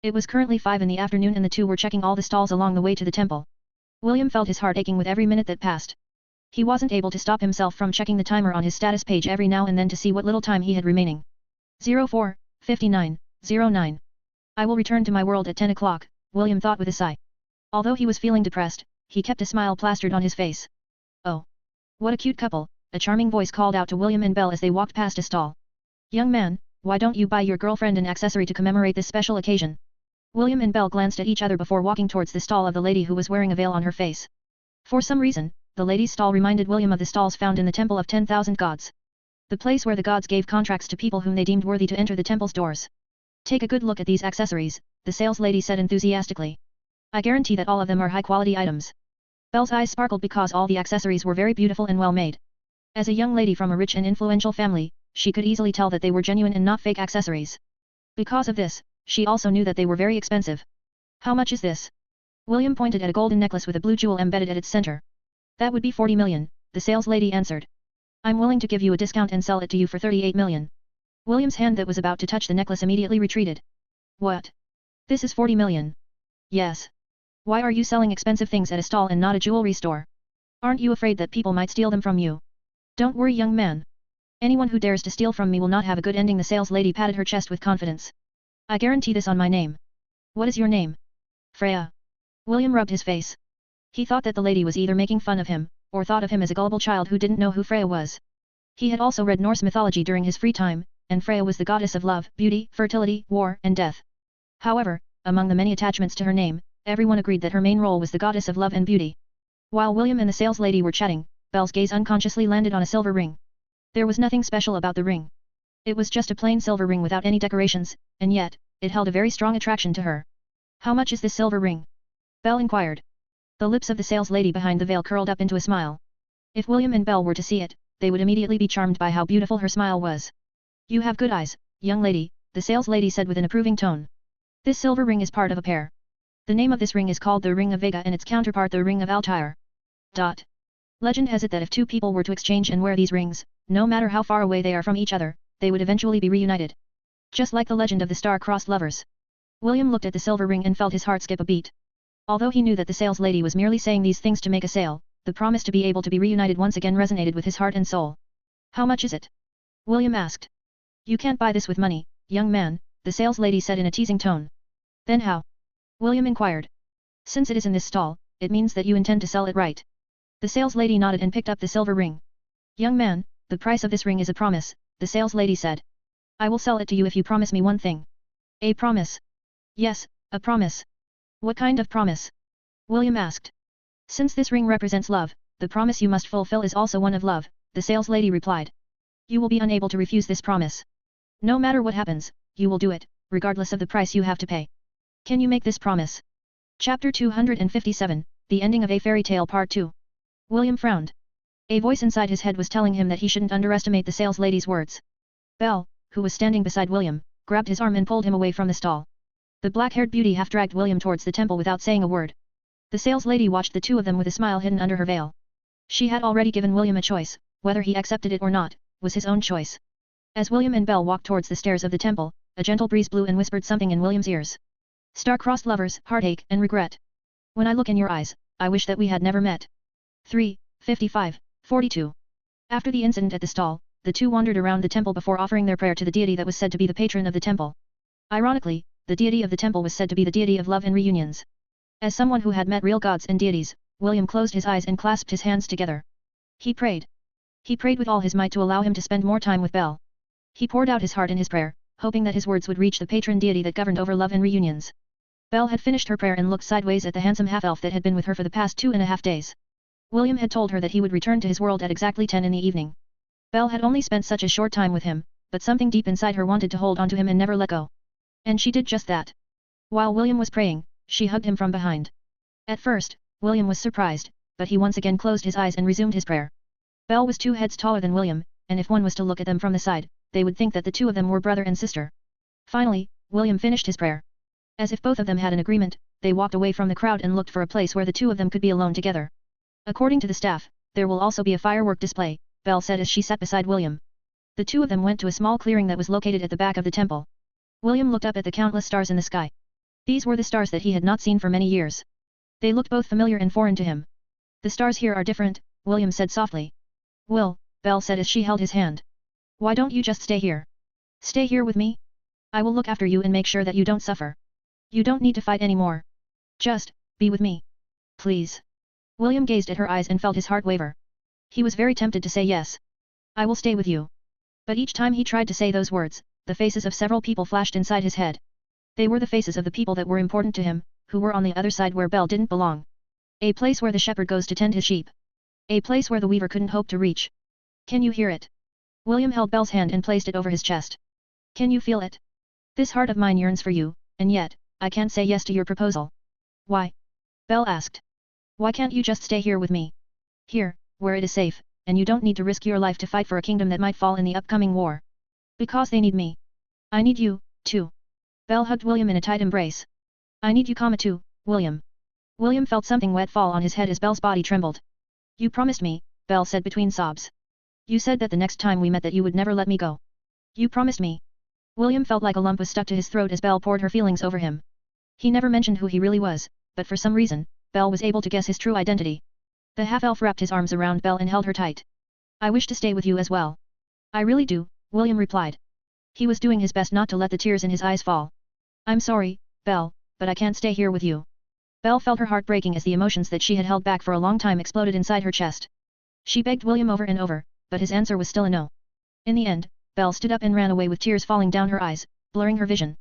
It was currently 5 in the afternoon and the two were checking all the stalls along the way to the temple. William felt his heart aching with every minute that passed. He wasn't able to stop himself from checking the timer on his status page every now and then to see what little time he had remaining. 04, 59, 09. I will return to my world at 10 o'clock, William thought with a sigh. Although he was feeling depressed, he kept a smile plastered on his face. Oh. What a cute couple, a charming voice called out to William and Belle as they walked past a stall. Young man, why don't you buy your girlfriend an accessory to commemorate this special occasion? William and Belle glanced at each other before walking towards the stall of the lady who was wearing a veil on her face. For some reason, the lady's stall reminded William of the stalls found in the Temple of 10,000 Gods. The place where the gods gave contracts to people whom they deemed worthy to enter the temple's doors. Take a good look at these accessories, the sales lady said enthusiastically. I guarantee that all of them are high-quality items. Belle's eyes sparkled because all the accessories were very beautiful and well made. As a young lady from a rich and influential family, she could easily tell that they were genuine and not fake accessories. Because of this, she also knew that they were very expensive. How much is this? William pointed at a golden necklace with a blue jewel embedded at its center. That would be 40 million, the sales lady answered. I'm willing to give you a discount and sell it to you for 38 million. William's hand that was about to touch the necklace immediately retreated. What? This is 40 million. Yes. Why are you selling expensive things at a stall and not a jewelry store? Aren't you afraid that people might steal them from you? Don't worry, young man. Anyone who dares to steal from me will not have a good ending. The sales lady patted her chest with confidence. I guarantee this on my name. What is your name? Freya. William rubbed his face. He thought that the lady was either making fun of him, or thought of him as a gullible child who didn't know who Freya was. He had also read Norse mythology during his free time, and Freya was the goddess of love, beauty, fertility, war, and death. However, among the many attachments to her name, everyone agreed that her main role was the goddess of love and beauty. While William and the sales lady were chatting, Belle's gaze unconsciously landed on a silver ring. There was nothing special about the ring. It was just a plain silver ring without any decorations, and yet, it held a very strong attraction to her. How much is this silver ring? Belle inquired. The lips of the sales lady behind the veil curled up into a smile. If William and Belle were to see it, they would immediately be charmed by how beautiful her smile was. You have good eyes, young lady, the sales lady said with an approving tone. This silver ring is part of a pair. The name of this ring is called the Ring of Vega and its counterpart the Ring of Altair. Legend has it that if two people were to exchange and wear these rings, no matter how far away they are from each other, they would eventually be reunited. Just like the legend of the star-crossed lovers. William looked at the silver ring and felt his heart skip a beat. Although he knew that the sales lady was merely saying these things to make a sale, the promise to be able to be reunited once again resonated with his heart and soul. How much is it? William asked. You can't buy this with money, young man, the sales lady said in a teasing tone. Then how? William inquired. Since it is in this stall, it means that you intend to sell it, right? The sales lady nodded and picked up the silver ring. Young man, the price of this ring is a promise, the sales lady said. I will sell it to you if you promise me one thing. A promise? Yes, a promise. What kind of promise? William asked. Since this ring represents love, the promise you must fulfill is also one of love, the sales lady replied. You will be unable to refuse this promise. No matter what happens, you will do it, regardless of the price you have to pay. Can you make this promise? Chapter 257, The Ending of a Fairy Tale Part 2. William frowned. A voice inside his head was telling him that he shouldn't underestimate the sales lady's words. Belle, who was standing beside William, grabbed his arm and pulled him away from the stall. The black-haired beauty half-dragged William towards the temple without saying a word. The sales lady watched the two of them with a smile hidden under her veil. She had already given William a choice, whether he accepted it or not, was his own choice. As William and Belle walked towards the stairs of the temple, a gentle breeze blew and whispered something in William's ears. Star-crossed lovers, heartache and regret. When I look in your eyes, I wish that we had never met. 3:55:42. After the incident at the stall, the two wandered around the temple before offering their prayer to the deity that was said to be the patron of the temple. Ironically, the deity of the temple was said to be the deity of love and reunions. As someone who had met real gods and deities, William closed his eyes and clasped his hands together. He prayed. He prayed with all his might to allow him to spend more time with Belle. He poured out his heart in his prayer, hoping that his words would reach the patron deity that governed over love and reunions. Belle had finished her prayer and looked sideways at the handsome half-elf that had been with her for the past 2.5 days. William had told her that he would return to his world at exactly 10 in the evening. Belle had only spent such a short time with him, but something deep inside her wanted to hold onto him and never let go. And she did just that. While William was praying, she hugged him from behind. At first, William was surprised, but he once again closed his eyes and resumed his prayer. Belle was 2 heads taller than William, and if one was to look at them from the side, they would think that the two of them were brother and sister. Finally, William finished his prayer. As if both of them had an agreement, they walked away from the crowd and looked for a place where the two of them could be alone together. According to the staff, there will also be a firework display, Belle said as she sat beside William. The two of them went to a small clearing that was located at the back of the temple. William looked up at the countless stars in the sky. These were the stars that he had not seen for many years. They looked both familiar and foreign to him. The stars here are different, William said softly. Will, Belle said as she held his hand. Why don't you just stay here? Stay here with me? I will look after you and make sure that you don't suffer. You don't need to fight anymore. Just, be with me. Please. William gazed at her eyes and felt his heart waver. He was very tempted to say yes. I will stay with you. But each time he tried to say those words, the faces of several people flashed inside his head. They were the faces of the people that were important to him, who were on the other side where Belle didn't belong. A place where the shepherd goes to tend his sheep. A place where the weaver couldn't hope to reach. Can you hear it? William held Belle's hand and placed it over his chest. Can you feel it? This heart of mine yearns for you, and yet, I can't say yes to your proposal. Why? Belle asked. Why can't you just stay here with me? Here, where it is safe, and you don't need to risk your life to fight for a kingdom that might fall in the upcoming war. Because they need me. I need you, too. Belle hugged William in a tight embrace. I need you, too, William. William felt something wet fall on his head as Belle's body trembled. You promised me, Belle said between sobs. You said that the next time we met that you would never let me go. You promised me. William felt like a lump was stuck to his throat as Belle poured her feelings over him. He never mentioned who he really was, but for some reason, Belle was able to guess his true identity. The half-elf wrapped his arms around Belle and held her tight. I wish to stay with you as well. I really do, William replied. He was doing his best not to let the tears in his eyes fall. I'm sorry, Belle, but I can't stay here with you. Belle felt her heart breaking as the emotions that she had held back for a long time exploded inside her chest. She begged William over and over, but his answer was still a no. In the end, Belle stood up and ran away with tears falling down her eyes, blurring her vision.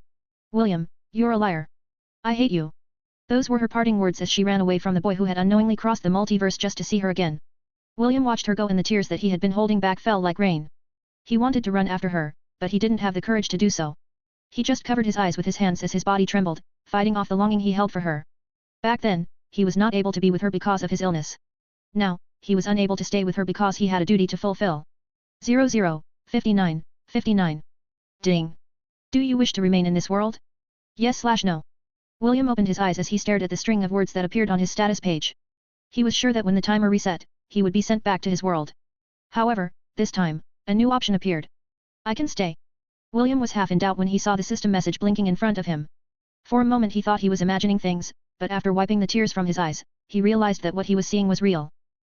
William, you're a liar. I hate you. Those were her parting words as she ran away from the boy who had unknowingly crossed the multiverse just to see her again. William watched her go and the tears that he had been holding back fell like rain. He wanted to run after her, but he didn't have the courage to do so. He just covered his eyes with his hands as his body trembled, fighting off the longing he held for her. Back then, he was not able to be with her because of his illness. Now, he was unable to stay with her because he had a duty to fulfill. 0059. Ding. Do you wish to remain in this world? Yes/no. William opened his eyes as he stared at the string of words that appeared on his status page. He was sure that when the timer reset, he would be sent back to his world. However, this time, a new option appeared. I can stay. William was half in doubt when he saw the system message blinking in front of him. For a moment he thought he was imagining things, but after wiping the tears from his eyes, he realized that what he was seeing was real.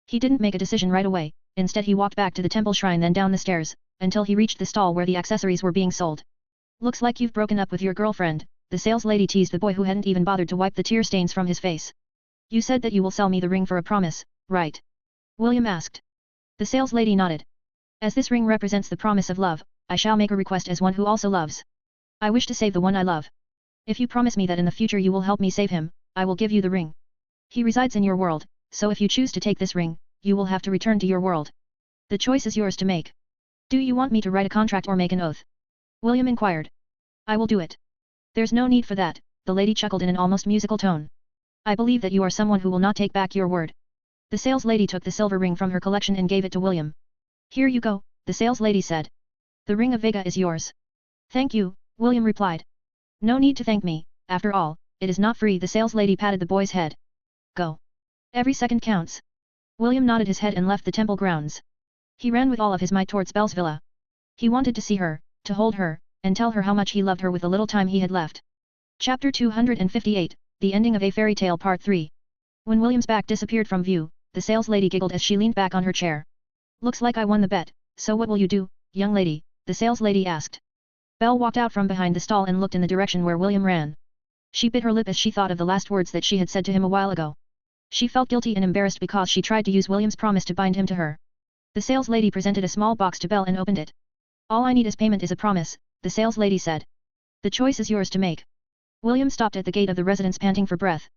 He didn't make a decision right away, instead he walked back to the temple shrine then down the stairs, until he reached the stall where the accessories were being sold. Looks like you've broken up with your girlfriend, the sales lady teased the boy who hadn't even bothered to wipe the tear stains from his face. You said that you will sell me the ring for a promise, right? William asked. The sales lady nodded. As this ring represents the promise of love, I shall make a request as one who also loves. I wish to save the one I love. If you promise me that in the future you will help me save him, I will give you the ring. He resides in your world, so if you choose to take this ring, you will have to return to your world. The choice is yours to make. Do you want me to write a contract or make an oath? William inquired. I will do it. There's no need for that, the lady chuckled in an almost musical tone. I believe that you are someone who will not take back your word. The sales lady took the silver ring from her collection and gave it to William. Here you go, the sales lady said. The ring of Vega is yours. Thank you, William replied. No need to thank me, after all, it is not free. The sales lady patted the boy's head. Go. Every second counts. William nodded his head and left the temple grounds. He ran with all of his might towards Belle's villa. He wanted to see her, to hold her, and tell her how much he loved her with the little time he had left. Chapter 258, The Ending of a Fairy Tale Part 3. When William's back disappeared from view, the sales lady giggled as she leaned back on her chair. Looks like I won the bet, so what will you do, young lady? The sales lady asked. Belle walked out from behind the stall and looked in the direction where William ran. She bit her lip as she thought of the last words that she had said to him a while ago. She felt guilty and embarrassed because she tried to use William's promise to bind him to her. The sales lady presented a small box to Belle and opened it. All I need as payment is a promise, the sales lady said. The choice is yours to make. William stopped at the gate of the residence panting for breath.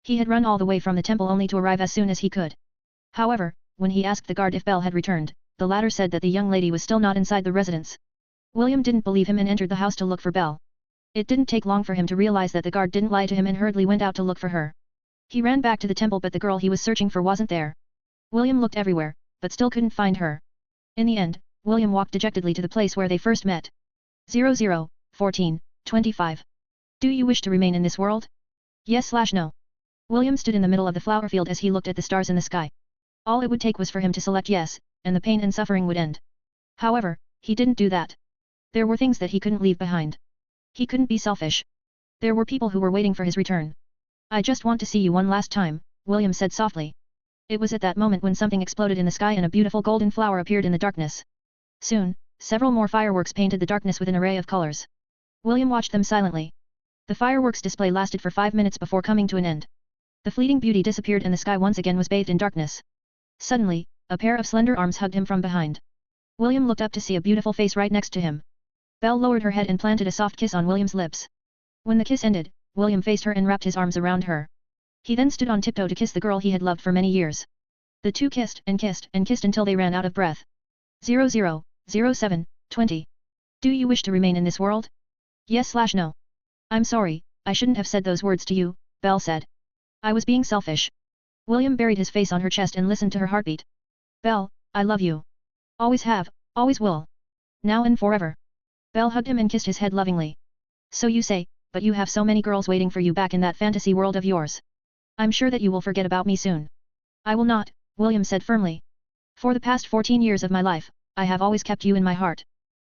He had run all the way from the temple only to arrive as soon as he could. However, when he asked the guard if Belle had returned, the latter said that the young lady was still not inside the residence. William didn't believe him and entered the house to look for Belle. It didn't take long for him to realize that the guard didn't lie to him and hurriedly went out to look for her. He ran back to the temple but the girl he was searching for wasn't there. William looked everywhere, but still couldn't find her. In the end, William walked dejectedly to the place where they first met. 001425. Do you wish to remain in this world? Yes/no. William stood in the middle of the flower field as he looked at the stars in the sky. All it would take was for him to select yes, and the pain and suffering would end. However, he didn't do that. There were things that he couldn't leave behind. He couldn't be selfish. There were people who were waiting for his return. I just want to see you one last time, William said softly. It was at that moment when something exploded in the sky and a beautiful golden flower appeared in the darkness. Soon, several more fireworks painted the darkness with an array of colors. William watched them silently. The fireworks display lasted for 5 minutes before coming to an end. The fleeting beauty disappeared and the sky once again was bathed in darkness. Suddenly, a pair of slender arms hugged him from behind. William looked up to see a beautiful face right next to him. Belle lowered her head and planted a soft kiss on William's lips. When the kiss ended, William faced her and wrapped his arms around her. He then stood on tiptoe to kiss the girl he had loved for many years. The two kissed and kissed and kissed until they ran out of breath. 000720. Do you wish to remain in this world? Yes/no. I'm sorry, I shouldn't have said those words to you, Belle said. I was being selfish. William buried his face on her chest and listened to her heartbeat. Belle, I love you. Always have, always will. Now and forever. Belle hugged him and kissed his head lovingly. So you say, but you have so many girls waiting for you back in that fantasy world of yours. I'm sure that you will forget about me soon. I will not, William said firmly. For the past 14 years of my life, I have always kept you in my heart.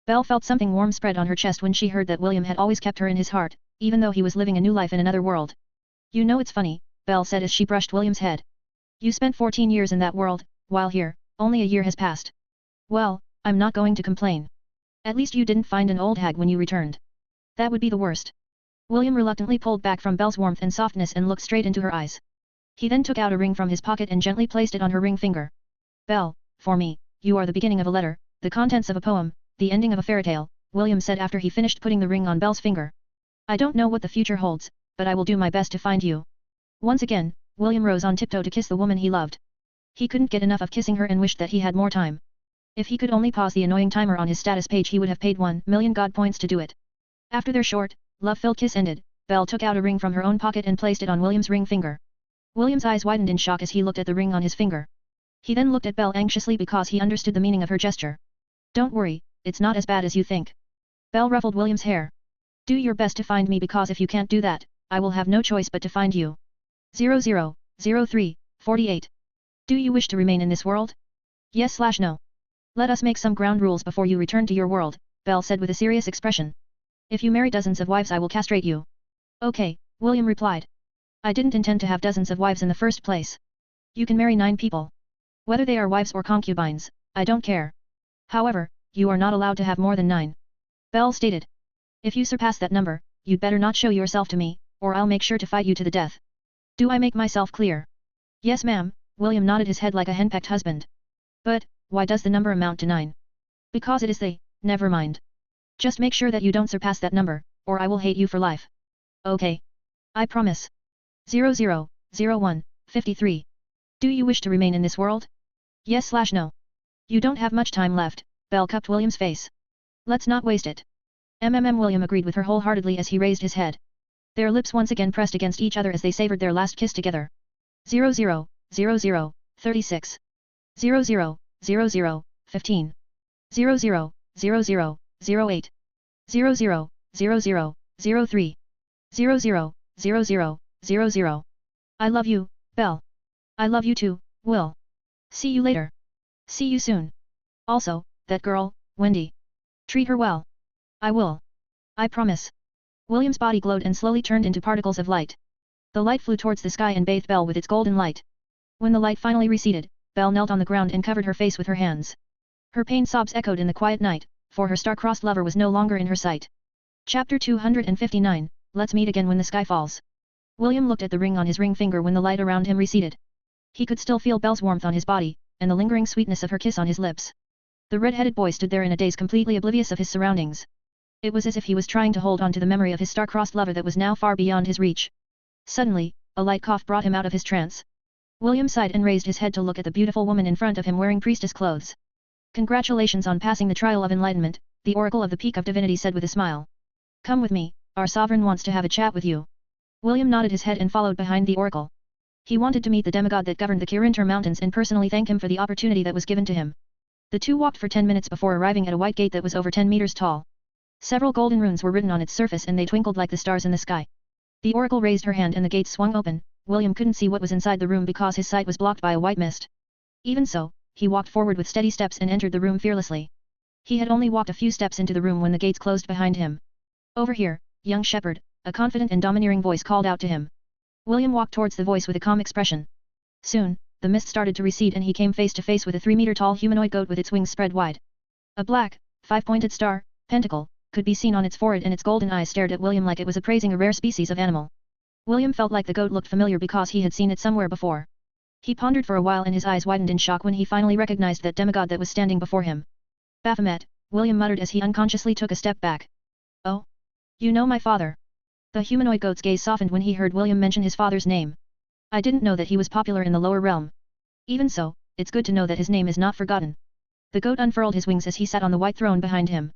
Belle felt something warm spread on her chest when she heard that William had always kept her in his heart, even though he was living a new life in another world. You know it's funny, Belle said as she brushed William's head. You spent 14 years in that world, while here, only a year has passed. Well, I'm not going to complain. At least you didn't find an old hag when you returned. That would be the worst. William reluctantly pulled back from Belle's warmth and softness and looked straight into her eyes. He then took out a ring from his pocket and gently placed it on her ring finger. Belle, for me, you are the beginning of a letter, the contents of a poem, the ending of a fairy tale, William said after he finished putting the ring on Belle's finger. I don't know what the future holds, but I will do my best to find you. Once again, William rose on tiptoe to kiss the woman he loved. He couldn't get enough of kissing her and wished that he had more time. If he could only pause the annoying timer on his status page, he would have paid 1 million God points to do it. After their short, love-filled kiss ended, Belle took out a ring from her own pocket and placed it on William's ring finger. William's eyes widened in shock as he looked at the ring on his finger. He then looked at Belle anxiously because he understood the meaning of her gesture. Don't worry, it's not as bad as you think. Belle ruffled William's hair. Do your best to find me, because if you can't do that, I will have no choice but to find you. 000348. Do you wish to remain in this world? Yes/no. Let us make some ground rules before you return to your world, Belle said with a serious expression. If you marry dozens of wives, I will castrate you. Okay, William replied. I didn't intend to have dozens of wives in the first place. You can marry 9 people. Whether they are wives or concubines, I don't care. However, you are not allowed to have more than 9. Belle stated. If you surpass that number, you'd better not show yourself to me, or I'll make sure to fight you to the death. Do I make myself clear? Yes ma'am, William nodded his head like a henpecked husband. But, why does the number amount to 9? Because it is the, never mind. Just make sure that you don't surpass that number, or I will hate you for life. Okay. I promise. 000153. Do you wish to remain in this world? Yes/no. You don't have much time left, Belle cupped William's face. Let's not waste it. William agreed with her wholeheartedly as he raised his head. Their lips once again pressed against each other as they savored their last kiss together. 000036. 000015. 000008. 000003. 000000. I love you, Belle. I love you too, Will. See you later. See you soon. Also, that girl, Wendy. Treat her well. I will. I promise. William's body glowed and slowly turned into particles of light. The light flew towards the sky and bathed Belle with its golden light. When the light finally receded, Belle knelt on the ground and covered her face with her hands. Her pain sobs echoed in the quiet night, for her star-crossed lover was no longer in her sight. Chapter 259, Let's meet again when the sky falls. William looked at the ring on his ring finger when the light around him receded. He could still feel Belle's warmth on his body, and the lingering sweetness of her kiss on his lips. The red-headed boy stood there in a daze, completely oblivious of his surroundings. It was as if he was trying to hold on to the memory of his star-crossed lover that was now far beyond his reach. Suddenly, a light cough brought him out of his trance. William sighed and raised his head to look at the beautiful woman in front of him wearing priestess clothes. Congratulations on passing the trial of enlightenment, the Oracle of the Peak of Divinity said with a smile. Come with me, our sovereign wants to have a chat with you. William nodded his head and followed behind the Oracle. He wanted to meet the demigod that governed the Kirinter Mountains and personally thank him for the opportunity that was given to him. The two walked for 10 minutes before arriving at a white gate that was over 10 meters tall. Several golden runes were written on its surface and they twinkled like the stars in the sky. The Oracle raised her hand and the gates swung open. William couldn't see what was inside the room because his sight was blocked by a white mist. Even so, he walked forward with steady steps and entered the room fearlessly. He had only walked a few steps into the room when the gates closed behind him. Over here, young shepherd, a confident and domineering voice called out to him. William walked towards the voice with a calm expression. Soon, the mist started to recede and he came face to face with a 3-meter-tall humanoid goat with its wings spread wide. A black, 5-pointed star, pentacle, could be seen on its forehead and its golden eyes stared at William like it was appraising a rare species of animal. William felt like the goat looked familiar because he had seen it somewhere before. He pondered for a while and his eyes widened in shock when he finally recognized that demigod that was standing before him. Baphomet, William muttered as he unconsciously took a step back. Oh? You know my father. The humanoid goat's gaze softened when he heard William mention his father's name. I didn't know that he was popular in the lower realm. Even so, it's good to know that his name is not forgotten. The goat unfurled his wings as he sat on the white throne behind him.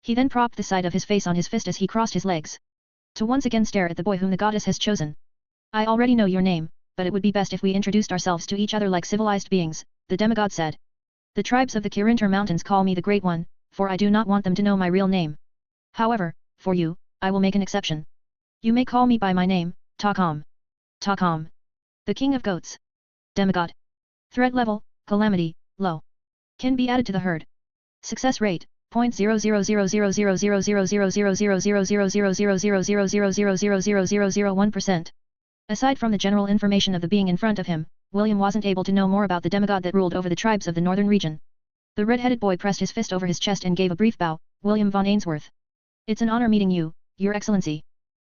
He then propped the side of his face on his fist as he crossed his legs. To once again stare at the boy whom the goddess has chosen. I already know your name, but it would be best if we introduced ourselves to each other like civilized beings, the demigod said. The tribes of the Kirinter Mountains call me the Great One, for I do not want them to know my real name. However, for you, I will make an exception. You may call me by my name, Takam. Takam. The King of Goats. Demigod. Threat level, Calamity, low. Can be added to the herd. Success rate, 0.000000000000000000000000001%. Aside from the general information of the being in front of him, William wasn't able to know more about the demigod that ruled over the tribes of the northern region. The red-headed boy pressed his fist over his chest and gave a brief bow. William von Ainsworth. It's an honor meeting you, Your Excellency.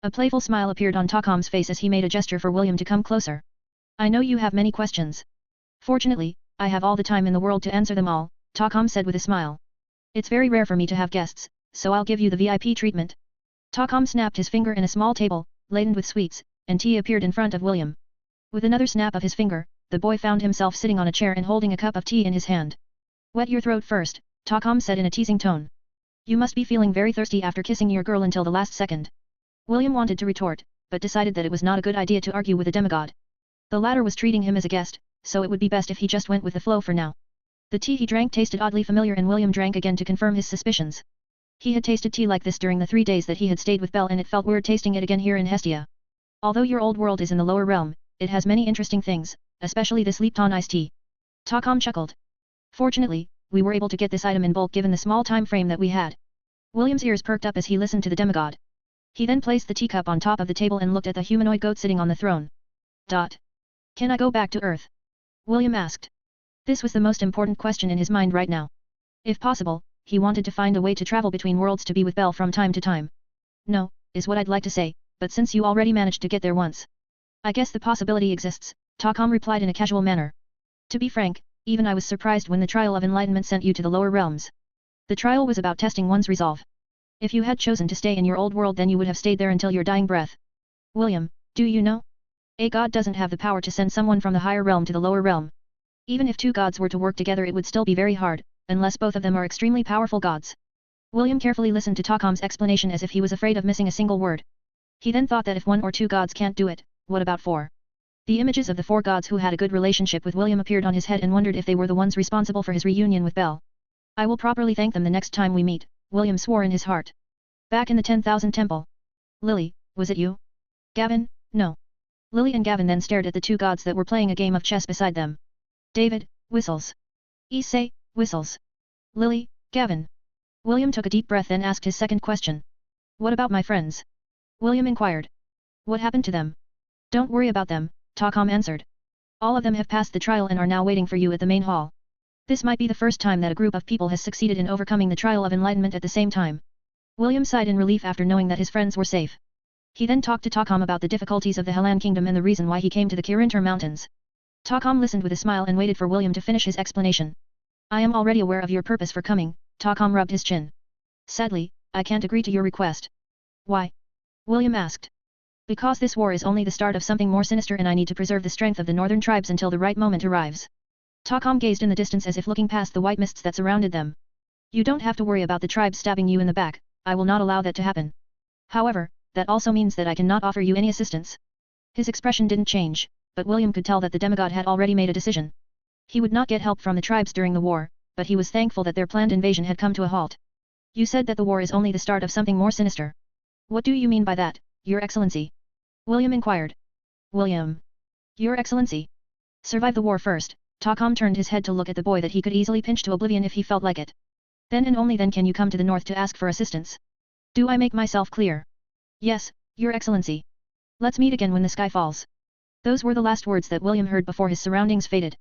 A playful smile appeared on Takam's face as he made a gesture for William to come closer. I know you have many questions. Fortunately, I have all the time in the world to answer them all, Takam said with a smile. It's very rare for me to have guests, so I'll give you the VIP treatment. Takam snapped his finger and a small table, laden with sweets, and tea appeared in front of William. With another snap of his finger, the boy found himself sitting on a chair and holding a cup of tea in his hand. Wet your throat first, Takam said in a teasing tone. You must be feeling very thirsty after kissing your girl until the last second. William wanted to retort, but decided that it was not a good idea to argue with a demigod. The latter was treating him as a guest, so it would be best if he just went with the flow for now. The tea he drank tasted oddly familiar and William drank again to confirm his suspicions. He had tasted tea like this during the 3 days that he had stayed with Belle and it felt weird tasting it again here in Hestia. Although your old world is in the lower realm, it has many interesting things, especially this Lipton iced tea. Takam chuckled. Fortunately, we were able to get this item in bulk given the small time frame that we had. William's ears perked up as he listened to the demigod. He then placed the teacup on top of the table and looked at the humanoid goat sitting on the throne. Can I go back to Earth? William asked. This was the most important question in his mind right now. If possible, he wanted to find a way to travel between worlds to be with Belle from time to time. No, is what I'd like to say, but since you already managed to get there once. I guess the possibility exists, Takam replied in a casual manner. To be frank, even I was surprised when the trial of enlightenment sent you to the lower realms. The trial was about testing one's resolve. If you had chosen to stay in your old world then you would have stayed there until your dying breath. William, do you know? A god doesn't have the power to send someone from the higher realm to the lower realm. Even if 2 gods were to work together it would still be very hard, unless both of them are extremely powerful gods. William carefully listened to Takam's explanation as if he was afraid of missing a single word. He then thought that if 1 or 2 gods can't do it, what about 4? The images of the 4 gods who had a good relationship with William appeared on his head and wondered if they were the ones responsible for his reunion with Belle. I will properly thank them the next time we meet, William swore in his heart. Back in the 10,000 temple. Lily, was it you? Gavin, no. Lily and Gavin then stared at the 2 gods that were playing a game of chess beside them. David, whistles. Issei, whistles. Lily, Gavin. William took a deep breath then asked his second question. What about my friends? William inquired. What happened to them? Don't worry about them, Takam answered. All of them have passed the trial and are now waiting for you at the main hall. This might be the first time that a group of people has succeeded in overcoming the trial of enlightenment at the same time. William sighed in relief after knowing that his friends were safe. He then talked to Takam about the difficulties of the Helan Kingdom and the reason why he came to the Kirinter Mountains. Takam listened with a smile and waited for William to finish his explanation. I am already aware of your purpose for coming, Takam rubbed his chin. Sadly, I can't agree to your request. Why? William asked. Because this war is only the start of something more sinister and I need to preserve the strength of the northern tribes until the right moment arrives. Takam gazed in the distance as if looking past the white mists that surrounded them. You don't have to worry about the tribes stabbing you in the back, I will not allow that to happen. However, that also means that I cannot offer you any assistance. His expression didn't change, but William could tell that the demigod had already made a decision. He would not get help from the tribes during the war, but he was thankful that their planned invasion had come to a halt. You said that the war is only the start of something more sinister. What do you mean by that, Your Excellency? William inquired. William. Your Excellency. Survive the war first, Takam turned his head to look at the boy that he could easily pinch to oblivion if he felt like it. Then and only then can you come to the north to ask for assistance. Do I make myself clear? Yes, Your Excellency. Let's meet again when the sky falls. Those were the last words that William heard before his surroundings faded.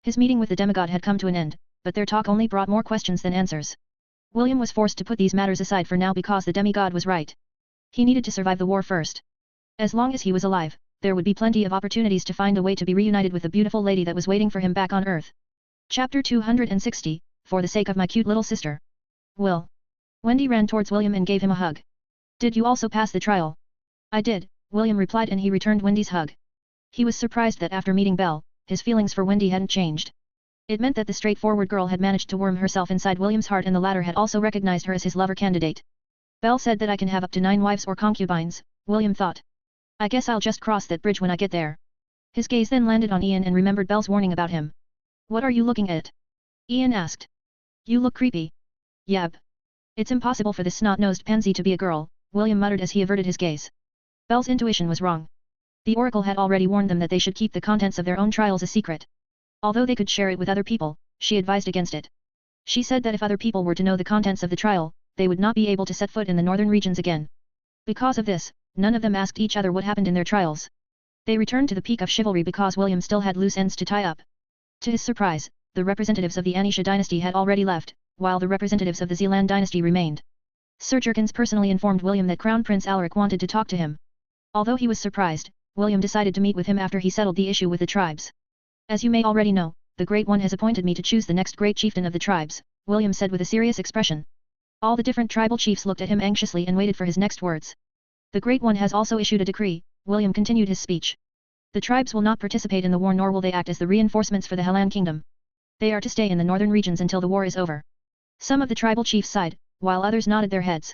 His meeting with the demigod had come to an end, but their talk only brought more questions than answers. William was forced to put these matters aside for now because the demigod was right. He needed to survive the war first. As long as he was alive, there would be plenty of opportunities to find a way to be reunited with the beautiful lady that was waiting for him back on Earth. Chapter 260, For the Sake of My Cute Little Sister. Will. Wendy ran towards William and gave him a hug. Did you also pass the trial? I did, William replied and he returned Wendy's hug. He was surprised that after meeting Belle, his feelings for Wendy hadn't changed. It meant that the straightforward girl had managed to worm herself inside William's heart and the latter had also recognized her as his lover candidate. Belle said that I can have up to 9 wives or concubines, William thought. I guess I'll just cross that bridge when I get there. His gaze then landed on Ian and remembered Belle's warning about him. What are you looking at? Ian asked. You look creepy. Yep. It's impossible for this snot-nosed pansy to be a girl, William muttered as he averted his gaze. Belle's intuition was wrong. The oracle had already warned them that they should keep the contents of their own trials a secret. Although they could share it with other people, she advised against it. She said that if other people were to know the contents of the trial, they would not be able to set foot in the northern regions again. Because of this, none of them asked each other what happened in their trials. They returned to the peak of chivalry because William still had loose ends to tie up. To his surprise, the representatives of the Anisha dynasty had already left, while the representatives of the Zealand dynasty remained. Sir Jerkins personally informed William that Crown Prince Alaric wanted to talk to him. Although he was surprised, William decided to meet with him after he settled the issue with the tribes. As you may already know, the Great One has appointed me to choose the next great chieftain of the tribes, William said with a serious expression. All the different tribal chiefs looked at him anxiously and waited for his next words. The Great One has also issued a decree, William continued his speech. The tribes will not participate in the war nor will they act as the reinforcements for the Helan kingdom. They are to stay in the northern regions until the war is over. Some of the tribal chiefs sighed, while others nodded their heads.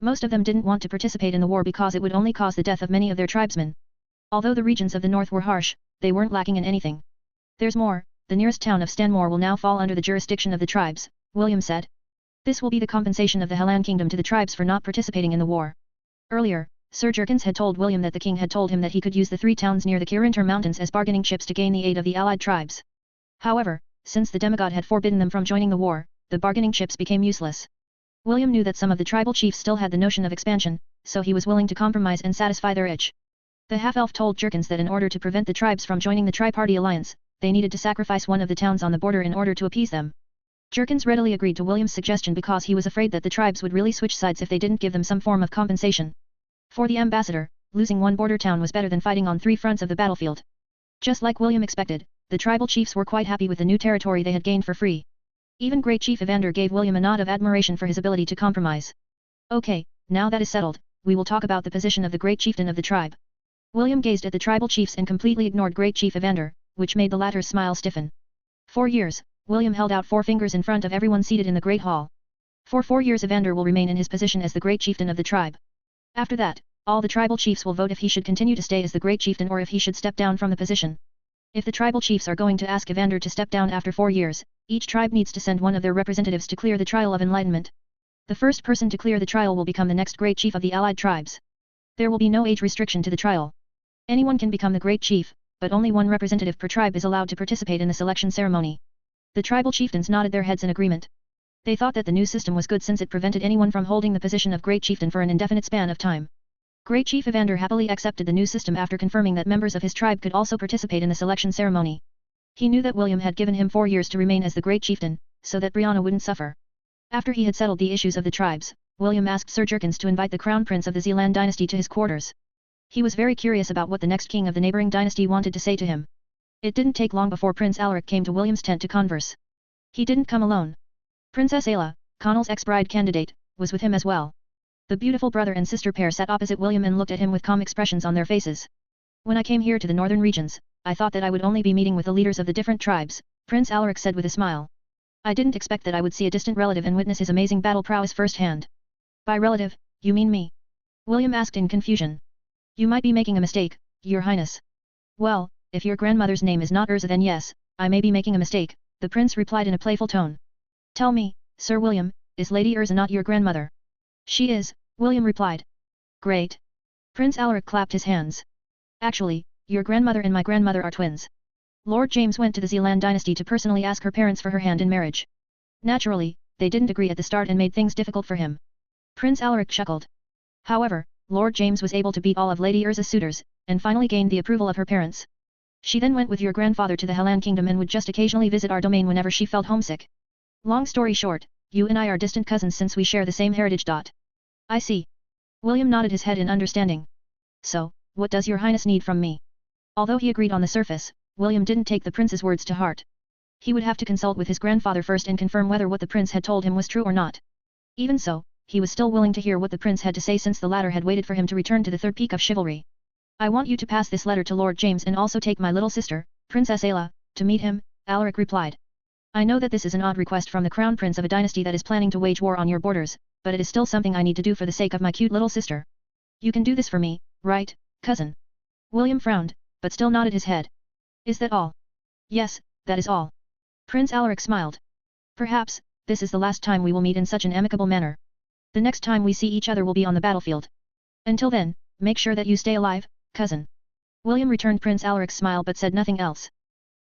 Most of them didn't want to participate in the war because it would only cause the death of many of their tribesmen. Although the regions of the north were harsh, they weren't lacking in anything. There's more, the nearest town of Stanmore will now fall under the jurisdiction of the tribes, William said. This will be the compensation of the Helan kingdom to the tribes for not participating in the war. Earlier, Sir Jerkins had told William that the king had told him that he could use the 3 towns near the Kirinter Mountains as bargaining chips to gain the aid of the allied tribes. However, since the demigod had forbidden them from joining the war, the bargaining chips became useless. William knew that some of the tribal chiefs still had the notion of expansion, so he was willing to compromise and satisfy their itch. The half-elf told Jerkins that in order to prevent the tribes from joining the tri-party alliance, they needed to sacrifice one of the towns on the border in order to appease them. Jerkins readily agreed to William's suggestion because he was afraid that the tribes would really switch sides if they didn't give them some form of compensation. For the ambassador, losing one border town was better than fighting on 3 fronts of the battlefield. Just like William expected, the tribal chiefs were quite happy with the new territory they had gained for free. Even Great Chief Evander gave William a nod of admiration for his ability to compromise. Okay, now that is settled, we will talk about the position of the great chieftain of the tribe. William gazed at the tribal chiefs and completely ignored Great Chief Evander, which made the latter's smile stiffen. 4 years, William held out 4 fingers in front of everyone seated in the great hall. For 4 years Evander will remain in his position as the great chieftain of the tribe. After that, all the tribal chiefs will vote if he should continue to stay as the great chieftain or if he should step down from the position. If the tribal chiefs are going to ask Evander to step down after 4 years, each tribe needs to send one of their representatives to clear the trial of enlightenment. The first person to clear the trial will become the next great chief of the allied tribes. There will be no age restriction to the trial. Anyone can become the great chief, but only one representative per tribe is allowed to participate in the selection ceremony. The tribal chieftains nodded their heads in agreement. They thought that the new system was good since it prevented anyone from holding the position of great chieftain for an indefinite span of time. Great Chief Evander happily accepted the new system after confirming that members of his tribe could also participate in the selection ceremony. He knew that William had given him 4 years to remain as the great chieftain, so that Brianna wouldn't suffer. After he had settled the issues of the tribes, William asked Sir Jerkins to invite the crown prince of the Zealand dynasty to his quarters. He was very curious about what the next king of the neighboring dynasty wanted to say to him. It didn't take long before Prince Alaric came to William's tent to converse. He didn't come alone. Princess Ayla, Connell's ex-bride candidate, was with him as well. The beautiful brother and sister pair sat opposite William and looked at him with calm expressions on their faces. When I came here to the northern regions, I thought that I would only be meeting with the leaders of the different tribes, Prince Alaric said with a smile. I didn't expect that I would see a distant relative and witness his amazing battle prowess firsthand. By relative, you mean me? William asked in confusion. You might be making a mistake, Your Highness. Well, if your grandmother's name is not Urza then yes, I may be making a mistake, the prince replied in a playful tone. Tell me, Sir William, is Lady Urza not your grandmother? She is, William replied. Great. Prince Alaric clapped his hands. Actually, your grandmother and my grandmother are twins. Lord James went to the Zealand dynasty to personally ask her parents for her hand in marriage. Naturally, they didn't agree at the start and made things difficult for him. Prince Alaric chuckled. However, Lord James was able to beat all of Lady Urza's suitors, and finally gained the approval of her parents. She then went with your grandfather to the Helan kingdom and would just occasionally visit our domain whenever she felt homesick. Long story short, you and I are distant cousins since we share the same heritage. I see. William nodded his head in understanding. So, what does your highness need from me? Although he agreed on the surface, William didn't take the prince's words to heart. He would have to consult with his grandfather first and confirm whether what the prince had told him was true or not. Even so, he was still willing to hear what the prince had to say since the latter had waited for him to return to the third peak of chivalry. I want you to pass this letter to Lord James and also take my little sister, Princess Ayla, to meet him, Alaric replied. I know that this is an odd request from the crown prince of a dynasty that is planning to wage war on your borders, but it is still something I need to do for the sake of my cute little sister. You can do this for me, right, cousin? William frowned, but still nodded his head. Is that all? Yes, that is all. Prince Alaric smiled. Perhaps, this is the last time we will meet in such an amicable manner. The next time we see each other will be on the battlefield. Until then, make sure that you stay alive, cousin. William returned Prince Alaric's smile but said nothing else.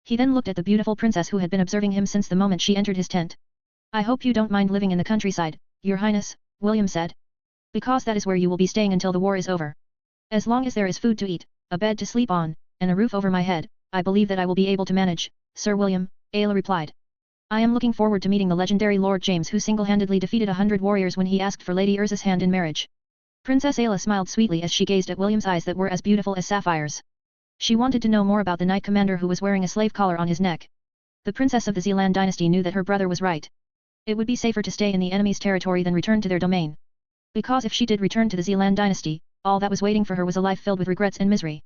He then looked at the beautiful princess who had been observing him since the moment she entered his tent. I hope you don't mind living in the countryside, Your Highness, William said. Because that is where you will be staying until the war is over. As long as there is food to eat, a bed to sleep on, and a roof over my head, I believe that I will be able to manage, Sir William, Ayla replied. I am looking forward to meeting the legendary Lord James who single-handedly defeated 100 warriors when he asked for Lady Urza's hand in marriage. Princess Ayla smiled sweetly as she gazed at William's eyes that were as beautiful as sapphires. She wanted to know more about the knight commander who was wearing a slave collar on his neck. The princess of the Zealand dynasty knew that her brother was right. It would be safer to stay in the enemy's territory than return to their domain. Because if she did return to the Zealand dynasty, all that was waiting for her was a life filled with regrets and misery.